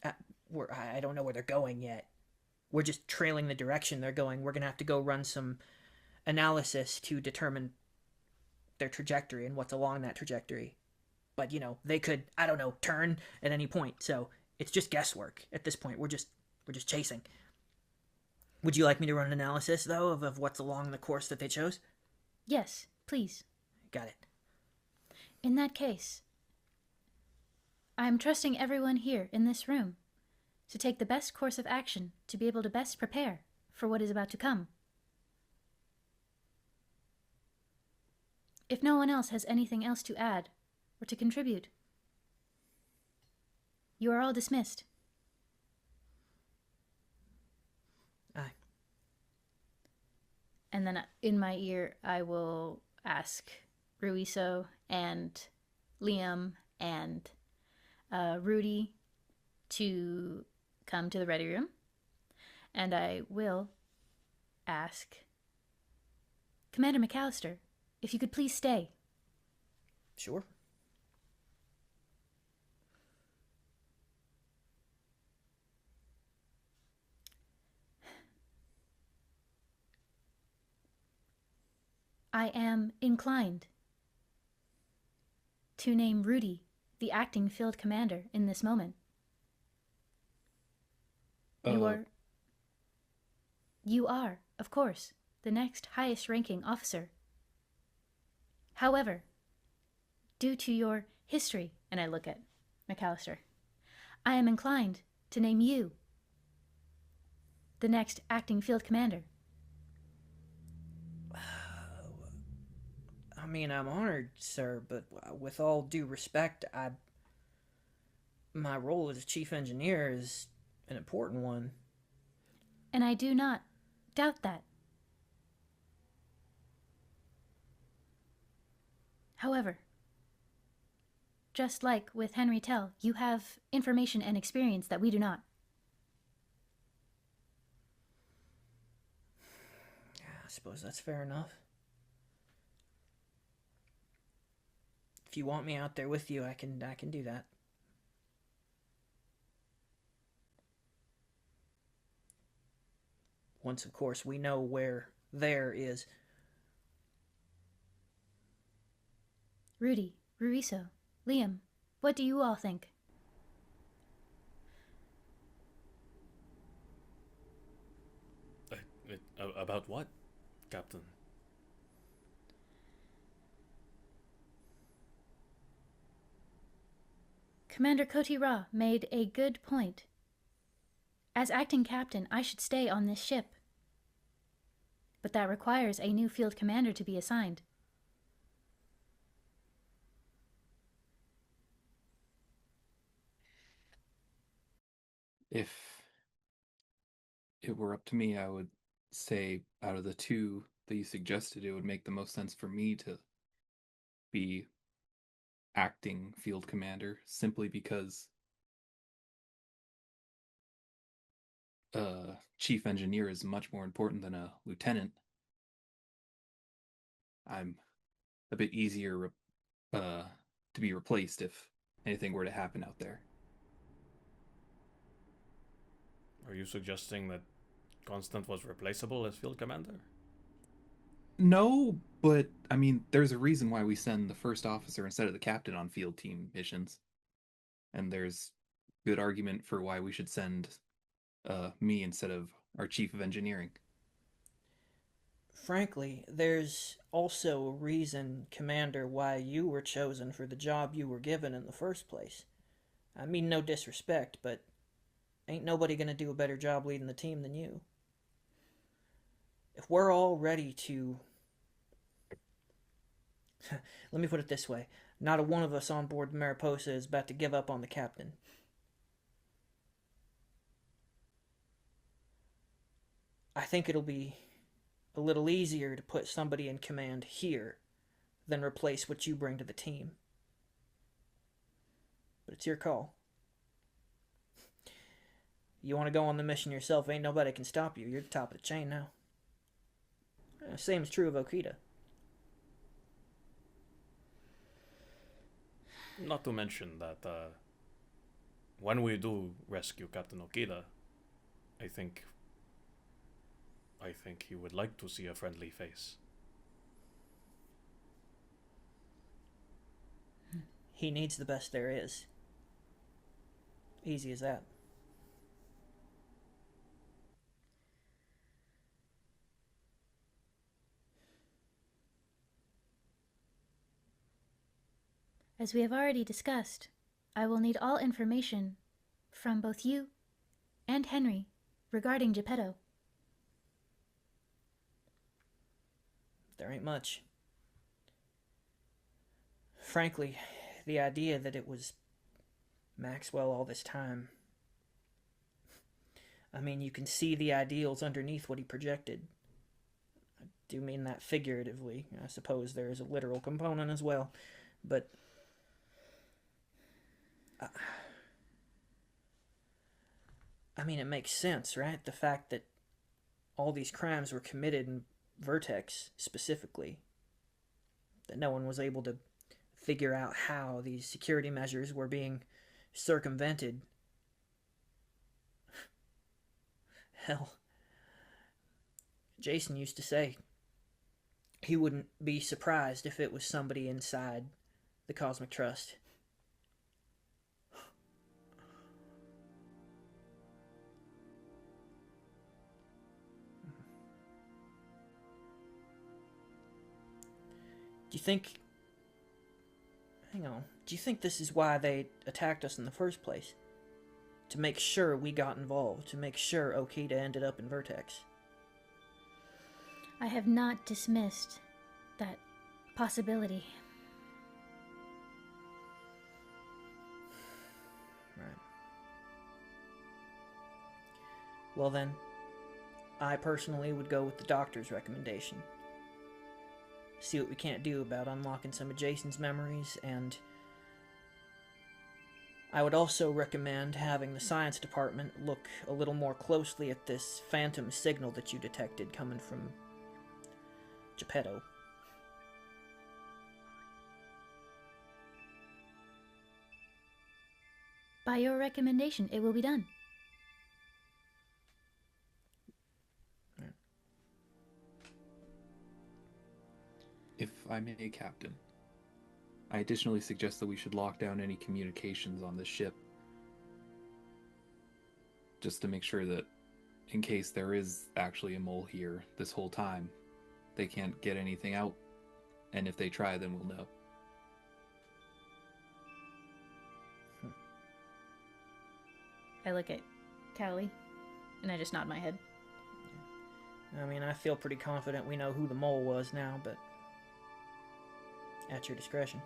I don't know where they're going yet. We're just trailing the direction they're going. We're going to have to go run some analysis to determine their trajectory and what's along that trajectory. But, they could, I don't know, turn at any point. So it's just guesswork at this point. We're just chasing. Would you like me to run an analysis, though, of what's along the course that they chose? Yes, please. Got it. In that case, I'm trusting everyone here in this room to take the best course of action to be able to best prepare for what is about to come. If no one else has anything else to add or to contribute, you are all dismissed. Aye. And then in my ear, I will ask Ruiso and Liam and Rudy to come to the ready room. And I will ask Commander McAllister if you could please stay. Sure. I am inclined to name Rudy the acting field commander in this moment. You are, of course, the next highest ranking officer. However, due to your history, and I look at McAllister, I am inclined to name you the next acting field commander. I mean, I'm honored, sir, but with all due respect, my role as chief engineer is an important one. And I do not doubt that. However, just like with Henry Tell, you have information and experience that we do not. I suppose that's fair enough. If you want me out there with you, I can do that. Once, of course, we know where there is. Rudy, Ruiso, Liam, what do you all think? About what, Captain? Commander Koti Ra made a good point. As acting captain, I should stay on this ship. But that requires a new field commander to be assigned. If it were up to me, I would say out of the two that you suggested, it would make the most sense for me to be acting field commander, simply because chief engineer is much more important than a lieutenant. I'm a bit easier to be replaced if anything were to happen out there. Are you suggesting that Constant was replaceable as field commander? No, but I mean, there's a reason why we send the first officer instead of the captain on field team missions. And there's good argument for why we should send me instead of our chief of engineering. Frankly, there's also a reason, Commander, why you were chosen for the job you were given in the first place. I mean no disrespect, but ain't nobody gonna do a better job leading the team than you. If we're all ready to... Let me put it this way. Not a one of us on board the Mariposa is about to give up on the captain. I think it'll be a little easier to put somebody in command here than replace what you bring to the team. But it's your call. You want to go on the mission yourself, ain't nobody can stop you. You're the top of the chain now. Same is true of Okita. Not to mention that when we do rescue Captain Okita, I think he would like to see a friendly face. He needs the best there is. Easy as that. As we have already discussed, I will need all information from both you and Henry regarding Geppetto. There ain't much. Frankly, the idea that it was Maxwell all this time. I mean, you can see the ideals underneath what he projected. I do mean that figuratively. I suppose there is a literal component as well. But I mean, it makes sense, right? The fact that all these crimes were committed in Vertex specifically. That no one was able to figure out how these security measures were being circumvented. Hell, Jason used to say he wouldn't be surprised if it was somebody inside the Cosmic Trust. Do you think... Hang on. Do you think this is why they attacked us in the first place? To make sure we got involved. To make sure Okita ended up in Vertex. I have not dismissed that possibility. Right. Well then, I personally would go with the doctor's recommendation. See what we can't do about unlocking some of Jason's memories, and I would also recommend having the science department look a little more closely at this phantom signal that you detected coming from Geppetto. By your recommendation, it will be done. If I may, Captain, I additionally suggest that we should lock down any communications on this ship. Just to make sure that, in case there is actually a mole here this whole time, they can't get anything out. And if they try, then we'll know. I look at Callie, and I just nod my head. I mean, I feel pretty confident we know who the mole was now, but at your discretion.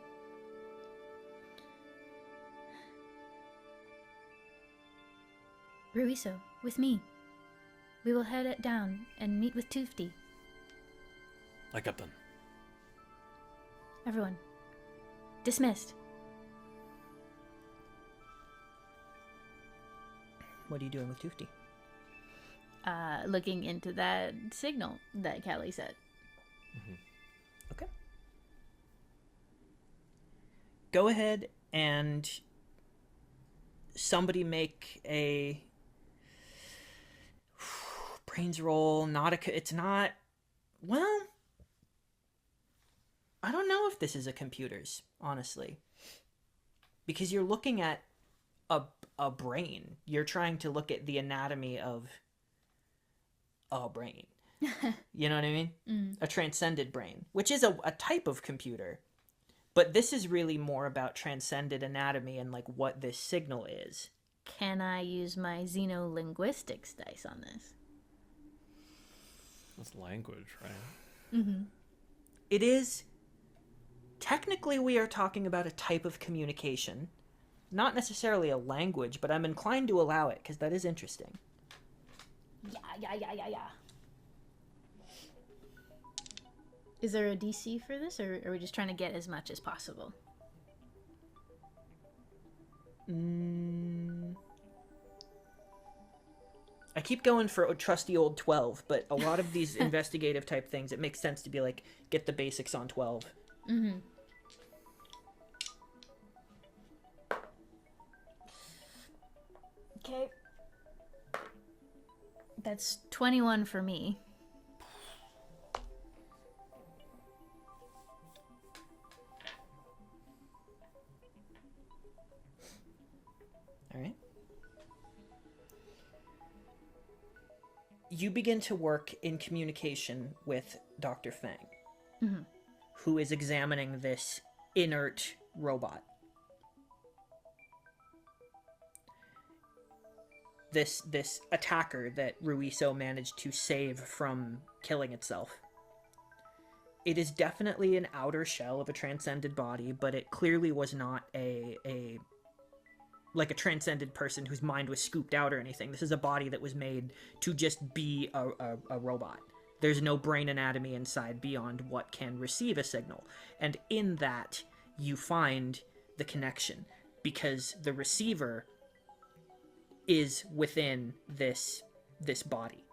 Ruiso, with me. We will head it down and meet with Tufti. Aye, Captain. Everyone, dismissed. What are you doing with Tufti? Looking into that signal that Callie said. Mm-hmm. Okay. Go ahead and somebody make a brains roll. It's not. Well, I don't know if this is a computer's, honestly, because you're looking at a brain. You're trying to look at the anatomy of a brain. You know what I mean? Mm. A transcended brain, which is a type of computer. But this is really more about transcended anatomy and like what this signal is. Can I use my xenolinguistics dice on this? That's language, right? Mm-hmm. It is... Technically, we are talking about a type of communication. Not necessarily a language, but I'm inclined to allow it, because that is interesting. Yeah. Is there a DC for this, or are we just trying to get as much as possible? I keep going for a trusty old 12, but a lot of these investigative type things, it makes sense to be like, get the basics on 12. Mm-hmm. Okay. That's 21 for me. All right. You begin to work in communication with Dr. Fang, who is examining this inert robot. This attacker that Ruiso managed to save from killing itself. It is definitely an outer shell of a transcended body, but it clearly was not a transcended person whose mind was scooped out or anything. This is a body that was made to just be a robot. There's no brain anatomy inside beyond what can receive a signal. And in that, you find the connection, because the receiver is within this body.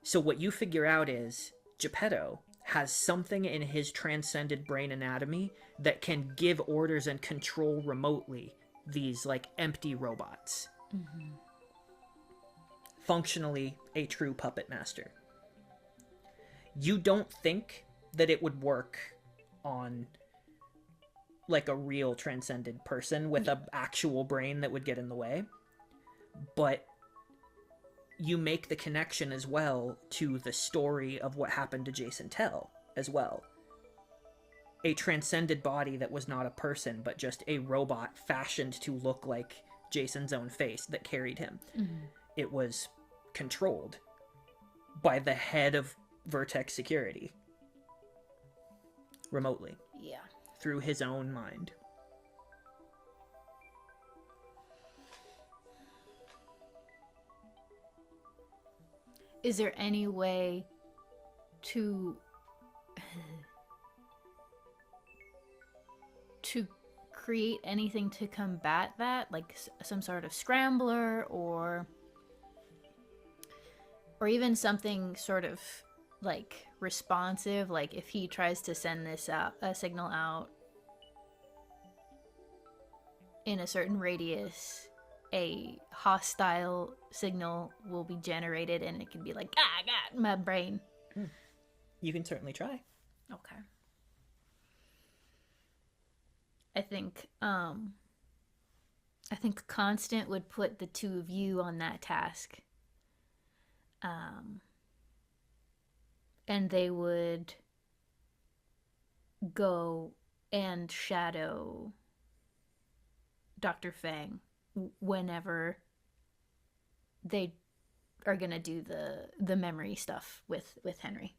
So what you figure out is Geppetto has something in his transcended brain anatomy that can give orders and control remotely these like empty robots. Functionally a true puppet master. You don't think that it would work on like a real transcended person with an actual brain that would get in the way, but you make the connection as well to the story of what happened to Jason Tell as well. A transcended body that was not a person, but just a robot fashioned to look like Jason's own face that carried him. It was controlled by the head of Vertex Security remotely. Yeah. Through his own mind. Is there any way to create anything to combat that, like some sort of scrambler, or even something sort of like responsive, like if he tries to send this a signal out in a certain radius, a hostile signal will be generated and it can be like, I got my brain. You can certainly try. Okay. I think Constant would put the two of you on that task. And they would go and shadow Dr. Fang whenever they are gonna do the memory stuff with Henry.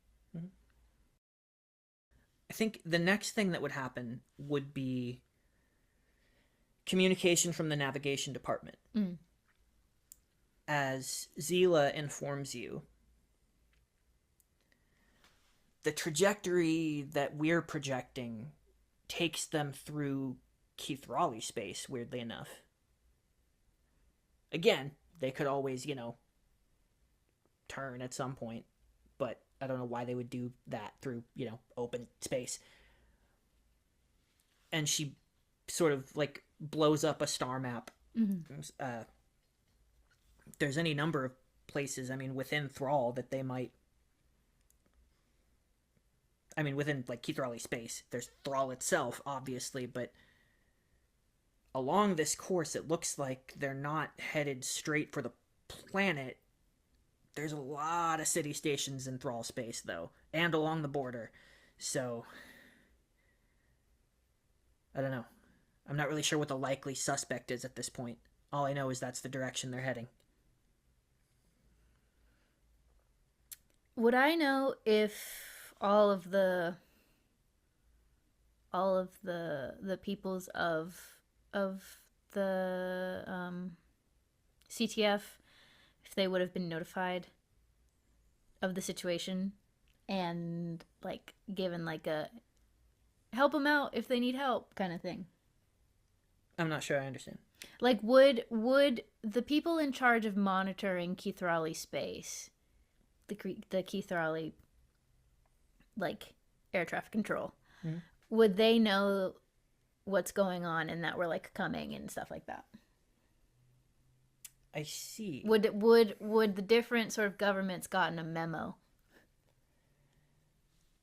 I think the next thing that would happen would be communication from the navigation department. As Zila informs you, the trajectory that we're projecting takes them through Keith Raleigh space, weirdly enough. Again, they could always, turn at some point, but I don't know why they would do that through, open space. And she sort of, like, blows up a star map. There's any number of places, within Thrall that they might... within, like, Keith Raleigh space. There's Thrall itself, obviously, but along this course, it looks like they're not headed straight for the planet. There's a lot of city stations in Thrall space, though, and along the border. So, I don't know. I'm not really sure what the likely suspect is at this point. All I know is that's the direction they're heading. Would I know if all of the peoples of the CTF, if they would have been notified of the situation and like given like a help them out if they need help kind of thing. I'm not sure I understand. Like, would the people in charge of monitoring Keithrali space, the Keithrali, like, air traffic control, would they know what's going on and that we're, like, coming and stuff like that? I see. Would the different sort of governments gotten a memo?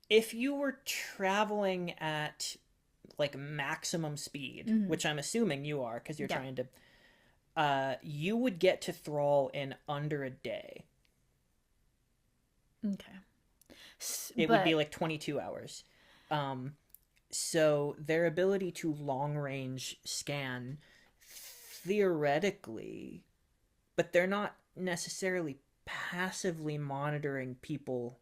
If you were traveling at like maximum speed, which I'm assuming you are because you're trying to, you would get to Thrall in under a day. Okay. It would be like 22 hours. So their ability to long range scan, theoretically, but they're not necessarily passively monitoring people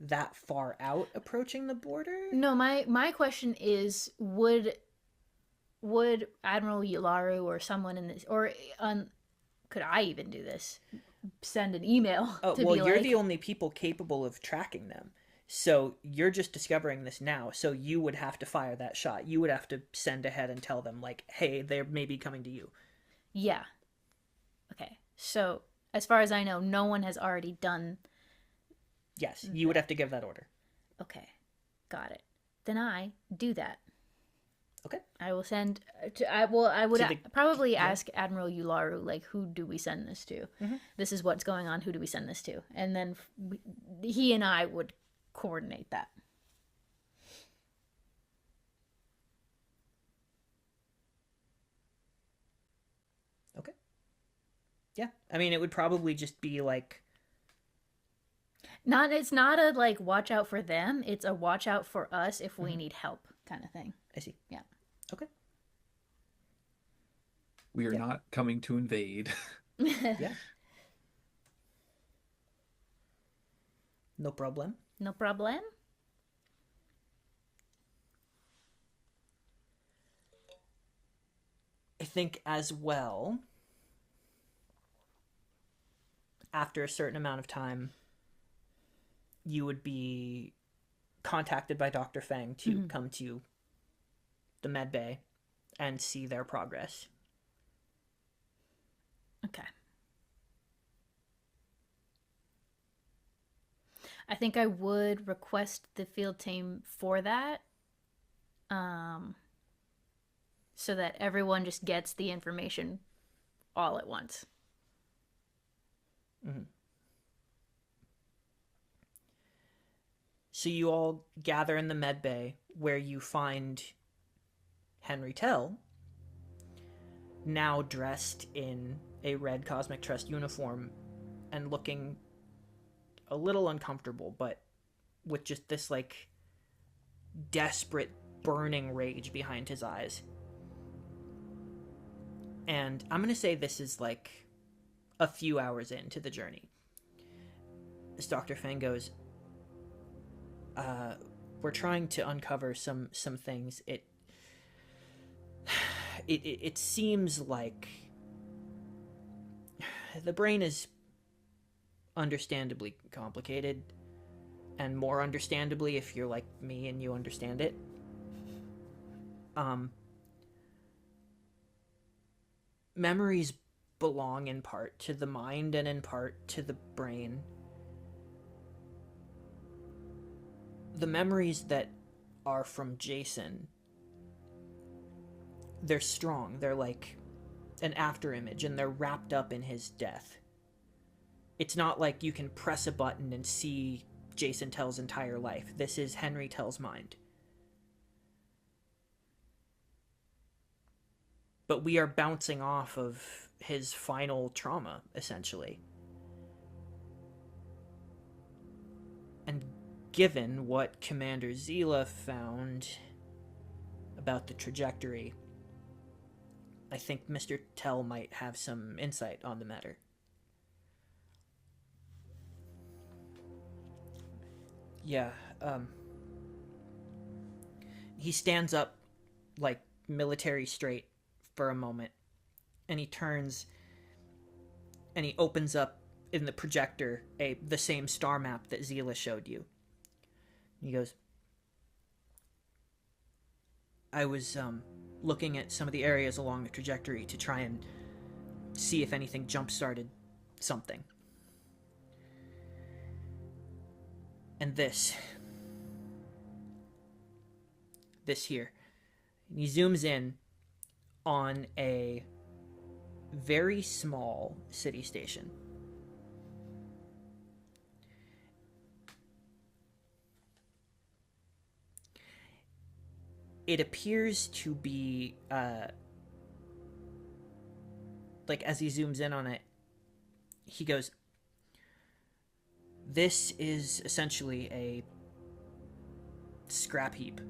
that far out approaching the border. No, my question is, would Admiral Yularu or someone in this, or could I even do this? Send an email. Oh, well, you're the only people capable of tracking them. So you're just discovering this now. So you would have to fire that shot. You would have to send ahead and tell them, like, hey, they're maybe coming to you. Yeah. Okay. So as far as I know, no one has already done. Yes, you would have to give that order. Okay. Got it. Then I do that. Okay. I will send. I would probably ask Admiral Yularu, like, who do we send this to? This is what's going on. Who do we send this to? And then he and I would coordinate that. Okay. Yeah. I mean, it would probably just be like. It's not a like watch out for them. It's a watch out for us if we need help kind of thing. I see. Yeah. Okay. We are not coming to invade. Yeah. No problem. No problem. I think as well, after a certain amount of time, you would be contacted by Dr. Feng to come to the med bay and see their progress. Okay. I think I would request the field team for that. So that everyone just gets the information all at once. So you all gather in the med bay where you find Henry Tell, now dressed in a red Cosmic Trust uniform and looking a little uncomfortable, but with just this like desperate burning rage behind his eyes. And I'm gonna say this is like a few hours into the journey. As Dr. Feng goes, we're trying to uncover some things. It seems like the brain is understandably complicated, and more understandably if you're like me and you understand it. Memories belong in part to the mind and in part to the brain. The memories that are from Jason, they're strong. They're like an afterimage, and they're wrapped up in his death. It's not like you can press a button and see Jason Tell's entire life. This is Henry Tell's mind. But we are bouncing off of his final trauma, essentially. And given what Commander Zila found about the trajectory, I think Mr. Tell might have some insight on the matter. Yeah, he stands up, like, military straight for a moment, and he turns, and he opens up in the projector the same star map that Zila showed you. He goes, I was looking at some of the areas along the trajectory to try and see if anything jump-started something. And this here. And he zooms in on a very small city station. It appears to be, like, as he zooms in on it, he goes, this is essentially a scrap heap.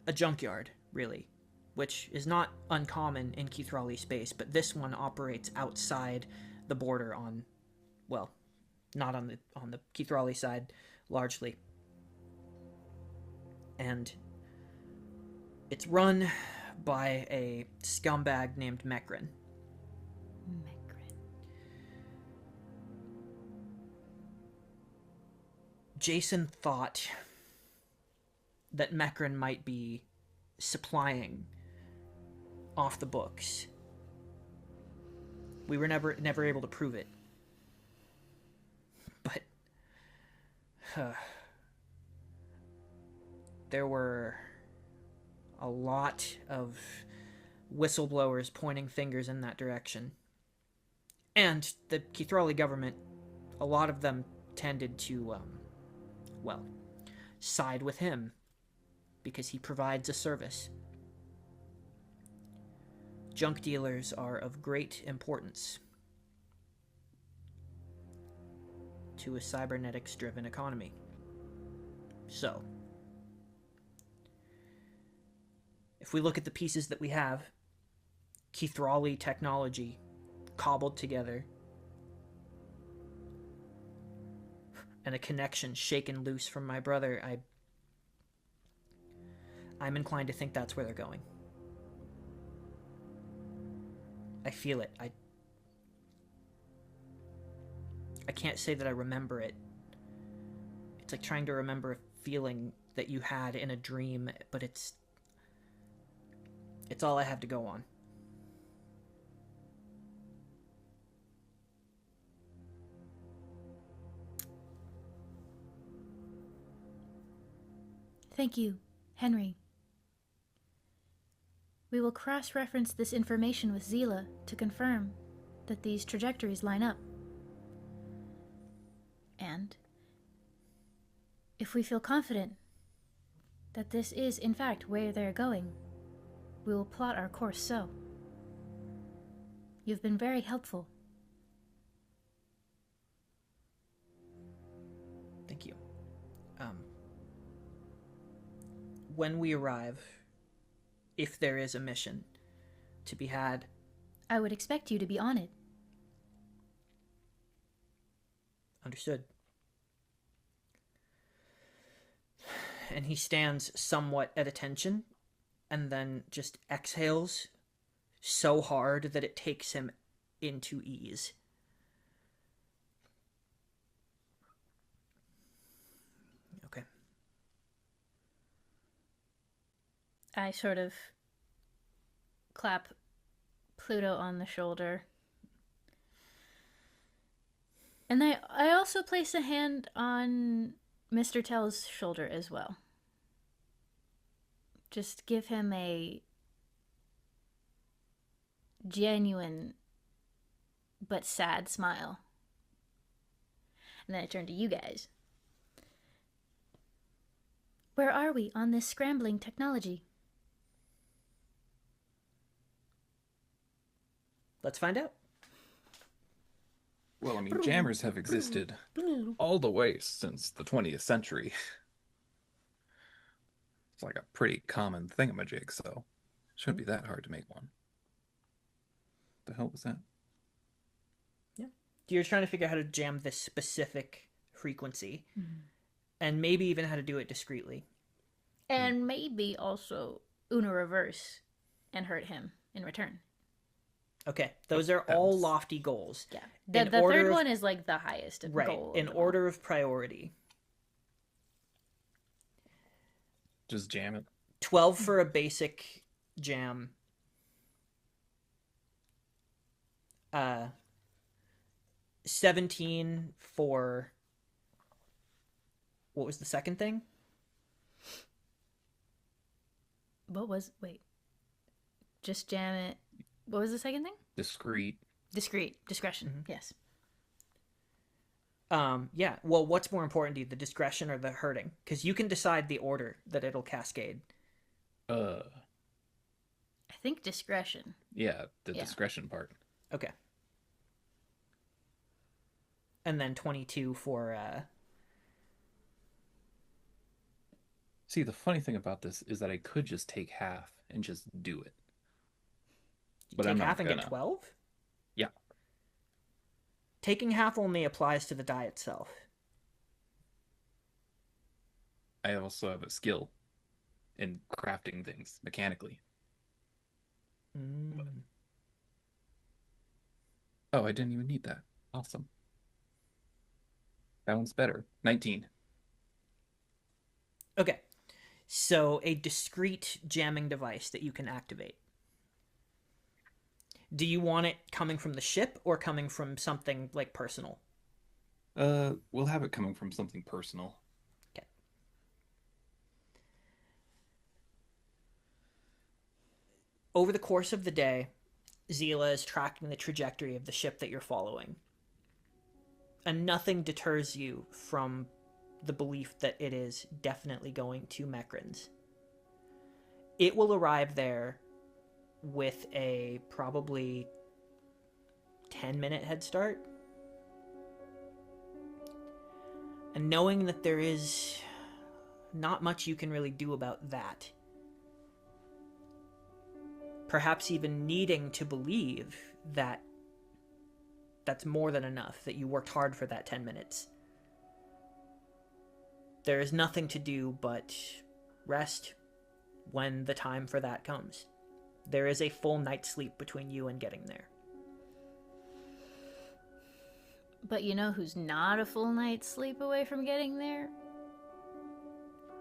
A junkyard, really, which is not uncommon in Keithrali space, but this one operates outside the border on, well, not on the Keithrali side, largely. And it's run by a scumbag named Mekrin. Jason thought that Mekrin might be supplying off the books. We were never able to prove it. But there were a lot of whistleblowers pointing fingers in that direction. And the Keithrali government, a lot of them tended to, side with him because he provides a service. Junk dealers are of great importance to a cybernetics-driven economy. So, if we look at the pieces that we have, Keithrali technology cobbled together, and a connection shaken loose from my brother, I'm inclined to think that's where they're going. I feel it. I can't say that I remember it. It's like trying to remember a feeling that you had in a dream, but it's all I have to go on. Thank you, Henry. We will cross-reference this information with Zila to confirm that these trajectories line up. And if we feel confident that this is, in fact, where they're going, we will plot our course so. You've been very helpful. Thank you. When we arrive, if there is a mission to be had, I would expect you to be on it. Understood. And he stands somewhat at attention, and then just exhales so hard that it takes him into ease. Okay. I sort of clap Pluto on the shoulder. And I also place a hand on Mr. Tell's shoulder as well. Just give him a genuine but sad smile. And then I turn to you guys. Where are we on this scrambling technology? Let's find out. Well, I mean, jammers have existed all the way since the 20th century. It's like a pretty common thingamajig, so it shouldn't be that hard to make one. The hell was that? Yeah. You're trying to figure out how to jam this specific frequency, and maybe even how to do it discreetly. And maybe also Una reverse and hurt him in return. Okay, those are all lofty goals. Yeah. The third one is like the highest right, goal. In order of priority. Just jam it. 12 for a basic jam. 17 for... What was the second thing? Wait. Just jam it. What was the second thing? Discreet. Discretion. Yes. Yeah. Well, what's more important to you, the discretion or the hurting? Because you can decide the order that it'll cascade. I think discretion. Yeah, the discretion part. Okay. And then 22 for... See, the funny thing about this is that I could just take half and just do it. But take I'm not half and gonna. get 12? Yeah. Taking half only applies to the die itself. I also have a skill in crafting things mechanically. Oh, I didn't even need that. Awesome. That one's better. 19. Okay. So a discrete jamming device that you can activate. Do you want it coming from the ship or coming from something like personal? We'll have it coming from something personal. Okay. Over the course of the day, Zila is tracking the trajectory of the ship that you're following. And nothing deters you from the belief that it is definitely going to Mekrins. It will arrive there with a probably 10-minute head start. And knowing that there is not much you can really do about that. Perhaps even needing to believe that that's more than enough, that you worked hard for that 10 minutes. There is nothing to do but rest when the time for that comes. There is a full night's sleep between you and getting there. But you know who's not a full night's sleep away from getting there?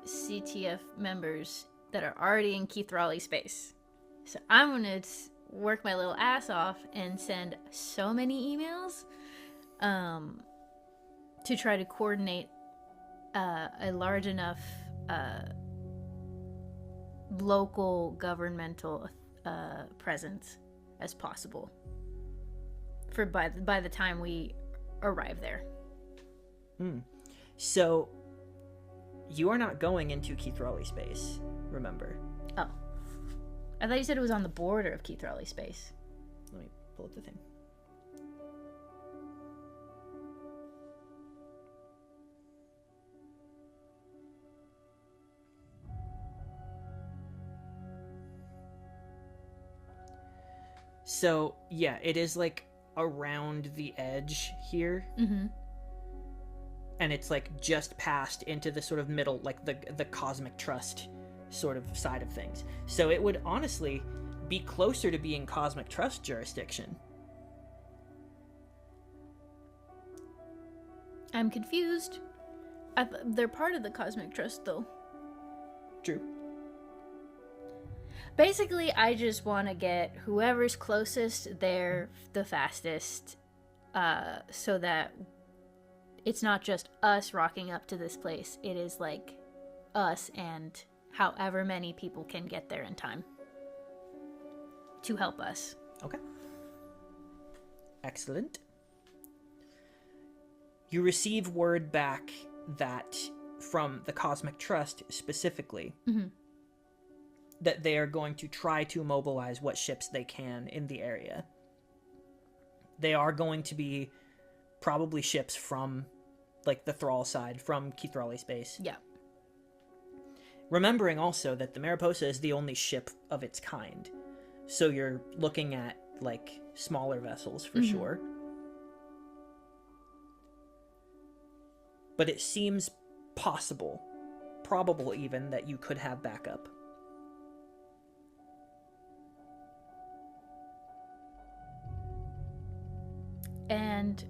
CTF members that are already in Keithrali space. So I'm going to work my little ass off and send so many emails to try to coordinate a large enough local governmental presence as possible for by the time we arrive there. So you are not going into Keithrali space, remember? Oh. I thought you said it was on the border of Keithrali space. Let me pull up the thing. So, yeah, it is like around the edge here. Mm-hmm. And it's like just past into the sort of middle, like the Cosmic Trust sort of side of things. So it would honestly be closer to being Cosmic Trust jurisdiction. I'm confused. They're part of the Cosmic Trust, though. True. Basically, I just want to get whoever's closest there the fastest, so that it's not just us rocking up to this place. It is like us and however many people can get there in time to help us. Okay. Excellent. You receive word back that from the Cosmic Trust specifically, that they are going to try to mobilize what ships they can in the area. They are going to be probably ships from, like, the Thrall side, from Keithrali space. Yeah. Remembering also that the Mariposa is the only ship of its kind. So you're looking at, like, smaller vessels for sure. But it seems possible, probable even, that you could have backup. And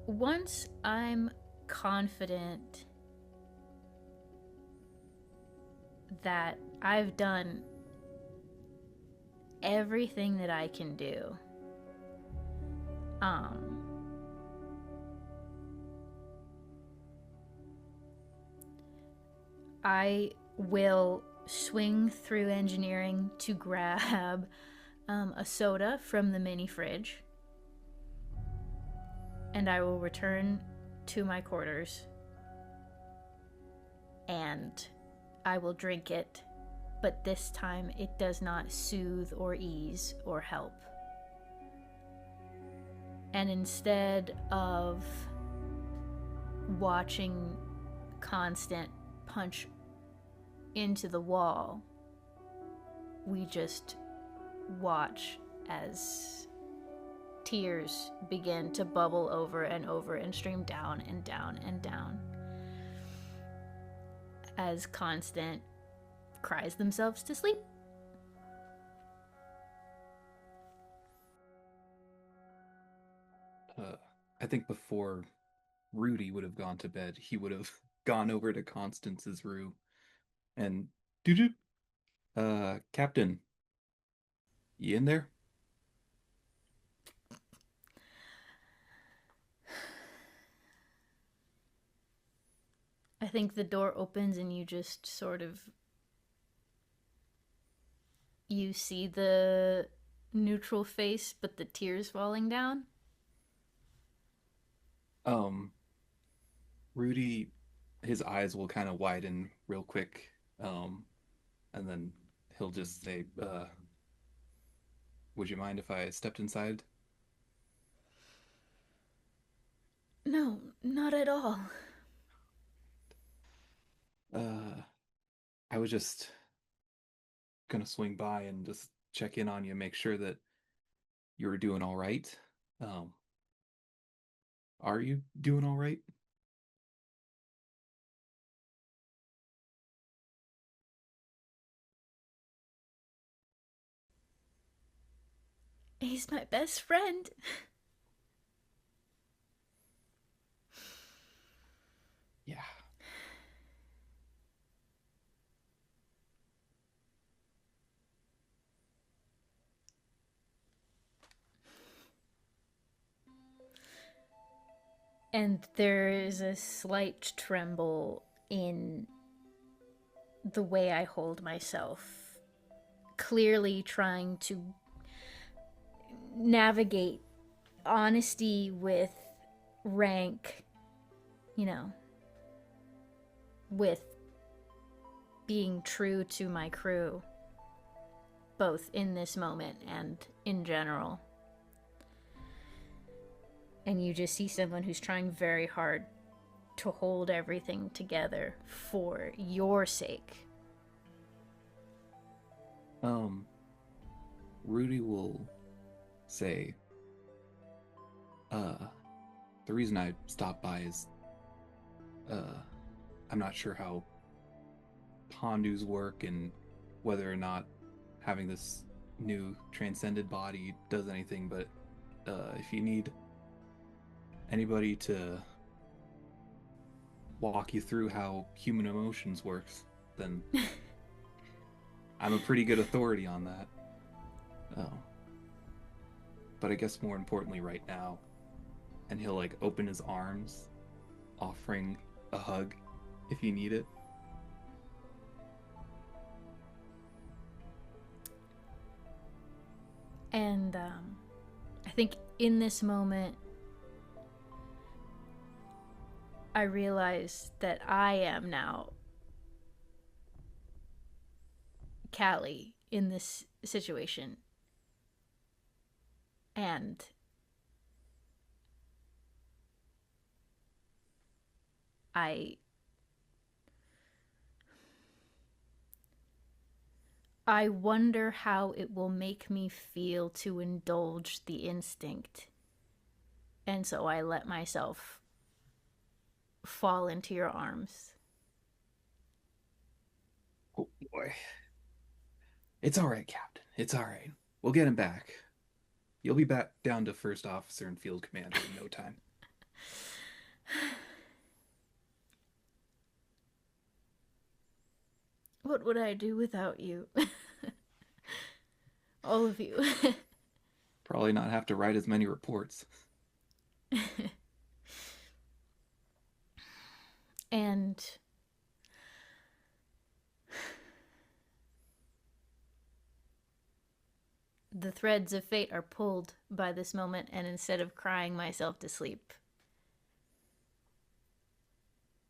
once I'm confident that I've done everything that I can do. I will swing through engineering to grab a soda from the mini fridge, and I will return to my quarters, and I will drink it, but this time it does not soothe or ease or help. And instead of watching Constant punch into the wall, we just watch as tears begin to bubble over and stream down and down and down as Constant cries themselves to sleep. I think before Rudy would have gone to bed, he would have gone over to Constance's room and doo Captain, you in there? I think the door opens and you just sort of, you see the neutral face, but the tears falling down. Rudy, his eyes will kind of widen real quick, and then he'll just say, would you mind if I stepped inside? No, not at all. I was just gonna swing by and just check in on you, make sure that you were doing all right. Are you doing all right? He's my best friend. Yeah. And there is a slight tremble in the way I hold myself, clearly trying to navigate honesty with rank, you know, with being true to my crew, both in this moment and in general. And you just see someone who's trying very hard to hold everything together for your sake. Rudy will say, the reason I stopped by is, I'm not sure how Pondus work and whether or not having this new transcended body does anything, but if you need anybody to walk you through how human emotions works, then I'm a pretty good authority on that. But I guess more importantly right now, and he'll like open his arms, offering a hug if you need it. And I think in this moment, I realize that I am now Callie in this situation. And I wonder how it will make me feel to indulge the instinct. And so I let myself fall into your arms. Oh boy. It's all right, Captain. It's all right. We'll get him back. You'll be back down to first officer and field commander in no time. Well, What would I do without you? All of you. Probably not have to write as many reports. And the threads of fate are pulled by this moment, and instead of crying myself to sleep,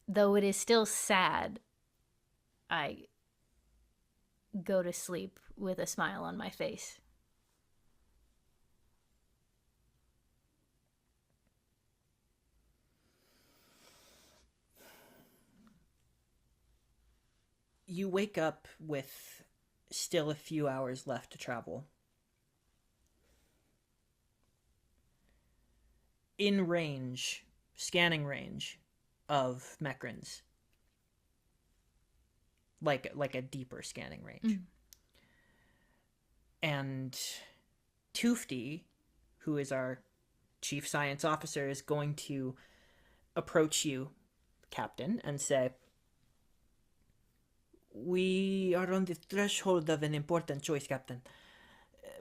though it is still sad, I go to sleep with a smile on my face. You wake up with still a few hours left to travel. In range, scanning range of Mekrins. Like a deeper scanning range. And Toofty, who is our chief science officer, is going to approach you, Captain, and say, "We are on the threshold of an important choice, Captain.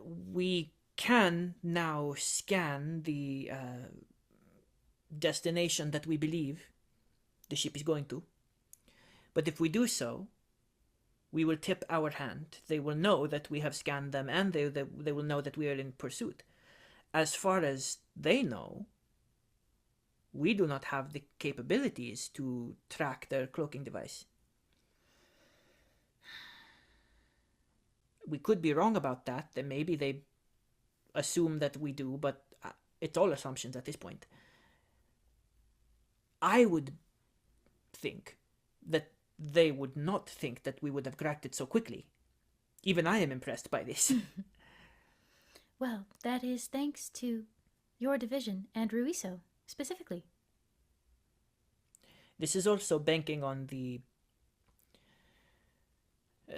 We can now scan the destination that we believe the ship is going to. But if we do so, we will tip our hand. They will know that we have scanned them, and they will know that we are in pursuit. As far as they know, we do not have the capabilities to track their cloaking device. We could be wrong about that. Then maybe they assume that we do, but it's all assumptions at this point. I would think that they would not think that we would have cracked it so quickly. Even I am impressed by this." Well, that is thanks to your division and Ruiso, specifically. This is also banking on the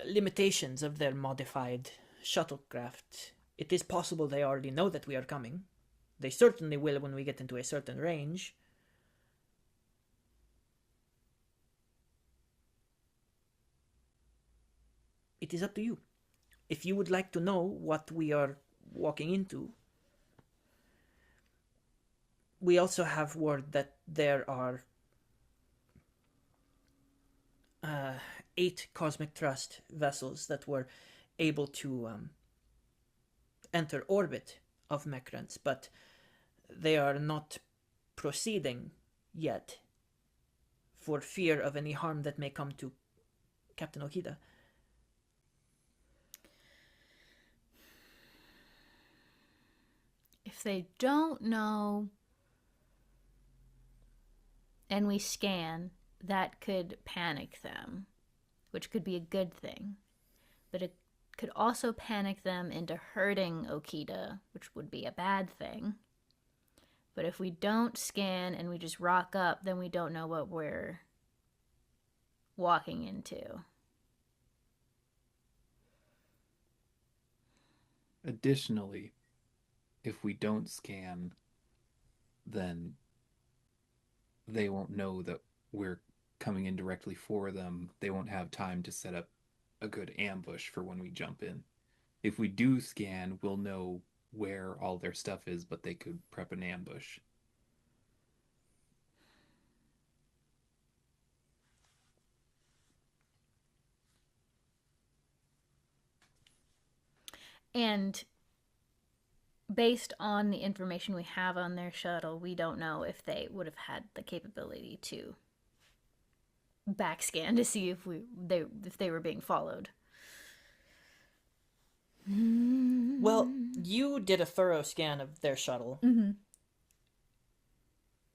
limitations of their modified shuttlecraft. It is possible they already know that we are coming. They certainly will when we get into a certain range. It is up to you. If you would like to know what we are walking into, we also have word that there are 8 Cosmic Trust vessels that were able to enter orbit of Mekrans, but they are not proceeding yet for fear of any harm that may come to Captain Okida. If they don't know and we scan, that could panic them, which could be a good thing. But it could also panic them into hurting Okida, which would be a bad thing. But if we don't scan and we just rock up, then we don't know what we're walking into. Additionally, if we don't scan, then they won't know that we're coming in directly for them. They won't have time to set up a good ambush for when we jump in. If we do scan, we'll know where all their stuff is, but they could prep an ambush. And based on the information we have on their shuttle, we don't know if they would have had the capability to backscan to see if they were being followed. Well, you did a thorough scan of their shuttle. Mm-hmm.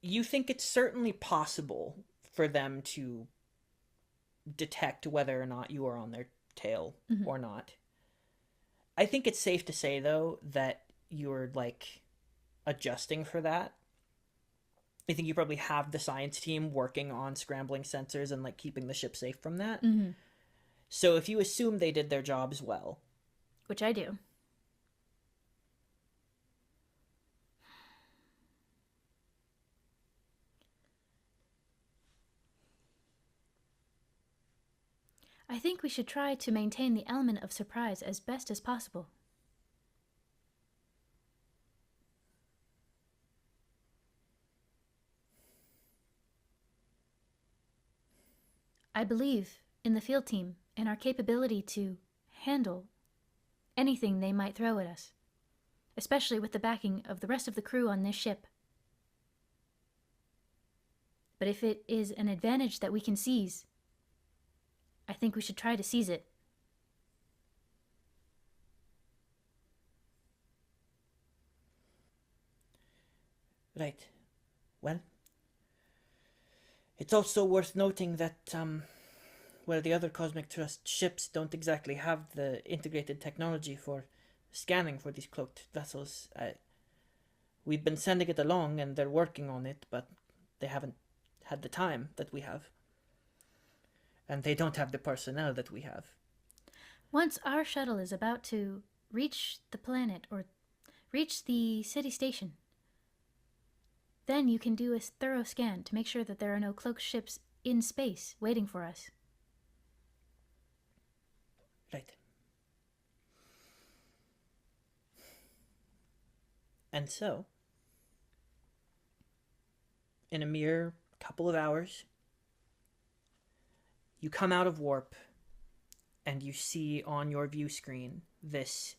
You think it's certainly possible for them to detect whether or not you are on their tail or not. I think it's safe to say, though, that you're, adjusting for that. I think you probably have the science team working on scrambling sensors and, keeping the ship safe from that. Mm-hmm. So if you assume they did their jobs well... Which I do. I think we should try to maintain the element of surprise as best as possible. I believe in the field team and our capability to handle anything they might throw at us, especially with the backing of the rest of the crew on this ship. But if it is an advantage that we can seize, I think we should try to seize it. Right. Well, it's also worth noting that, well, the other Cosmic Trust ships don't exactly have the integrated technology for scanning for these cloaked vessels. We've been sending it along, and they're working on it, but they haven't had the time that we have. And they don't have the personnel that we have. Once our shuttle is about to reach the planet or reach the city station, then you can do a thorough scan to make sure that there are no cloaked ships in space waiting for us. Right. And so, in a mere couple of hours, you come out of warp and you see on your view screen this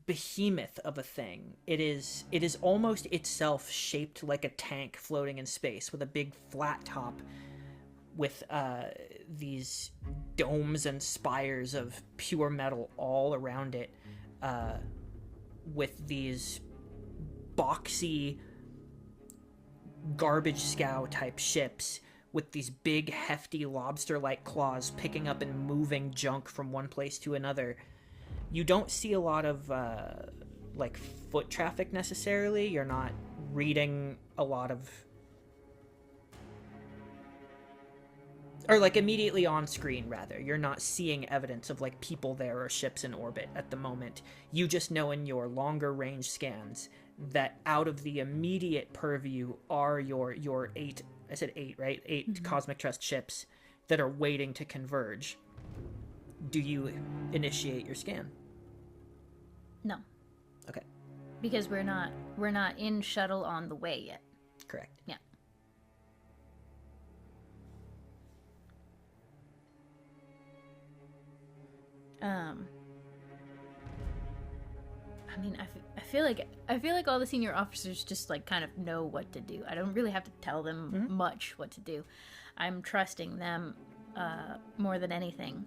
behemoth of a thing. It is almost itself shaped like a tank floating in space with a big flat top with these domes and spires of pure metal all around it, with these boxy garbage scow type ships with these big hefty lobster-like claws picking up and moving junk from one place to another. You don't see a lot of like foot traffic necessarily. You're not reading a lot of, or like immediately on screen rather, you're not seeing evidence of like people there or ships in orbit at the moment. You just know in your longer range scans that out of the immediate purview are your eight, I said eight, right? 8 Cosmic Trust ships that are waiting to converge. Do you initiate your scan? No, Okay, because we're not in shuttle on the way yet. correct. Yeah. I mean, I feel like all the senior officers just like kind of know what to do. I don't really have to tell them much what to do. I'm trusting them more than anything.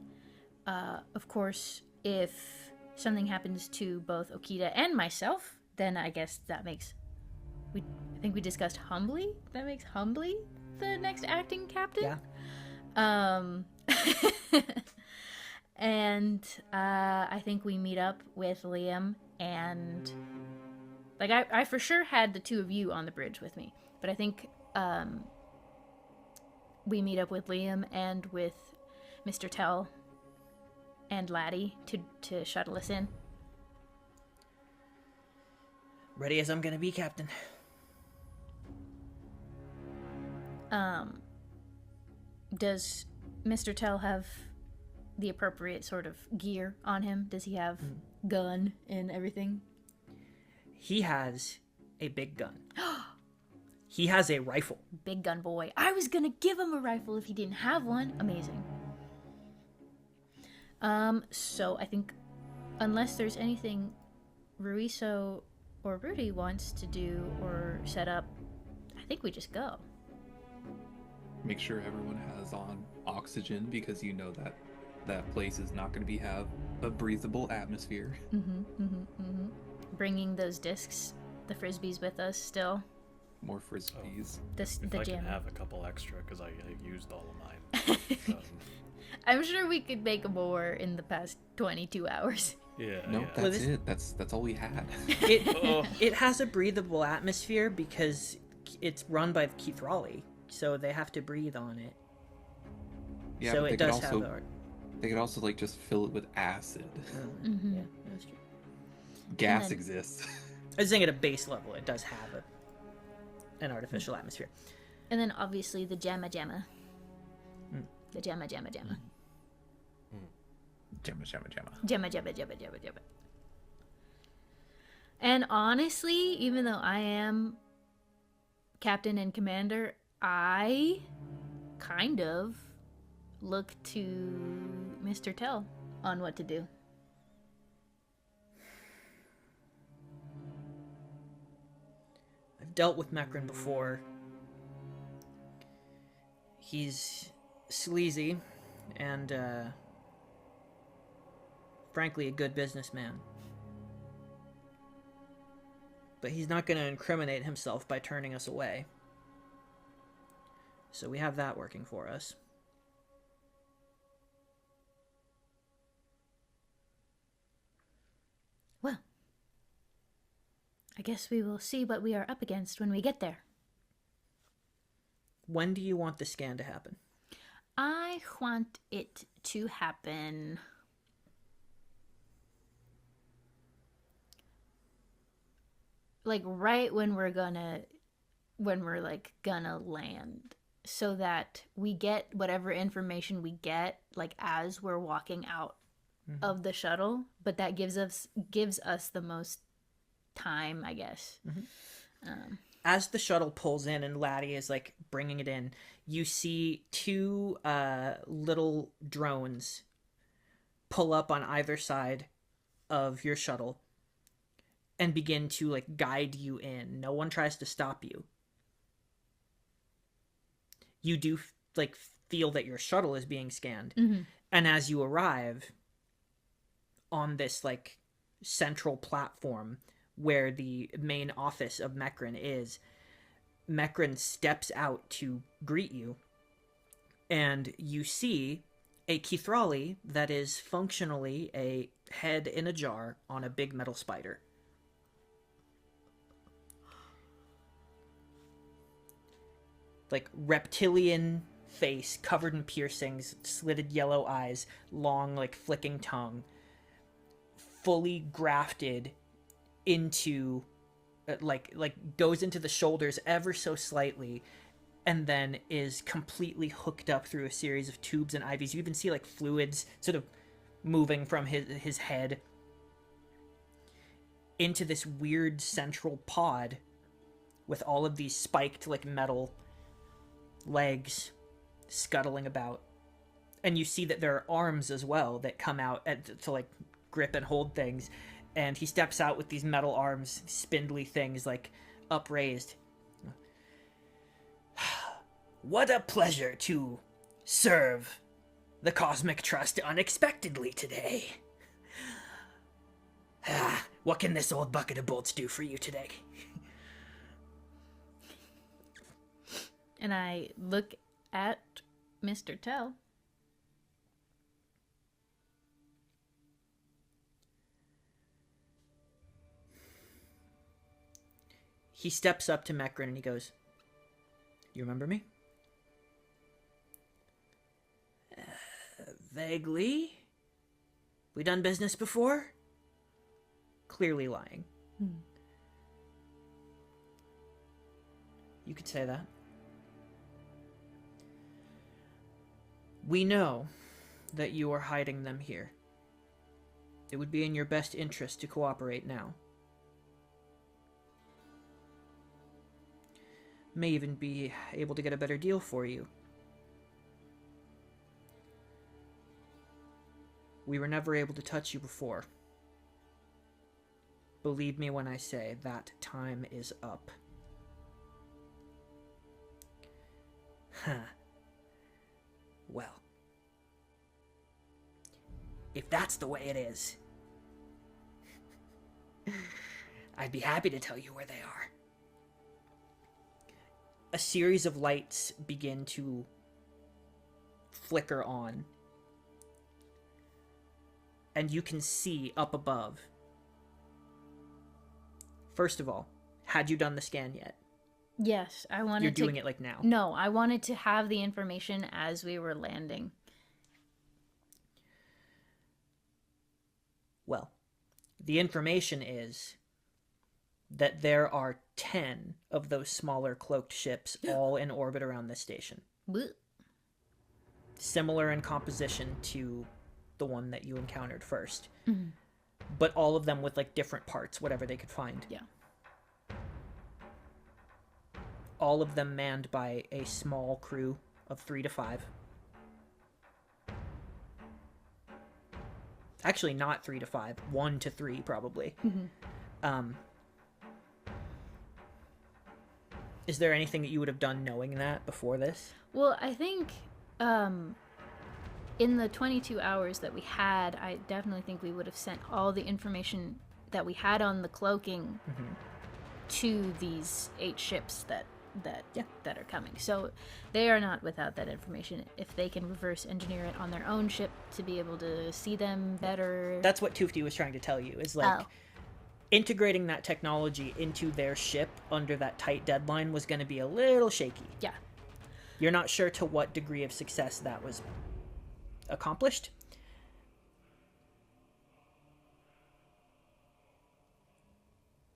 Of course, if something happens to both Okita and myself, then I guess that makes I think we discussed Humbly. That makes Humbly the next acting captain. Yeah. And I think we meet up with Liam and like I for sure had the two of you on the bridge with me, but I think we meet up with Liam and with Mr. Tell and Laddie to shuttle us in. Ready as I'm gonna be, Captain. Does Mr. Tell have the appropriate sort of gear on him? Does he have gun and everything? He has a big gun. He has a rifle. Big gun boy. I was gonna give him a rifle if he didn't have one. Amazing. So I think unless there's anything Ruiso or Rudy wants to do or set up, I think we just go. Make sure everyone has on oxygen because you know that place is not going to have a breathable atmosphere. Bringing those discs, the frisbees with us still. More frisbees. If The I jam. can have a couple extra because I used all of mine. I'm sure we could make more in the past 22 hours. Yeah. No, yeah. that's it. That's all we had. It has a breathable atmosphere because it's run by Keith Raleigh, so they have to breathe on it. Yeah, so but it does have the... They could also like just fill it with acid. Yeah, that's true. Gas then- exists. I was saying at a base level, it does have an artificial atmosphere. And then obviously the jamma. The jamma. Gemma, Gemma, Gemma. Gemma, Gemma, Gemma, Gemma, Gemma. And honestly, even though I am captain and commander, I kind of look to Mr. Tell on what to do. I've dealt with Mekrin before. He's sleazy and, frankly, a good businessman. But he's not going to incriminate himself by turning us away. So we have that working for us. Well, I guess we will see what we are up against when we get there. When do you want the scan to happen? I want it to happen like right when we're gonna land, so that we get whatever information we get like as we're walking out of the shuttle, but that gives us the most time, I guess. As the shuttle pulls in and Laddie is like bringing it in, you see two little drones pull up on either side of your shuttle and begin to like guide you in. No one tries to stop you. You do like feel that your shuttle is being scanned. And as you arrive on this like central platform where the main office of Mekrin is, Mekrin steps out to greet you, and you see a Kithrali that is functionally a head in a jar on a big metal spider. Like reptilian face covered in piercings, slitted yellow eyes, long like flicking tongue, fully grafted into like goes into the shoulders ever so slightly, and then is completely hooked up through a series of tubes and IVs. You even see like fluids sort of moving from his head into this weird central pod with all of these spiked like metal legs scuttling about. And you see that there are arms as well that come out to like grip and hold things. And he steps out with these metal arms, spindly things like upraised. What a pleasure to serve the Cosmic Trust unexpectedly today. What can this old bucket of bolts do for you today? And I look at Mr. Tell. He steps up to Mekrin and he goes, "You remember me?" Vaguely. We done business before? Clearly lying. You could say that. We know that you are hiding them here. It would be in your best interest to cooperate now. May even be able to get a better deal for you. We were never able to touch you before. Believe me when I say that time is up. Well, if that's the way it is, I'd be happy to tell you where they are. A series of lights begin to flicker on, and you can see up above. First of all, had you done the scan yet? Yes, I wanted You're doing it like now. No, I wanted to have the information as we were landing. Well, the information is that there are 10 of those smaller cloaked ships all in orbit around this station. Blech. Similar in composition to the one that you encountered first. But all of them with like different parts, whatever they could find. Yeah. All of them manned by a small crew of 3 to 5. Actually, not 3 to 5. 1 to 3, probably. Is there anything that you would have done knowing that before this? Well, I think in the 22 hours that we had, I definitely think we would have sent all the information that we had on the cloaking to these 8 ships that are coming. So they are not without that information. If they can reverse engineer it on their own ship to be able to see them better. That's what Tufty was trying to tell you, is like integrating that technology into their ship under that tight deadline was going to be a little shaky. Yeah. You're not sure to what degree of success that was accomplished.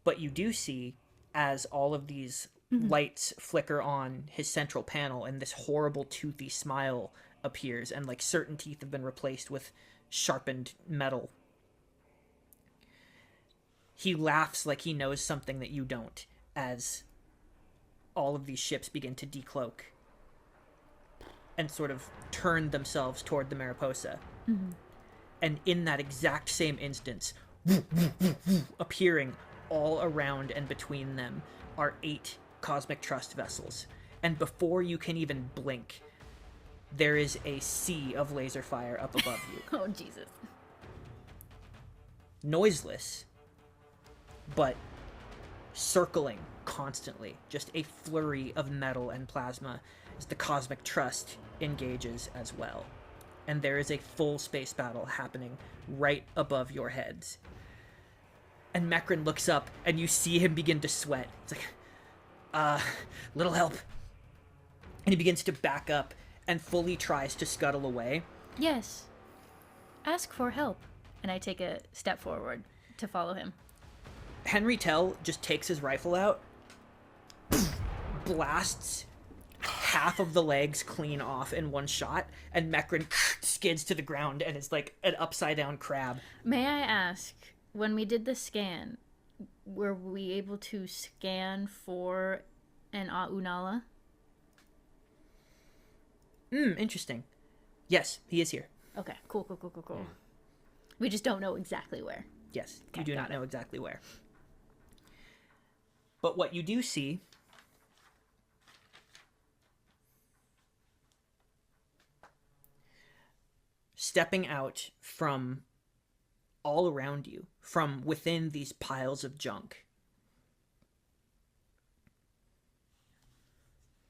But you do see, as all of these lights flicker on his central panel and this horrible toothy smile appears, and like certain teeth have been replaced with sharpened metal. He laughs like he knows something that you don't, as all of these ships begin to decloak and sort of turn themselves toward the Mariposa. And in that exact same instance, appearing all around and between them are 8 Cosmic Trust vessels. And before you can even blink, there is a sea of laser fire up above you. Oh, Jesus. Noiseless, but circling constantly. Just a flurry of metal and plasma as the Cosmic Trust engages as well. And there is a full space battle happening right above your heads. And Mekrin looks up, and you see him begin to sweat. It's like, little help. And he begins to back up and fully tries to scuttle away. Yes. Ask for help. And I take a step forward to follow him. Henry Tell just takes his rifle out, blasts half of the legs clean off in one shot, and Mekrin skids to the ground and is like an upside-down crab. May I ask, when we did the scan, were we able to scan for an Aunala? Interesting. Yes, he is here. Okay, cool. We just don't know exactly where. Yes, Okay, you do got not it. know exactly where. But what you do see stepping out from all around you, from within these piles of junk,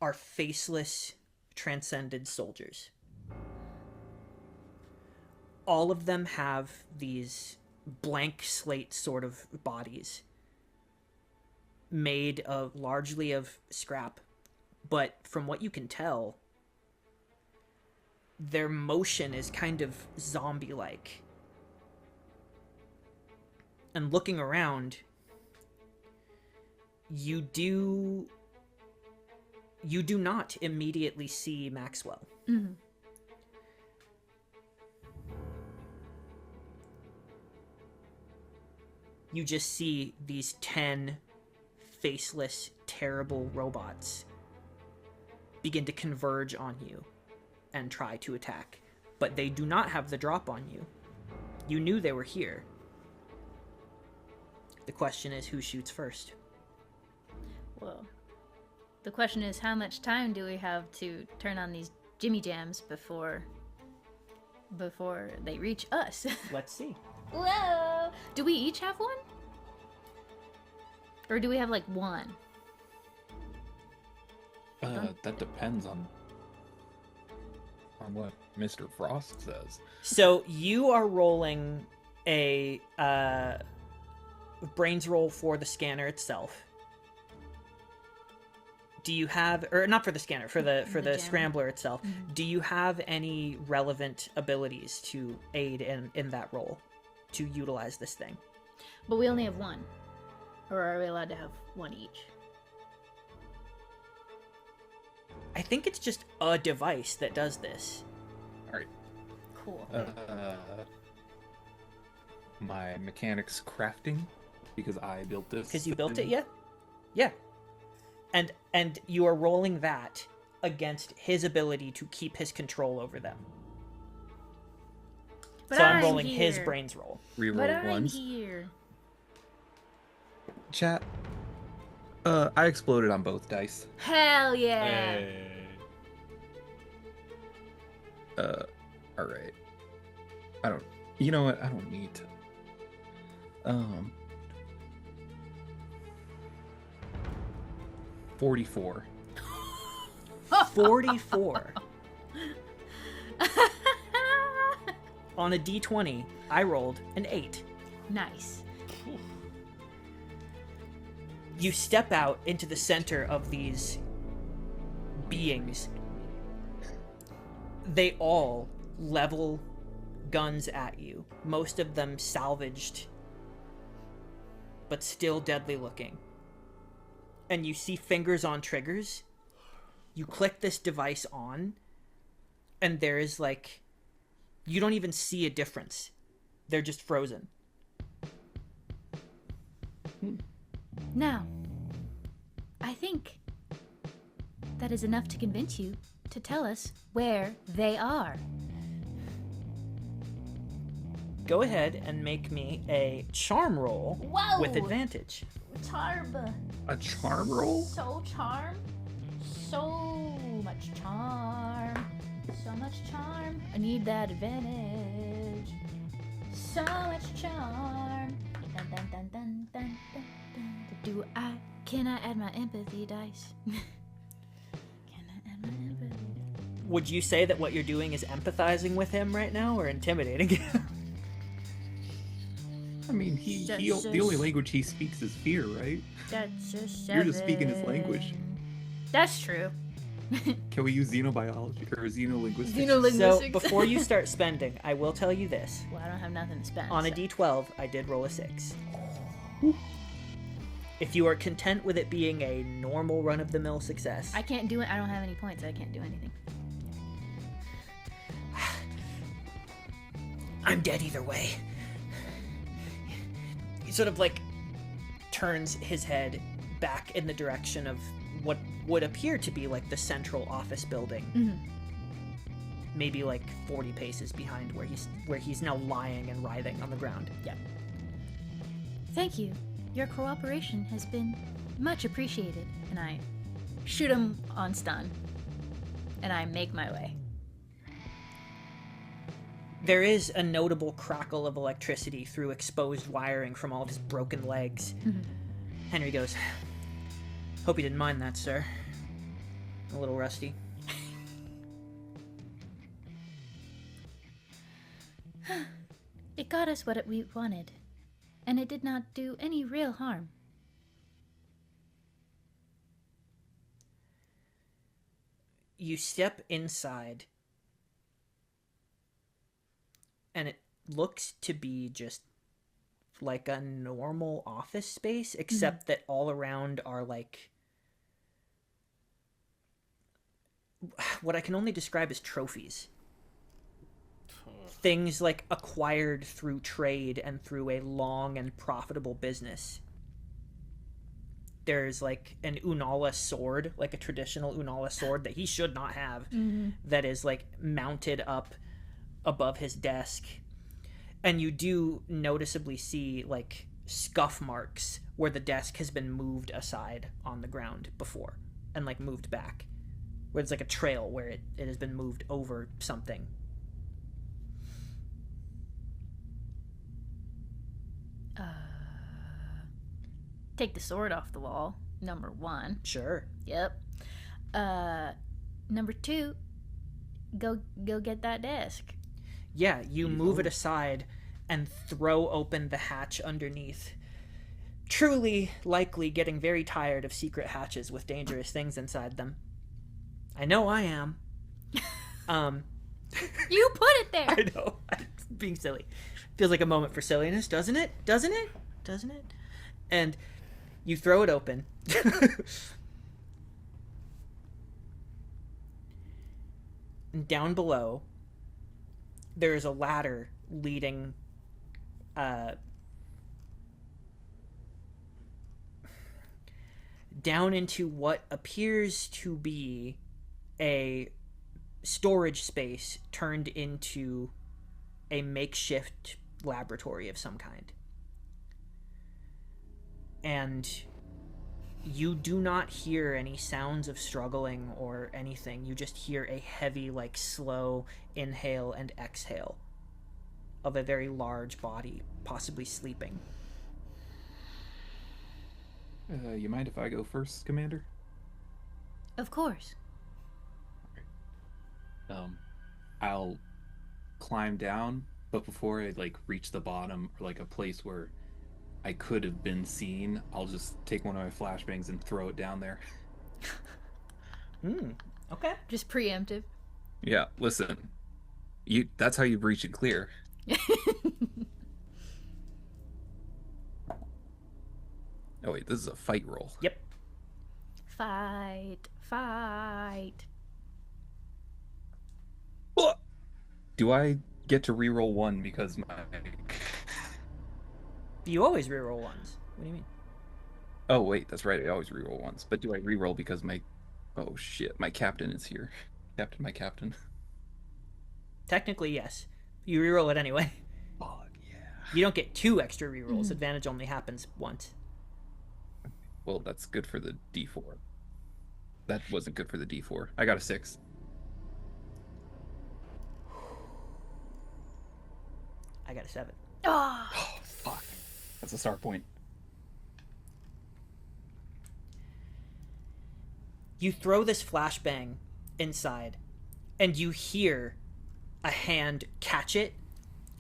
are faceless, transcended soldiers. All of them have these blank slate sort of bodies made of largely of scrap, but from what you can tell, their motion is kind of zombie-like. And looking around, you do not immediately see Maxwell. You just see these 10 faceless, terrible robots begin to converge on you and try to attack. But they do not have the drop on you. You knew they were here. The question is, who shoots first? Well, the question is, how much time do we have to turn on these Jimmy Jams before they reach us? Let's see. Whoa! Do we each have one? Or do we have like one? That depends on what Mr. Frost says. So you are rolling a brains roll for the scanner itself. Do you have, or not for the scanner, for the jammer. scrambler itself? Do you have any relevant abilities to aid in that roll to utilize this thing? But we only have one. Or are we allowed to have one each? I think it's just a device that does this. All right. Cool. My mechanics crafting, because I built this. Because you built it, yeah? Yeah. And you are rolling that against his ability to keep his control over them. But So I'm I'm rolling his here. brains roll. But Reroll I'm ones. here. Chat. I exploded on both dice. Hell yeah. Hey. All right. I don't. You know what? I don't need to. 44. 44. On a d20, I rolled an 8. Nice. You step out into the center of these beings. They all level guns at you, most of them salvaged, but still deadly looking. And you see fingers on triggers. You click this device on, and there is like, you don't even see a difference. They're just frozen. Now, I think that is enough to convince you to tell us where they are. Go ahead and make me a charm roll Whoa! with advantage. Charm. A charm roll? So charm. So much charm. So much charm. I need that advantage. So much charm. Dun, dun, dun, dun, dun, dun, dun. Can I add my empathy dice? Can I add my empathy dice? Would you say that what you're doing is empathizing with him right now or intimidating him? I mean, the only language he speaks is fear, right? That's a 7. You're just speaking his language. That's true. Can we use xenobiology or xenolinguistics? So before you start spending, I will tell you this. Well, I don't have nothing to spend. On a so. d12, I did roll a 6. If you are content with it being a normal run-of-the-mill success, I can't do it. I don't have any points. I can't do anything. I'm dead either way. He sort of like turns his head back in the direction of what would appear to be like the central office building. Mm-hmm. Maybe like 40 paces behind where he's now lying and writhing on the ground. Yeah. Thank you. Your cooperation has been much appreciated. And I shoot him on stun. And I make my way. There is a notable crackle of electricity through exposed wiring from all of his broken legs. Mm-hmm. Henry goes, "Hope you didn't mind that, sir. A little rusty." It got us what we wanted. And it did not do any real harm. You step inside, and it looks to be just like a normal office space, except that all around are like what I can only describe as trophies. Things like acquired through trade and through a long and profitable business. There's like an Unala sword, like a traditional Unala sword that he should not have, that is like mounted up above his desk. And you do noticeably see like scuff marks where the desk has been moved aside on the ground before and like moved back, where it's like a trail where it has been moved over something. Take the sword off the wall. Number 1. Sure. Yep. Number 2. Go get that desk. Yeah, you move it aside and throw open the hatch underneath. Truly, likely getting very tired of secret hatches with dangerous things inside them. I know I am. You put it there. I know. I'm being silly. Feels like a moment for silliness, doesn't it? Doesn't it? Doesn't it? And you throw it open. And down below, there's a ladder leading down into what appears to be a storage space turned into a makeshift laboratory of some kind. And you do not hear any sounds of struggling or anything. You just hear a heavy, like, slow inhale and exhale of a very large body, possibly sleeping. You mind if I go first, Commander? Of course. I'll climb down, but before I like reach the bottom or like a place where I could have been seen, I'll just take one of my flashbangs and throw it down there. Okay. Just preemptive. Yeah, listen. That's how you breach and clear. Oh wait, this is a fight roll. Yep. Fight. Do I get to reroll one because my... You always reroll ones. What do you mean? Oh wait, that's right, I always reroll once. But do I reroll because my... Oh shit, my captain is here. My captain. Technically, yes. You reroll it anyway. Oh yeah. You don't get 2 extra rerolls. Advantage only happens once. Well, that's good for the D4. That wasn't good for the D4. I got a 6. I got a 7. Oh, Oh, fuck. That's a start point. You throw this flashbang inside, and you hear a hand catch it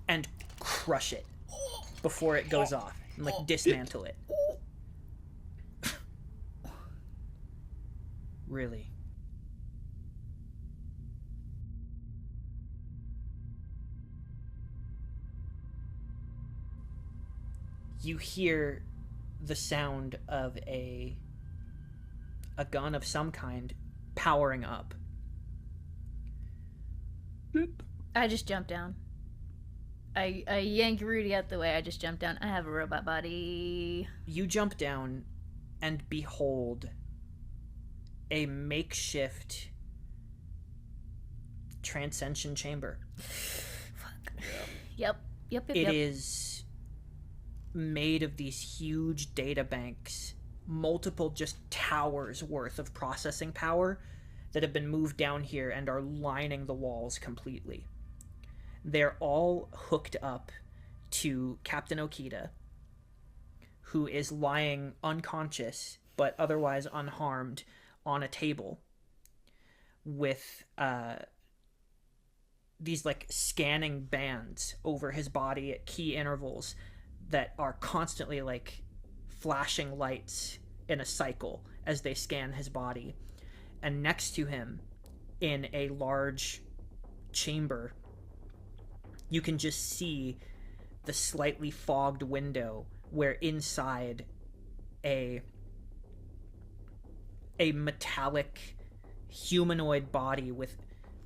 and crush it before it goes off, and like dismantle it. Really? You hear the sound of a gun of some kind powering up. I just jumped down. I yank Rudy out the way. I just jumped down. I have a robot body. You jump down and behold a makeshift transcension chamber. Fuck. Yep. It is made of these huge data banks, multiple just towers worth of processing power that have been moved down here and are lining the walls completely. They're all hooked up to Captain Okita, who is lying unconscious but otherwise unharmed on a table with these like scanning bands over his body at key intervals that are constantly like flashing lights in a cycle as they scan his body. And next to him in a large chamber, you can just see the slightly fogged window where inside a metallic humanoid body with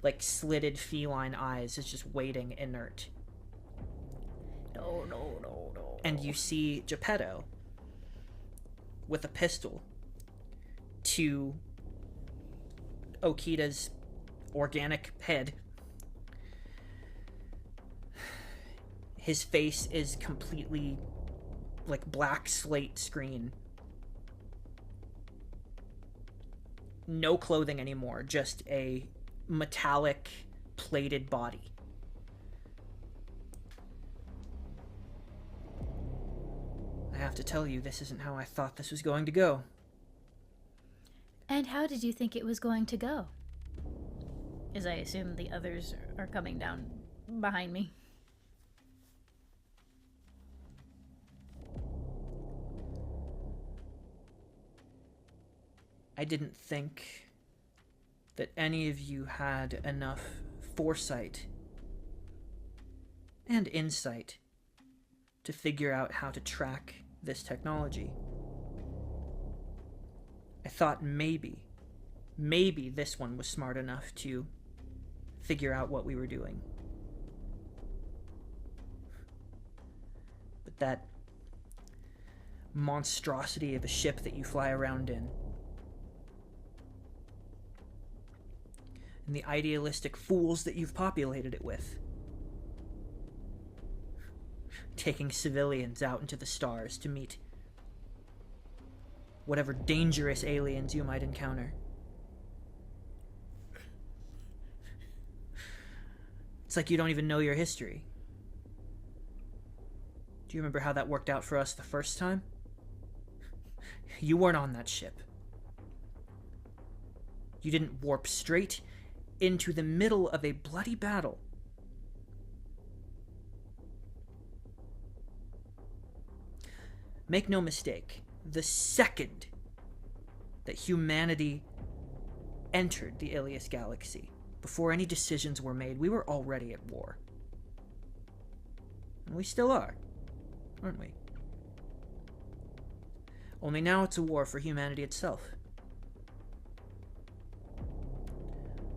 like slitted feline eyes is just waiting inert. No. And you see Geppetto with a pistol to Okita's organic head. His face is completely like black slate screen. No clothing anymore, just a metallic plated body. I have to tell you, this isn't how I thought this was going to go. And how did you think it was going to go? As I assume the others are coming down behind me. I didn't think that any of you had enough foresight and insight to figure out how to track this technology. I thought maybe this one was smart enough to figure out what we were doing. with that monstrosity of a ship that you fly around in, and the idealistic fools that you've populated it with, taking civilians out into the stars to meet whatever dangerous aliens you might encounter. It's like you don't even know your history. Do you remember how that worked out for us the first time? You weren't on that ship. You didn't warp straight into the middle of a bloody battle. Make no mistake, the second that humanity entered the Ilias Galaxy, before any decisions were made, we were already at war. And we still are, aren't we? Only now it's a war for humanity itself.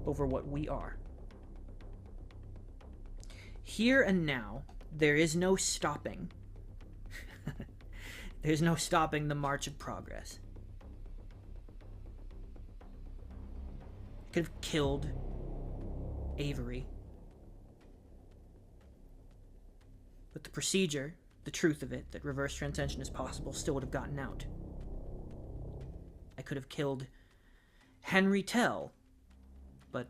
Over what we are. Here and now, there is no stopping. There's no stopping the march of progress. Could have killed Avery. But the procedure, the truth of it, that reverse transcension is possible, still would have gotten out. I could have killed Henry Tell, but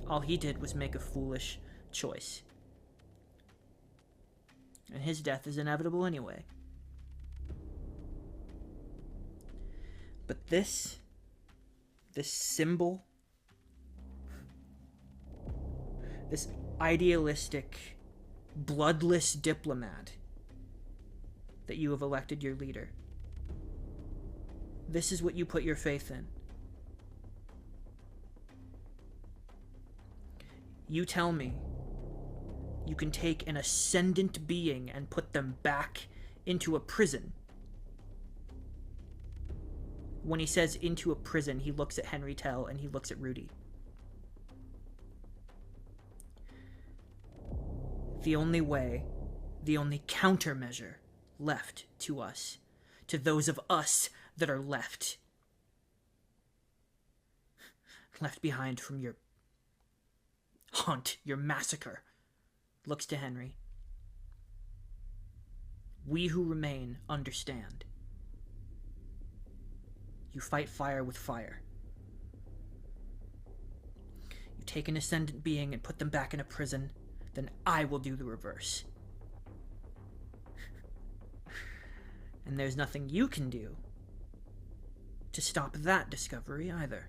all he did was make a foolish choice. And his death is inevitable anyway. But this symbol, this idealistic, bloodless diplomat that you have elected your leader, this is what you put your faith in. You tell me you can take an ascendant being and put them back into a prison. When he says into a prison, he looks at Henry Tell and he looks at Rudy. The only way, the only countermeasure left to us, to those of us that are left behind from your hunt, your massacre, looks to Henry. We who remain understand. You fight fire with fire. You take an ascendant being and put them back in a prison, then I will do the reverse. And there's nothing you can do to stop that discovery either.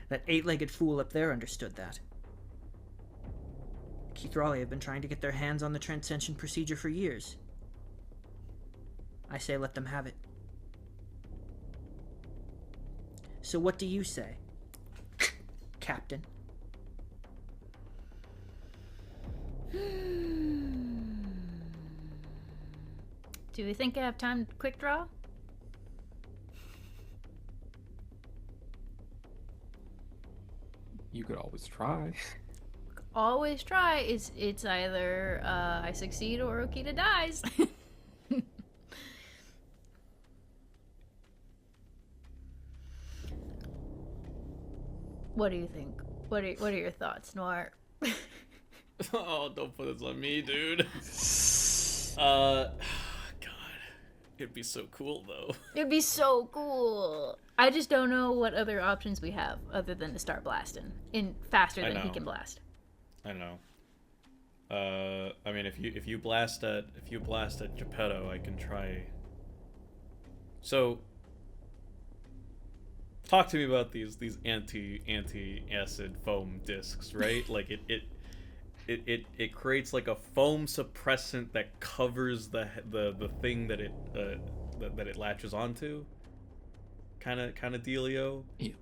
That eight-legged fool up there understood that. Keith Raleigh have been trying to get their hands on the transcension procedure for years. I say let them have it. So what do you say, Captain? Do we think I have time to quick draw? You could always try. Always try. It's either I succeed or Okita dies. What do you think? What are your thoughts, Noir? Oh, don't put this on me, dude. God, it'd be so cool though. It'd be so cool. I just don't know what other options we have other than to start blasting in faster than he can blast. I know. I mean, if you blast at Geppetto, I can try. So, talk to me about these anti-acid foam discs, right? Like it creates like a foam suppressant that covers the thing that it latches onto. Kind of dealio. Yeah.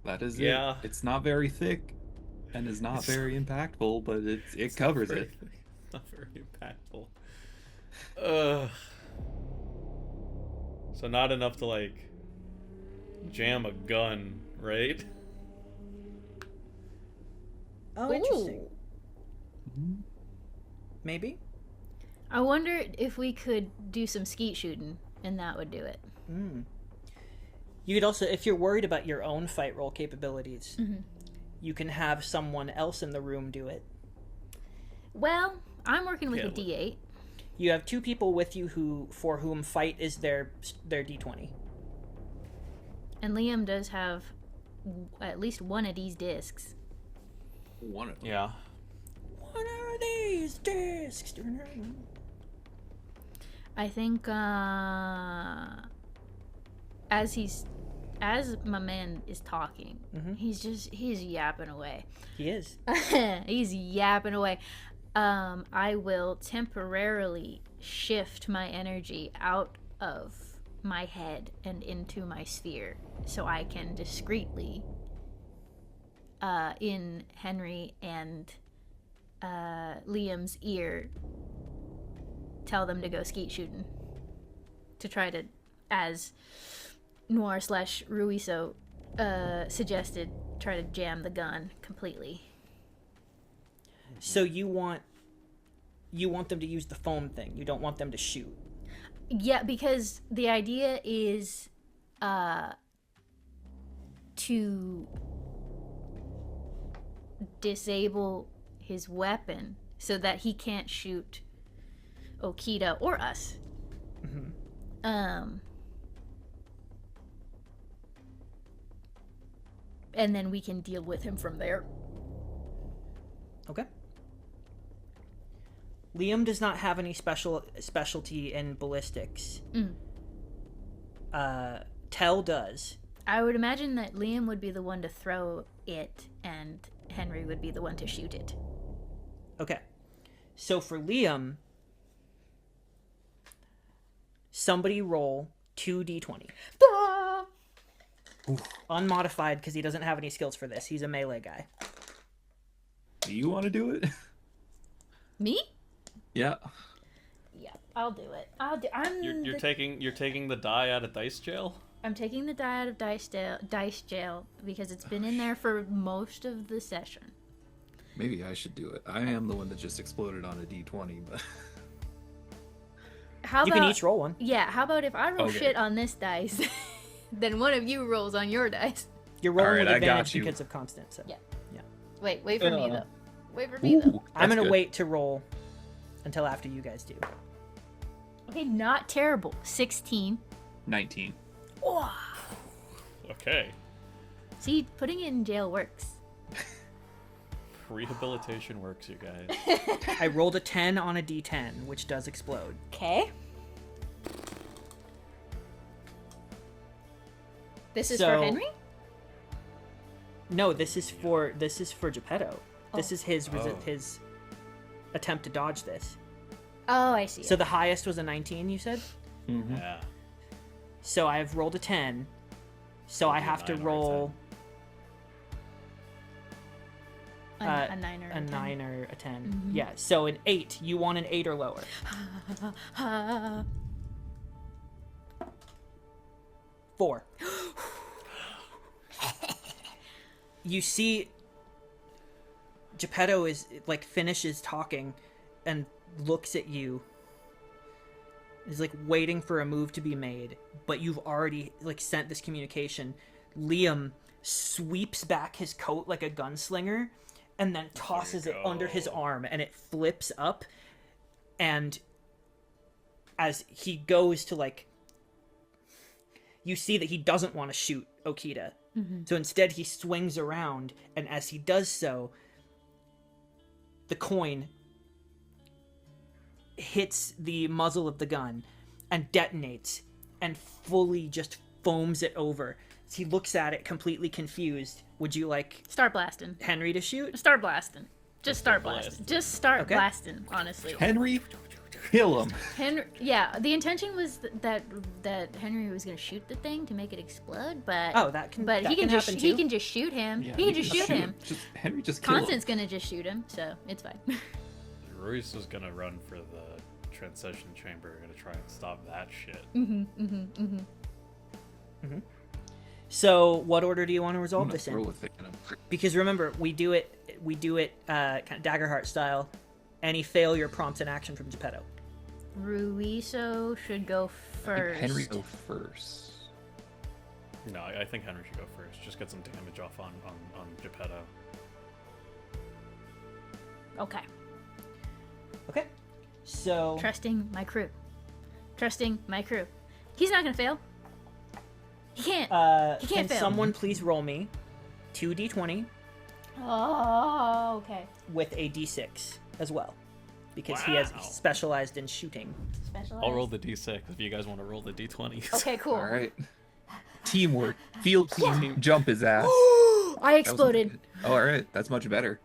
That is yeah. it. It's not very thick and is not very impactful, but it covers it. It's not very impactful. So not enough to like jam a gun, right? Oh, interesting. Ooh. Maybe. I wonder if we could do some skeet shooting, and that would do it. You could also, if you're worried about your own fight roll capabilities, you can have someone else in the room do it. Well, I'm working with Yeah, a D8. You have two people with you for whom fight is their D20. And Liam does have at least one of these discs. One of them. Yeah. What are these discs? I think as my man is talking, he's yapping away. He is. He's yapping away. I will temporarily shift my energy out of my head and into my sphere so I can discreetly in Henry and Liam's ear tell them to go skeet shooting, to try to, as Noir / Ruiso suggested, try to jam the gun completely. So you want them to use the foam thing. You don't want them to shoot. Yeah, because the idea is to disable his weapon so that he can't shoot Okita or us. And then we can deal with him from there. Okay. Liam does not have any specialty in ballistics. Tell does. I would imagine that Liam would be the one to throw it and Henry would be the one to shoot it. Okay. So for Liam, somebody roll 2d20. Unmodified because he doesn't have any skills for this. He's a melee guy. Do you want to do it? Me? Yeah. Yeah, I'll do it. You're taking the die out of dice jail? I'm taking the die out of dice jail because it's been in there for most of the session. Maybe I should do it. I am the one that just exploded on a D20, but How You about, can each roll one. Yeah, how about if I roll Okay. shit on this dice, then one of you rolls on your dice. You're rolling Alright, with I got advantage you. because of constant. So. Yeah. Wait for me Uh, though. Wait for me though. Ooh, I'm that's gonna good. wait to roll until after you guys do. Okay, not terrible. 16. 19. Oh, Okay. see, putting it in jail works. Rehabilitation works, you guys. I rolled a 10 on a d10, which does explode. Okay. This is for So- Henry? No, this is for Geppetto. This Oh. is his Oh. his attempt to dodge this. Oh, I see. So the highest was a 19, you said? Mm-hmm. Yeah. So I've rolled a 10. So I Maybe a have to 9 or a roll a 9 or a 10. 9 or a 10. Mhm. Yeah, so an 8. You want an 8 or lower. 4. You see Geppetto is like finishes talking and looks at you. Is like waiting for a move to be made, but you've already like sent this communication. Liam sweeps back his coat like a gunslinger and then tosses it under his arm and it flips up, and as he goes to like, you see that he doesn't want to shoot Okita. So instead he swings around, and as he does so, the coin hits the muzzle of the gun and detonates and fully just foams it over. As he looks at it completely confused. Would you like Start blasting. Henry to shoot? Start blasting. Just start blasting. blasting. Just start Okay. blasting, honestly. Henry, kill him. Henry, yeah, the intention was that Henry was going to shoot the thing to make it explode, but Oh, that can but that he can just happen he too. can just shoot him. Yeah, he can just shoot him. Henry, just kill him. Constant's going to just shoot him, so it's fine. Ruiz was gonna run for the transition chamber, gonna try and stop that shit. So, what order do you want to I'm resolve gonna this throw in? a thing at him. Because remember, we do it kind of Daggerheart style. Any failure prompts an action from Geppetto. Ruiso should go I first. think Henry go first. No, I think Henry should go first. Just get some damage off on Geppetto. Okay. Okay. So, Trusting my crew. He's not gonna fail. He can't. He can can't fail. someone please roll me 2d20 Oh, okay. with a d6 as well? Because he has Wow. specialized in shooting. Specialized. I'll roll the d6 if you guys want to roll the d20s. Okay, cool. All right. Teamwork. Field team. Jump his ass. I That was exploded. good. Oh, all right. That's much better.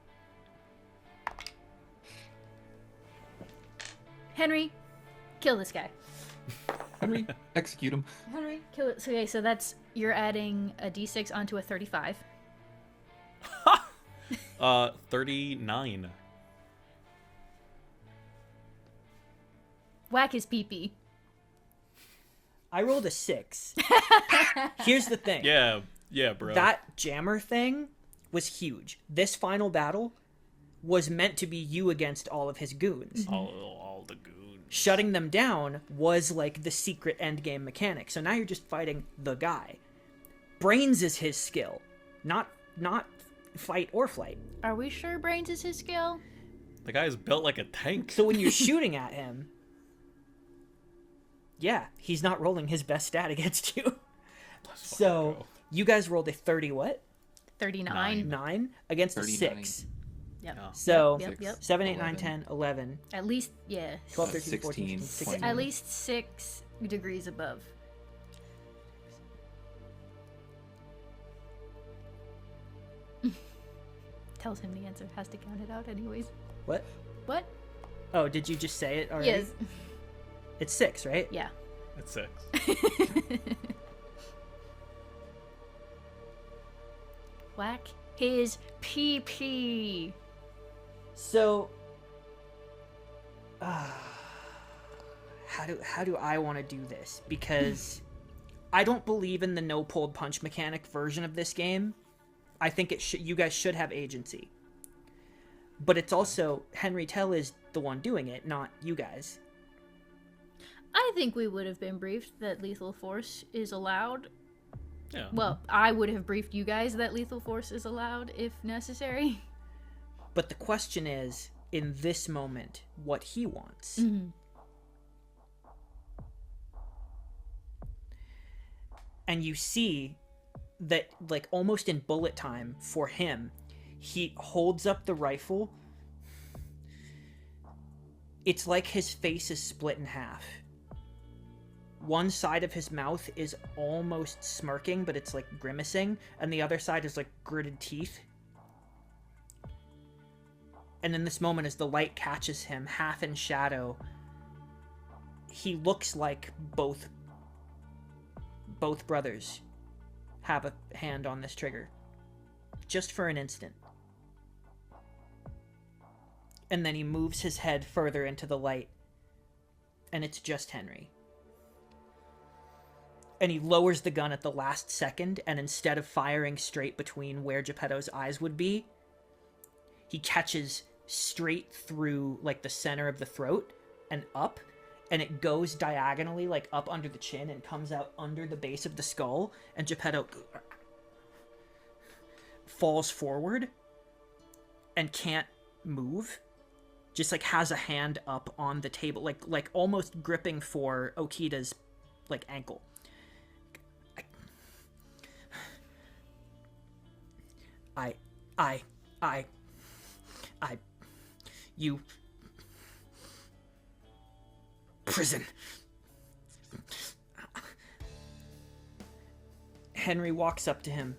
Henry, kill this guy. Henry, execute him. Henry, kill it. Okay, so that's you're adding a d6 onto a 35. 39. Whack his pee-pee. I rolled a 6. Here's the thing. Yeah, bro. That jammer thing was huge. This final battle was meant to be you against all of his goons. all the goons. Shutting them down was like the secret endgame mechanic. So now you're just fighting the guy. Brains is his skill, not fight or flight. Are we sure brains is his skill? The guy's built like a tank. So when you're shooting at him, yeah, he's not rolling his best stat against you. So go. you guys rolled a 30 what? 39. 9 against a 39. 6. Yep. Yeah. So Yep. 7, 8, 9, 11. 10, 11, At least, yeah. 12, 13, 14, 16, 15, 20. At least 6 degrees above. Tells him the answer. Has to count it out anyways. What? What? Oh, did you just say it already? Yes. It's 6, right? Yeah. It's 6. Whack his pee-pee. So, how do I want to do this? Because I don't believe in the no pulled punch mechanic version of this game. I think you guys should have agency. But it's also Henry Tell is the one doing it, not you guys. I think we would have been briefed that lethal force is allowed. Yeah. Well, I would have briefed you guys that lethal force is allowed if necessary. But the question is, in this moment, what he wants. Mm-hmm. And you see that, like, almost in bullet time for him, he holds up the rifle. It's like his face is split in half. One side of his mouth is almost smirking, but it's like grimacing, and the other side is like gritted teeth. And in this moment, as the light catches him, half in shadow, he looks like both brothers have a hand on this trigger. Just for an instant. And then he moves his head further into the light, and it's just Henry. And he lowers the gun at the last second, and instead of firing straight between where Geppetto's eyes would be, he catches straight through, like, the center of the throat and up, and it goes diagonally, like, up under the chin and comes out under the base of the skull, and Geppetto falls forward and can't move. Just, like, has a hand up on the table, like almost gripping for Okita's, like, ankle. You... Prison. Henry walks up to him.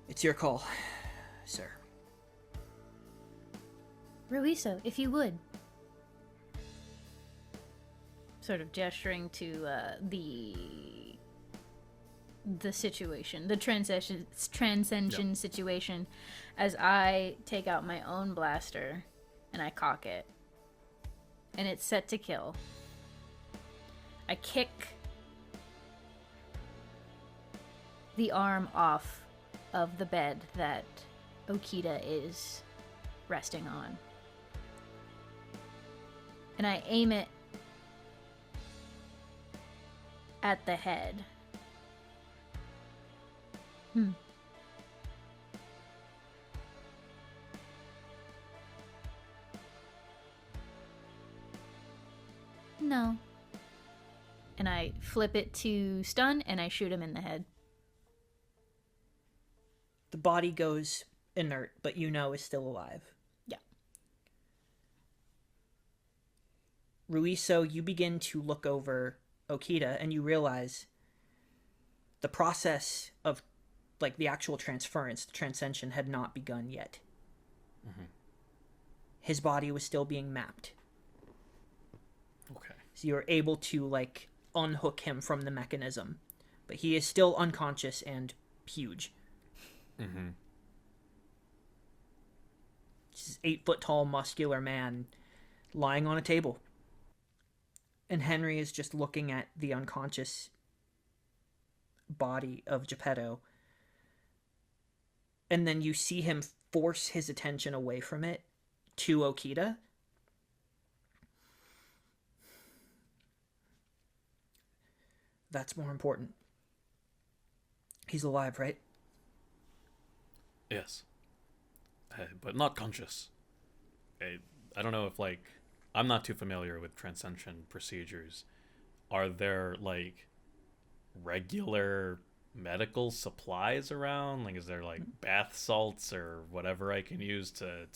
It's your call, sir. Ruiso, if you would. Sort of gesturing to the situation, the transcension situation, as I take out my own blaster and I cock it. And it's set to kill. I kick the arm off of the bed that Okita is resting on. And I aim it at the head. No. And I flip it to stun, and I shoot him in the head. The body goes inert, but you know is still alive. Yeah. Ruiso, you begin to look over Okita, and you realize the process of, like, the actual transference, the transcension, had not begun yet. His body was still being mapped. Okay. So you're able to, like, unhook him from the mechanism. But he is still unconscious and huge. He's an 8-foot-tall, muscular man lying on a table. And Henry is just looking at the unconscious body of Geppetto. And then you see him force his attention away from it to Okita. That's more important. He's alive, right? Yes. But not conscious. I don't know if, like, I'm not too familiar with transcension procedures. Are there, like, regular medical supplies around? Like, is there, like, bath salts or whatever I can use to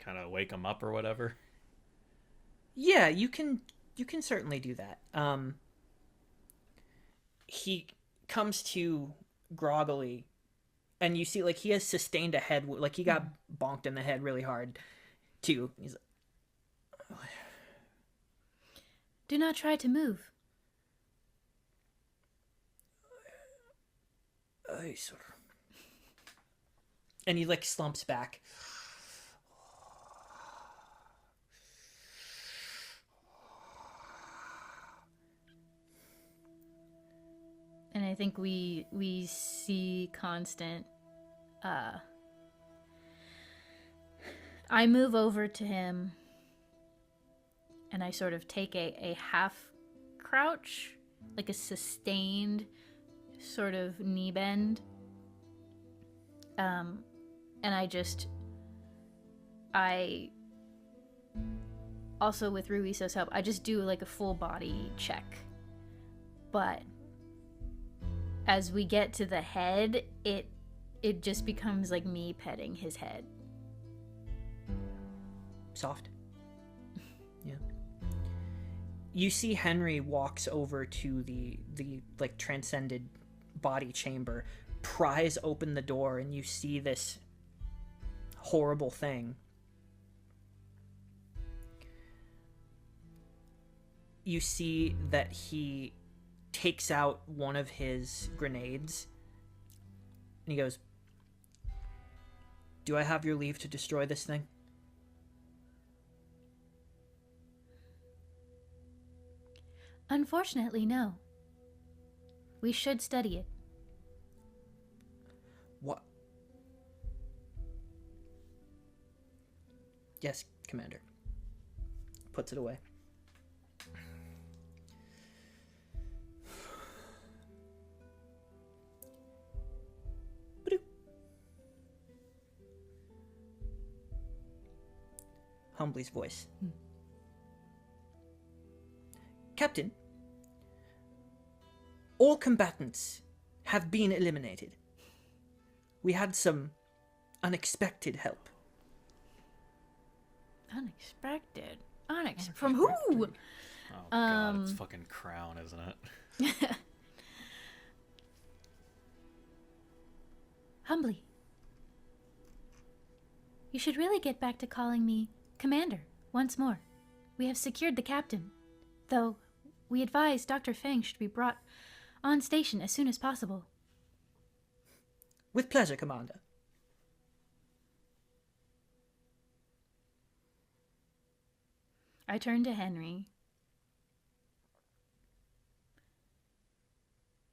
kind of wake him up or whatever? Yeah, you can certainly do that. He comes to groggily, and you see, like, he has sustained a head, like, he got bonked in the head really hard too. He's like, Do not try to move. sir. And he, like, slumps back. And I think we see Constant. I move over to him, and I sort of take a half crouch, like a sustained sort of knee bend. And I also, with Ruiso's help, I just do like a full body check. But as we get to the head, it just becomes like me petting his head. Soft. Yeah. You see Henry walks over to the like transcended body chamber, pries open the door, and you see this horrible thing. You see that he takes out one of his grenades, and he goes, "Do I have your leave to destroy this thing?" Unfortunately, no. We should study it. What? Yes, Commander. Puts it away. Humbly's voice. Captain, all combatants have been eliminated. We had some unexpected help. Unexpected? From who? Oh, God, it's fucking Crown, isn't it? Humbly. You should really get back to calling me Commander once more. We have secured the captain, though we advise Dr. Fang should be brought on station as soon as possible. With pleasure, Commander. I turn to Henry.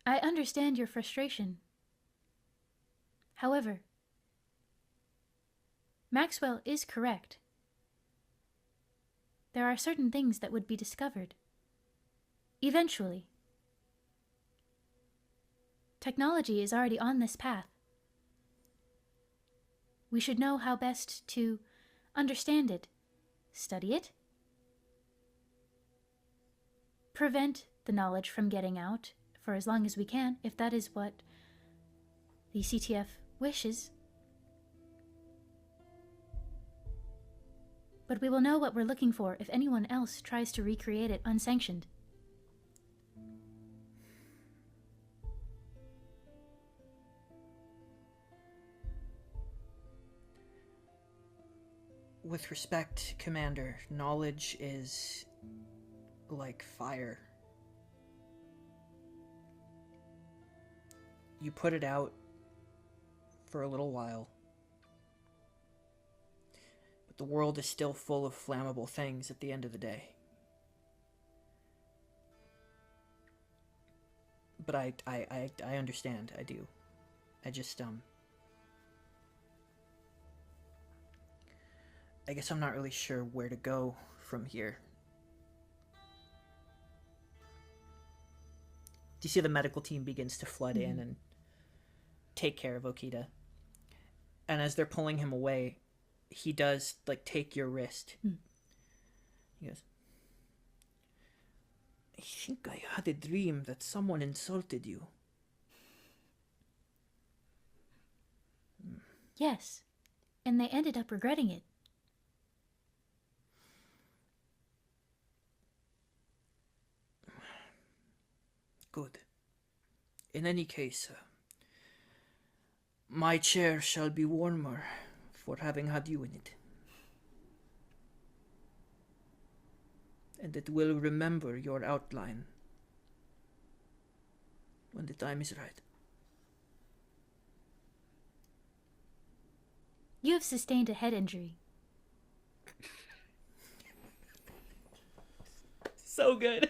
I understand your frustration. However, Maxwell is correct. There are certain things that would be discovered. Eventually. Technology is already on this path. We should know how best to understand it, study it, prevent the knowledge from getting out for as long as we can, if that is what the CTF wishes. But we will know what we're looking for if anyone else tries to recreate it unsanctioned. With respect, Commander, knowledge is like fire. You put it out for a little while, but the world is still full of flammable things at the end of the day. But I understand, I do. I just, I guess I'm not really sure where to go from here. Do you see the medical team begins to flood in and take care of Okita? And as they're pulling him away, he does, like, take your wrist. He goes, I think I had a dream that someone insulted you. Yes, and they ended up regretting it. Good. In any case, my chair shall be warmer for having had you in it. And it will remember your outline when the time is right. You have sustained a head injury. So good.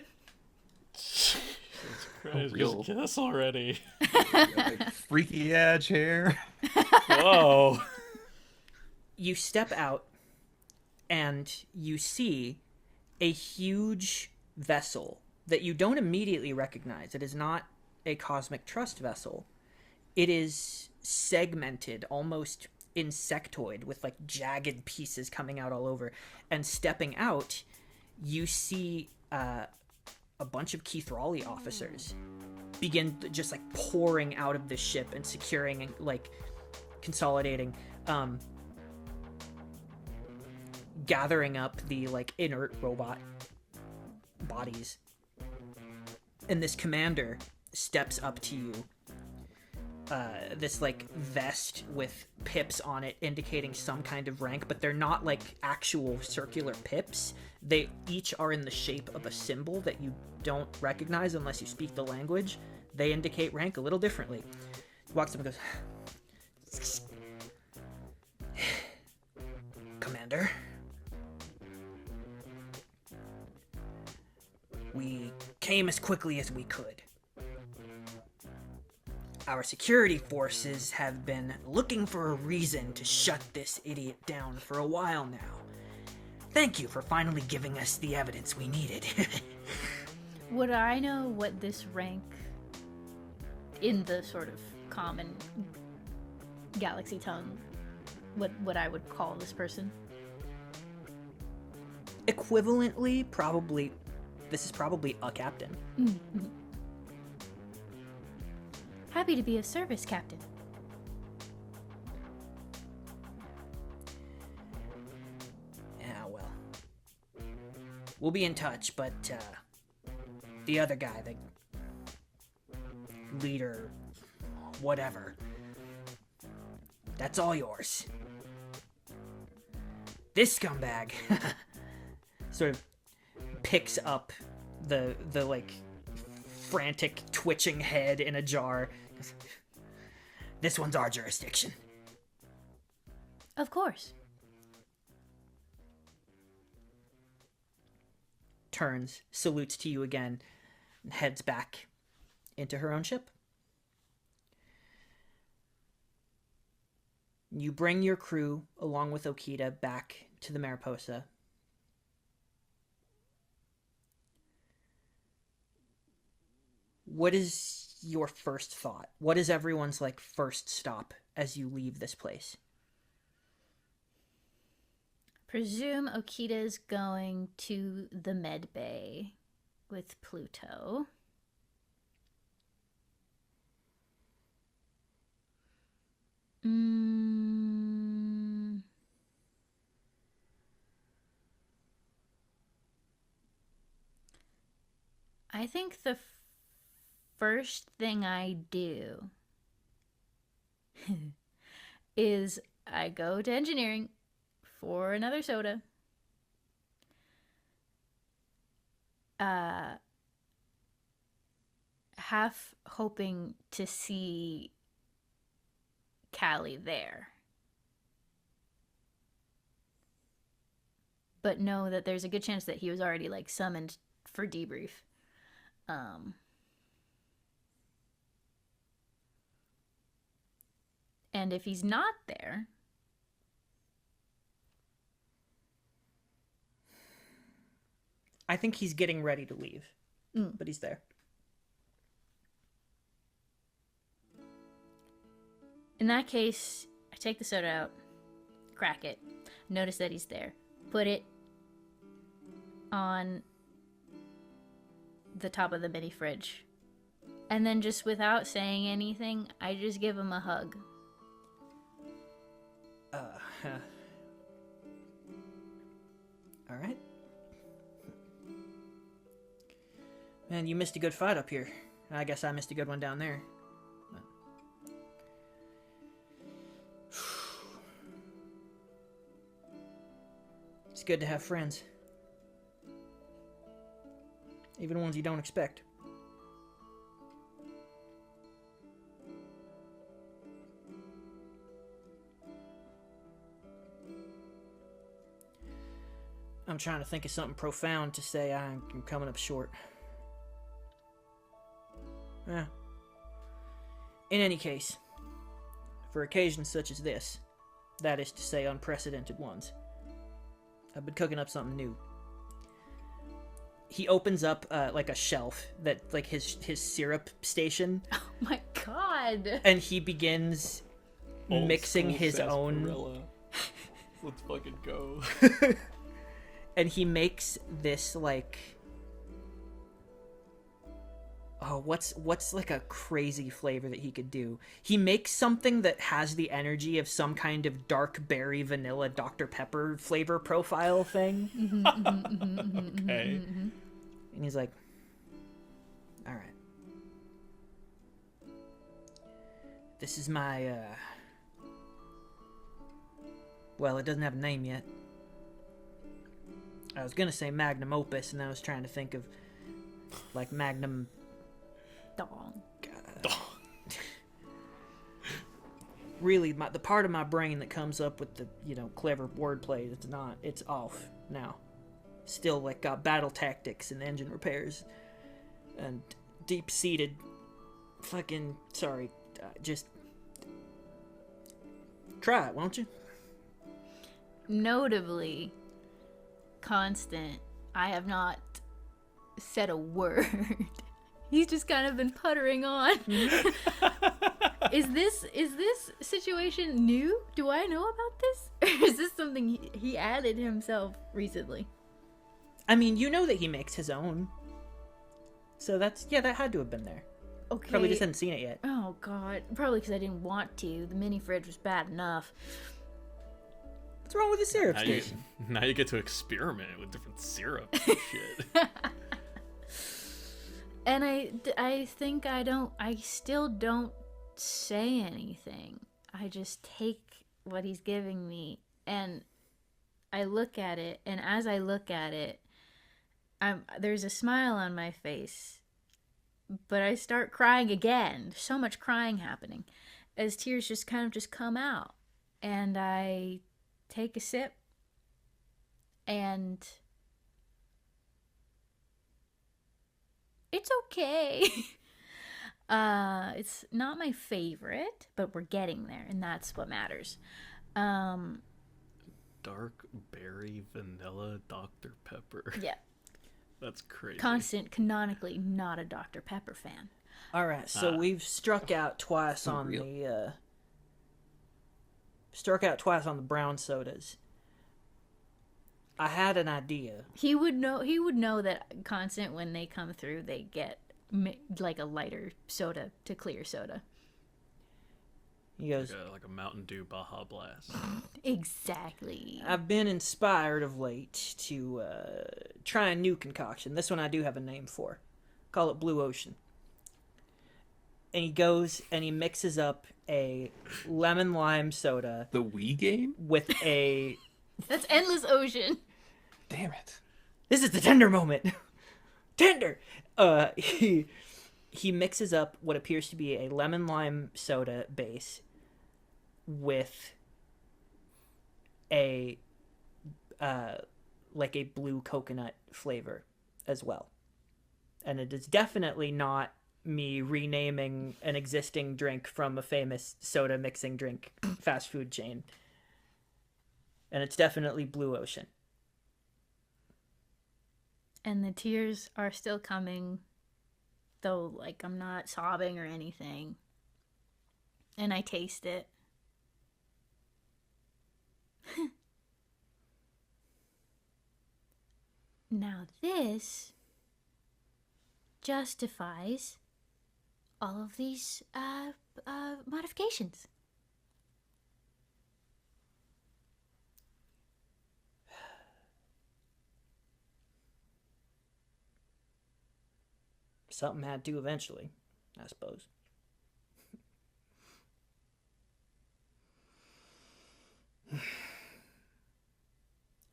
Christ, real. just kiss already. Like, freaky chair. Whoa. You step out and you see a huge vessel that you don't immediately recognize. It is not a Cosmic Trust vessel. It is segmented, almost insectoid, with like jagged pieces coming out all over. And stepping out, you see a bunch of Keithrali officers begin just like pouring out of the ship and securing and like consolidating, gathering up the like inert robot bodies. And this commander steps up to you, this like vest with pips on it indicating some kind of rank, but they're not like actual circular pips. They each are in the shape of a symbol that you don't recognize unless you speak the language. They indicate rank a little differently. He walks up and goes, Commander, we came as quickly as we could. Our security forces have been looking for a reason to shut this idiot down for a while now. Thank you for finally giving us the evidence we needed. Would I know what this rank, in the sort of common galaxy tongue, what I would call this person? Equivalently, probably, this is probably a captain. Mm-hmm. Happy to be of service, Captain. Yeah, well. We'll be in touch, but, the other guy, the leader, whatever, that's all yours. This scumbag sort of picks up the like frantic twitching head in a jar. This one's our jurisdiction. Of course. Turns, salutes to you again, and heads back into her own ship. You bring your crew, along with Okita, back to the Mariposa. What is your first thought? What is everyone's, like, first stop as you leave this place? Presume Okita's going to the med bay with Pluto. I think the first thing I do is I go to engineering for another soda. Half hoping to see Callie there. But know that there's a good chance that he was already, like, summoned for debrief. And if he's not there, I think he's getting ready to leave, but he's there. in that case, I take the soda out, crack it, notice that he's there, put it on the top of the mini fridge, and then just without saying anything, I just give him a hug. All right. Man, you missed a good fight up here. I guess I missed a good one down there. It's good to have friends. Even ones you don't expect. I'm trying to think of something profound to say. I'm coming up short. Yeah. In any case, for occasions such as this, that is to say unprecedented ones, I've been cooking up something new. He opens up like a shelf that, like, his syrup station. Oh my god! And he begins mixing his sarsaparilla. own. Let's fucking go. And he makes this, like, oh, what's like a crazy flavor that he could do? He makes something that has the energy of some kind of dark berry vanilla Dr. Pepper flavor profile thing. Okay. And he's like, all right. This is my, well, it doesn't have a name yet. I was gonna say magnum opus, and I was trying to think of, like, magnum... Dong. Really, the part of my brain that comes up with the, clever wordplay, it's off now. Still, like, got battle tactics and engine repairs. And deep-seated fucking, sorry, just... Try it, won't you? Notably, Constant, I have not said a word. He's just kind of been puttering on. Is this situation new? Do I know about this? Or is this something he added himself recently? I mean, you know that he makes his own. So that had to have been there. Okay. Probably just hadn't seen it yet. Oh god. Probably because I didn't want to. The mini fridge was bad enough. What's wrong with the syrup station? Now you get to experiment with different syrup and shit. And I think I still don't say anything. I just take what he's giving me and I look at it, and as I look at it, there's a smile on my face, but I start crying again. So much crying happening as tears just kind of come out, and I take a sip and it's okay. It's not my favorite, but we're getting there, and that's what matters. Um, Dark berry vanilla Dr. Pepper. yeah. That's crazy. Constant, canonically, not a Dr. Pepper fan. All right, so we've struck out twice so on real. the brown sodas. I had an idea. He would know. He would know that Constant, when they come through, they get like a lighter soda to clear soda. He goes, Like a Mountain Dew Baja Blast. Exactly. I've been inspired of late to try a new concoction. This one I do have a name for. Call it Blue Ocean. And he goes and he mixes up a lemon lime soda The Wii game? with a... That's Endless Ocean. Damn it. This is the tender moment. Tender! He mixes up what appears to be a lemon lime soda base with a like a blue coconut flavor as well. And it is definitely not me renaming an existing drink from a famous soda mixing drink fast food chain. And it's definitely Blue Ocean. And the tears are still coming, though, like, I'm not sobbing or anything. And I taste it. Now this justifies all of these modifications. Something had to eventually, I suppose.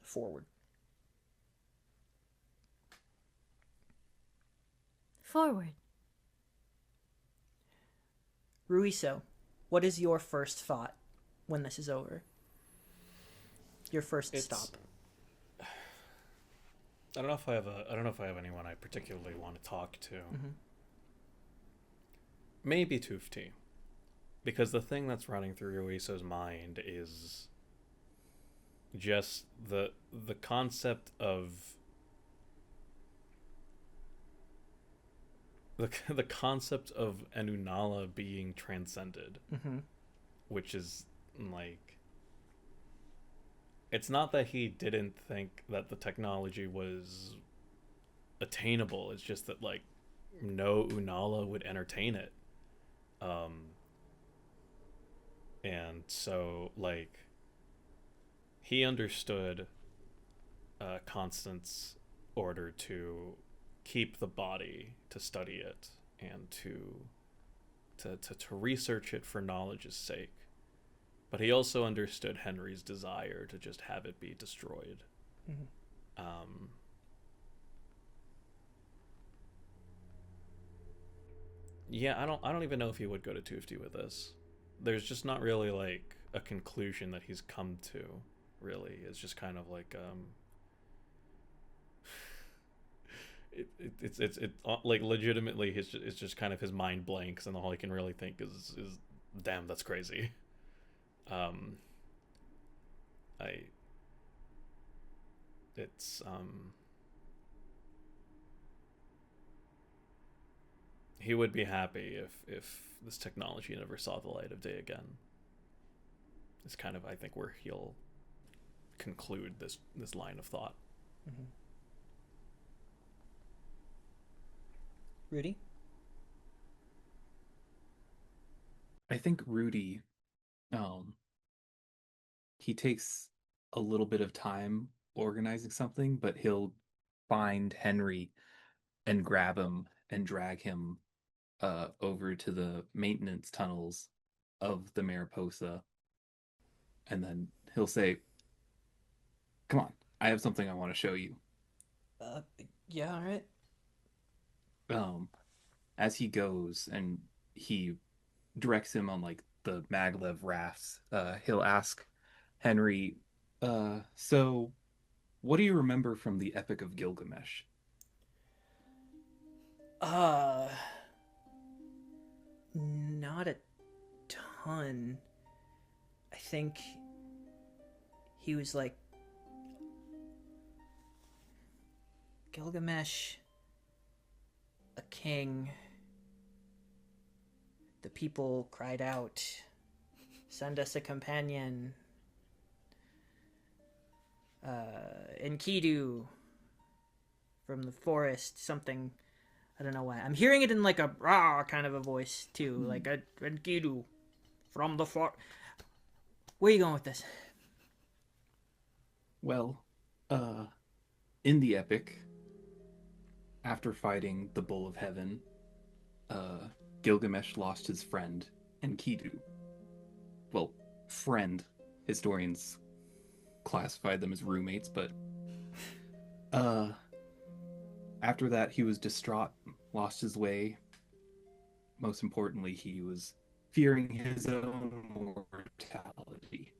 Forward. Forward. Ruiso, what is your first thought when this is over? Your first stop. I don't know if I have anyone I particularly want to talk to. Mm-hmm. Maybe Tufti. Because the thing that's running through Ruiso's mind is just the concept of the concept of Enunala being transcended, Mm-hmm. which is like, it's not that he didn't think that the technology was attainable, it's just that like no Unala would entertain it. And so like he understood Constance's order to keep the body, to study it, and to research it for knowledge's sake. But he also understood Henry's desire to just have it be destroyed. Mm-hmm. Yeah, I don't even know if he would go to Tufti with this. There's just not really like a conclusion that he's come to. Really, it's just kind of like it's like legitimately it's just kind of his mind blanks, and all he can really think is damn, that's crazy. He would be happy if this technology never saw the light of day again. It's kind of, I think, where he'll conclude this line of thought. Mm-hmm. Rudy? I think Rudy, he takes a little bit of time organizing something, but he'll find Henry and grab him and drag him over to the maintenance tunnels of the Mariposa. And then he'll say, "Come on, I have something I want to show you." Yeah, all right. As he goes and he directs him on like the maglev rafts, he'll ask Henry, so what do you remember from the Epic of Gilgamesh? Not a ton. I think he was like, Gilgamesh, a king. The people cried out, "Send us a companion." Enkidu from the forest, something. I don't know why. I'm hearing it in like a rah kind of a voice too, like a Enkidu from the forest. Where are you going with this? Well, in the epic, after fighting the Bull of Heaven, Gilgamesh lost his friend, Enkidu. Well, friend. Historians classified them as roommates, but after that he was distraught, lost his way. Most importantly, he was fearing his own mortality.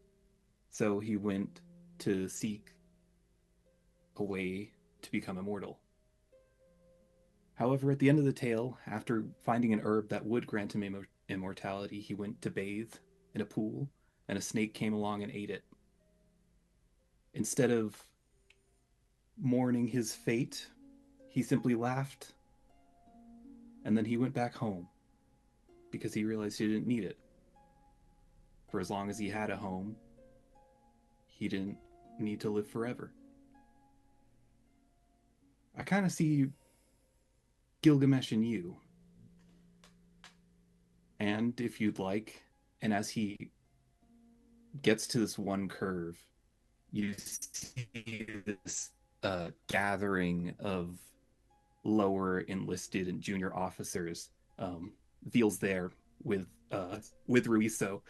So he went to seek a way to become immortal. However, at the end of the tale, after finding an herb that would grant him immortality, he went to bathe in a pool, and a snake came along and ate it. Instead of mourning his fate, he simply laughed, and then he went back home because he realized he didn't need it. For as long as he had a home, he didn't need to live forever. I kind of see Gilgamesh in you. And if you'd like, and as he gets to this one curve, you see this gathering of lower enlisted and junior officers. Veal's there with Ruiso.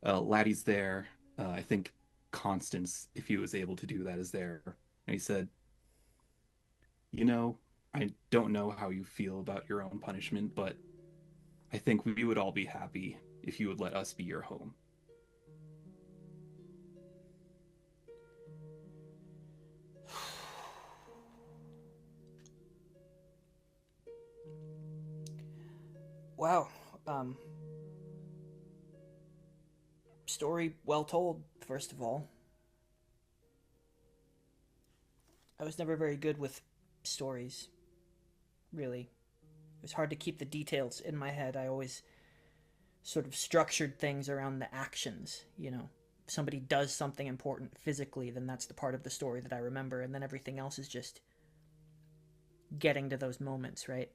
Laddie's there. I think Constance, if he was able to do that, is there. And he said, "You know, I don't know how you feel about your own punishment, but I think we would all be happy if you would let us be your home." Wow. Story well told, first of all. I was never very good with stories, really. It was hard to keep the details in my head. I always sort of structured things around the actions, you know. If somebody does something important physically, then that's the part of the story that I remember, and then everything else is just getting to those moments, right?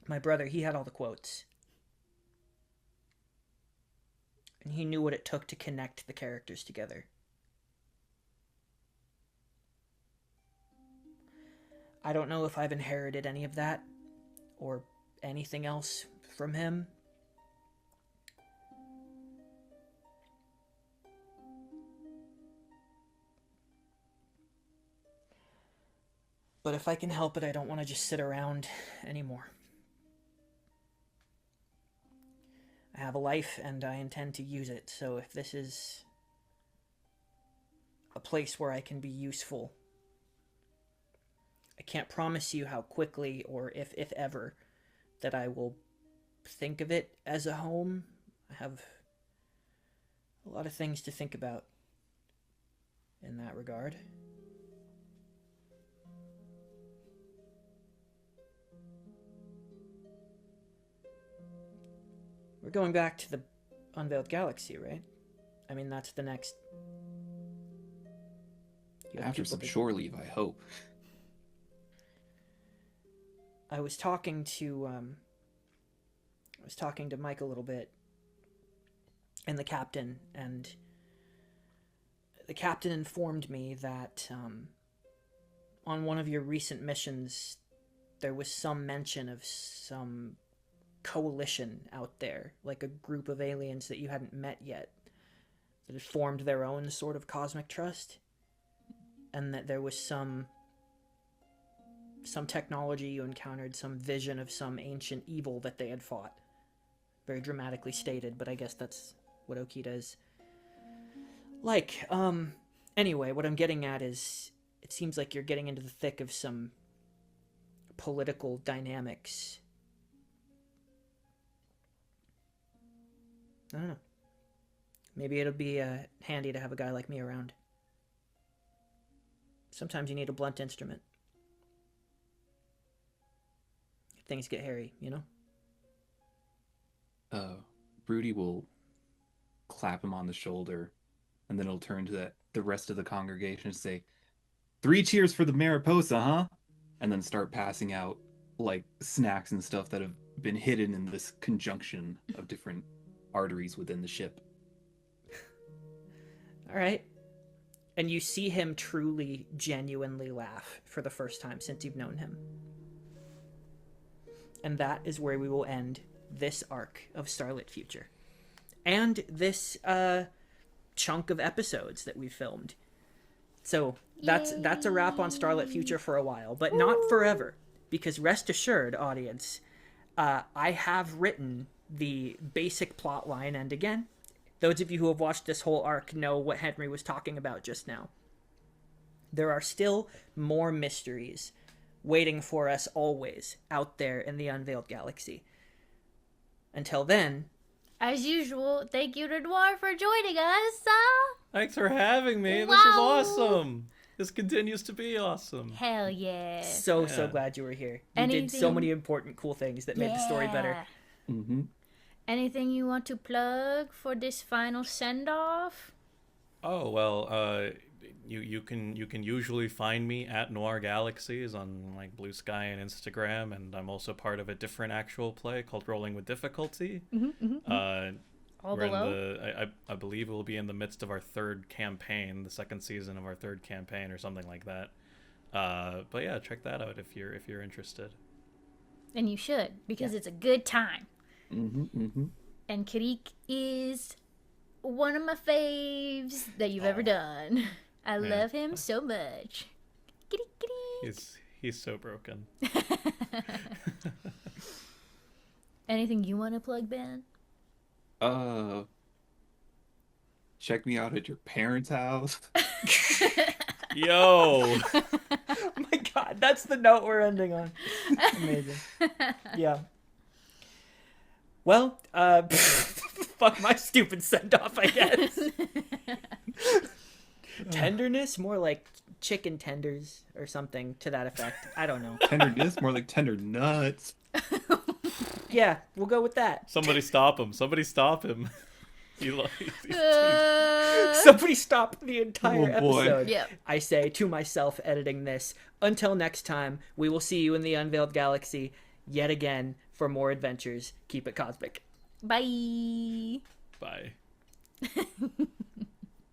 My brother, he had all the quotes. And he knew what it took to connect the characters together. I don't know if I've inherited any of that or anything else from him. But if I can help it, I don't want to just sit around anymore. I have a life and I intend to use it, so if this is a place where I can be useful, I can't promise you how quickly or if ever that I will think of it as a home. I have a lot of things to think about in that regard. We're going back to the Unveiled Galaxy, right? I mean, that's the next... After some shore leave, I hope. I was talking to Mike a little bit, and the captain informed me that on one of your recent missions there was some mention of some coalition out there, like a group of aliens that you hadn't met yet, that had formed their own sort of cosmic trust, and that there was some technology you encountered, some vision of some ancient evil that they had fought. Very dramatically stated, but I guess that's what Okita is like. Anyway, what I'm getting at is, it seems like you're getting into the thick of some political dynamics I don't know. Maybe it'll be handy to have a guy like me around. Sometimes you need a blunt instrument. Things get hairy, you know? Broody will clap him on the shoulder, and then he'll turn to the rest of the congregation and say, 3 cheers for the Mariposa, huh? And then start passing out, like, snacks and stuff that have been hidden in this conjunction of different arteries within the ship. All right. And you see him truly, genuinely laugh for the first time since you've known him. And that is where we will end this arc of Starlit Future. And this chunk of episodes that we filmed. So that's a wrap on Starlit Future for a while, but not forever. Because rest assured, audience, I have written the basic plot line, and again, those of you who have watched this whole arc know what Henry was talking about just now. There are still more mysteries waiting for us always out there in the Unveiled Galaxy. Until then... As usual, thank you to Noir for joining us. Thanks for having me. Wow. This is awesome. This continues to be awesome. Hell yeah. So glad you were here. You did so many important, cool things that made the story better. Mm-hmm. Anything you want to plug for this final send-off? Oh, well, you can usually find me at Noir Galaxies on like Blue Sky and Instagram, and I'm also part of a different actual play called Rolling with Difficulty. All we're below? I believe we'll be in the midst of our third campaign, the second season of our third campaign or something like that. But yeah, check that out if you're interested. And you should, because it's a good time. Mm-hmm, mm-hmm. And Karik is one of my faves that you've ever done. I love him so much. Karik. He's so broken. Anything you want to plug, Ben? Check me out at your parents' house. Yo! Oh my god, that's the note we're ending on. Amazing. Yeah. Well, fuck my stupid send-off, I guess. Tenderness? More like chicken tenders or something to that effect. I don't know. Tenderness? More like tender nuts. Yeah, we'll go with that. Somebody stop him. Somebody stop him. Somebody stop the entire Oh, boy. episode. Yep. I say to myself editing this. Until next time, we will see you in the Unveiled Galaxy yet again for more adventures. Keep it cosmic. Bye. Bye.